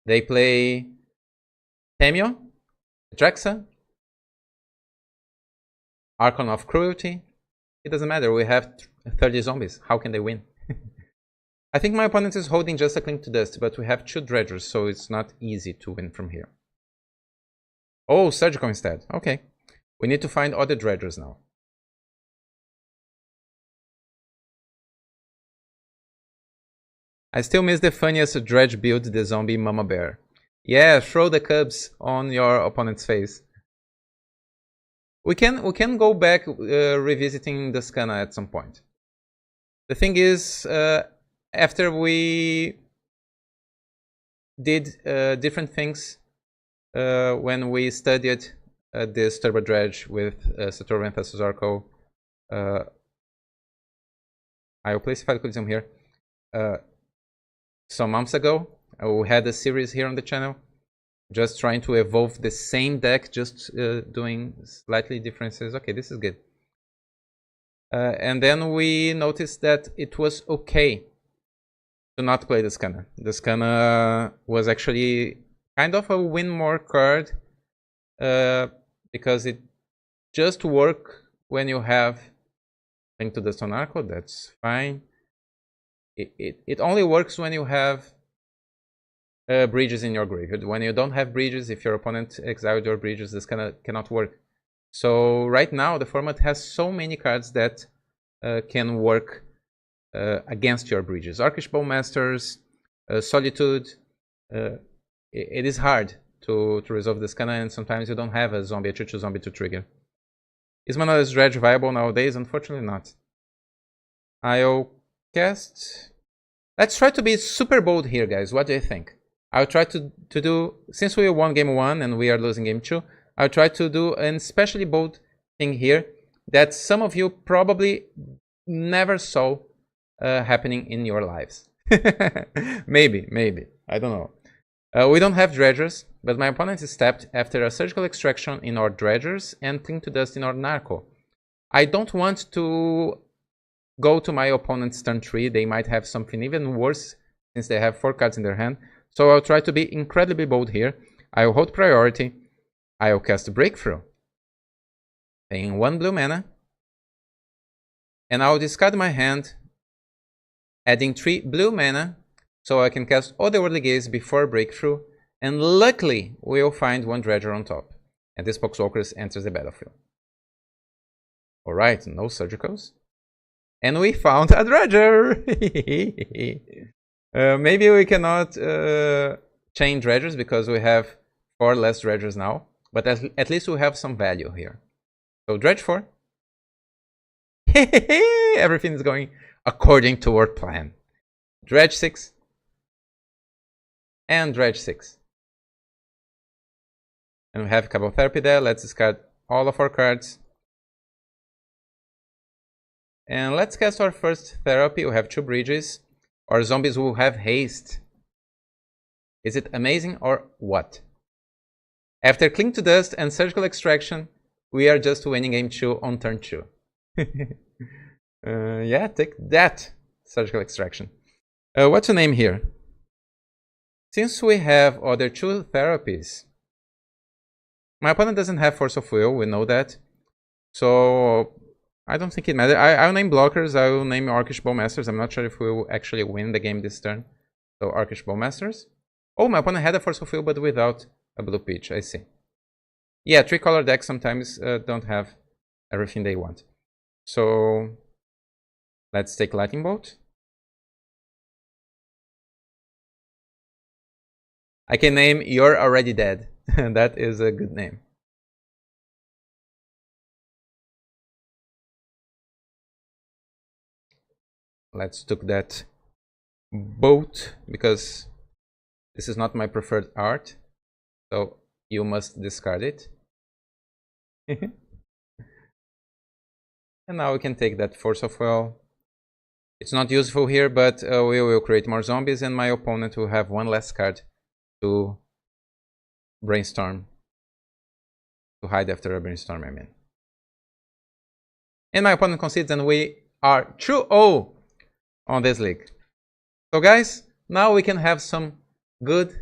Speaker 1: They play Temio, Drexa, Archon of Cruelty. It doesn't matter, we have 30 zombies. How can they win? I think my opponent is holding just a Cling to Dust, but we have 2 Dredgers, so it's not easy to win from here. Oh, Surgical instead. Okay. We need to find other Dredgers now. I still miss the funniest Dredge build, the zombie Mama Bear. Yeah, throw the cubs on your opponent's face. We can go back revisiting the Skana at some point. The thing is, after we did different things when we studied this Turbo Dredge with Saturn and Thasuzarko, I will place Coliseum here. Some months ago, we had a series here on the channel, just trying to evolve the same deck, just doing slightly differences. Okay, this is good. And then we noticed that it was okay to not play the Skana. The Skana was actually kind of a win more card because it just works when you have Link to the Stone Arco. That's fine. It only works when you have bridges in your graveyard. When you don't have bridges, if your opponent exiled your bridges, this cannot work. So right now the format has so many cards that can work against your bridges. Orcish Bowmasters, Solitude. It is hard to resolve this Skana, and sometimes you don't have a zombie, a 2/2 zombie to trigger. Is Manala's Dredge viable nowadays? Unfortunately not. I'll cast. Let's try to be super bold here, guys. What do you think? I'll try to do, since we won game 1 and we are losing game 2, I'll try to do an especially bold thing here that some of you probably never saw happening in your lives. maybe, I don't know. We don't have Dredgers, but my opponent is tapped after a Surgical Extraction in our Dredgers and Cling to Dust in our Narco. I don't want to go to my opponent's turn 3. They might have something even worse since they have 4 cards in their hand. So I'll try to be incredibly bold here. I'll hold priority. I'll cast Breakthrough, paying 1 blue mana. And I'll discard my hand, adding 3 blue mana, so I can cast Otherworldly Gaze before Breakthrough. And luckily, we'll find 1 Dredger on top. And this Poxwalkers enters the battlefield. Alright, no Surgicals. And we found a Dredger! Maybe we cannot chain Dredgers because we have 4 less Dredgers now. But at least we have some value here. So Dredge 4. Everything is going according to our plan. Dredge 6. And Dredge 6. And we have Cabal Therapy there. Let's discard all of our cards. And let's cast our first Therapy. We have 2 bridges. Our zombies will have haste. Is it amazing or what? After Cling to Dust and Surgical Extraction, we are just winning game 2 on turn 2. Yeah, take that, Surgical Extraction. What's the name here? Since we have other 2 therapies, my opponent doesn't have Force of Will, we know that. So I don't think it matters. I'll name blockers, I will name Orcish Bowmasters. I'm not sure if we will actually win the game this turn. So Orcish Bowmasters. Oh, my opponent had a Force of Will, but without a blue peach, I see. Yeah, 3-color decks sometimes don't have everything they want. So let's take Lightning Bolt. I can name You're Already Dead. That is a good name. Let's took that boat because this is not my preferred art. So you must discard it. And now we can take that Force of Will. It's not useful here, but we will create more zombies and my opponent will have one less card to brainstorm. To hide after a brainstorm, I mean. And my opponent concedes and we are 2-0 on this league. So guys, now we can have some good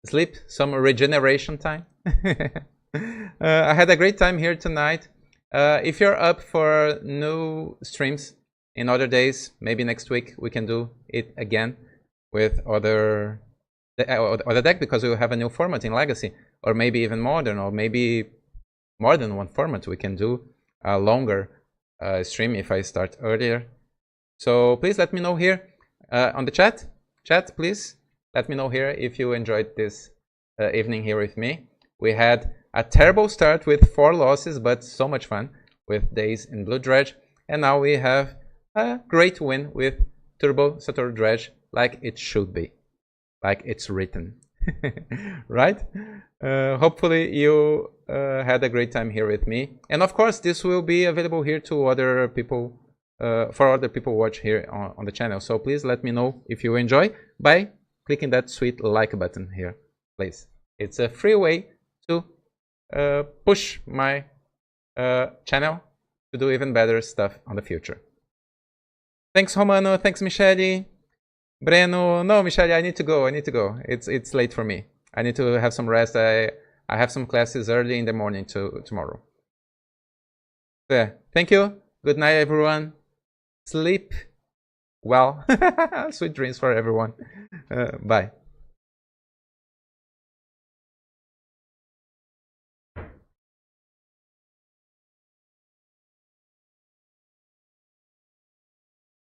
Speaker 1: sleep, some regeneration time. I had a great time here tonight. If you're up for new streams in other days, maybe next week we can do it again with other deck, because we will have a new format in Legacy, or maybe even modern, or maybe more than one format. We can do a longer stream if I start earlier. So please let me know here on the chat. Please let me know here if you enjoyed this evening here with me. We had a terrible start with 4 losses, but so much fun with Daze and Blue Dredge. And now we have a great win with Turbo Sator Dredge, like it should be, like it's written. Right? Hopefully you had a great time here with me. And of course, this will be available here to other people, for other people watch here on the channel. So please let me know if you enjoy by clicking that sweet like button here, please. It's a free way to push my channel to do even better stuff on the future. Thanks, Romano. Thanks, Michele. Breno. No, Michele, I need to go. It's late for me. I need to have some rest. I have some classes early in the morning tomorrow. Yeah. Thank you. Good night, everyone. Sleep well. Sweet dreams for everyone. Bye.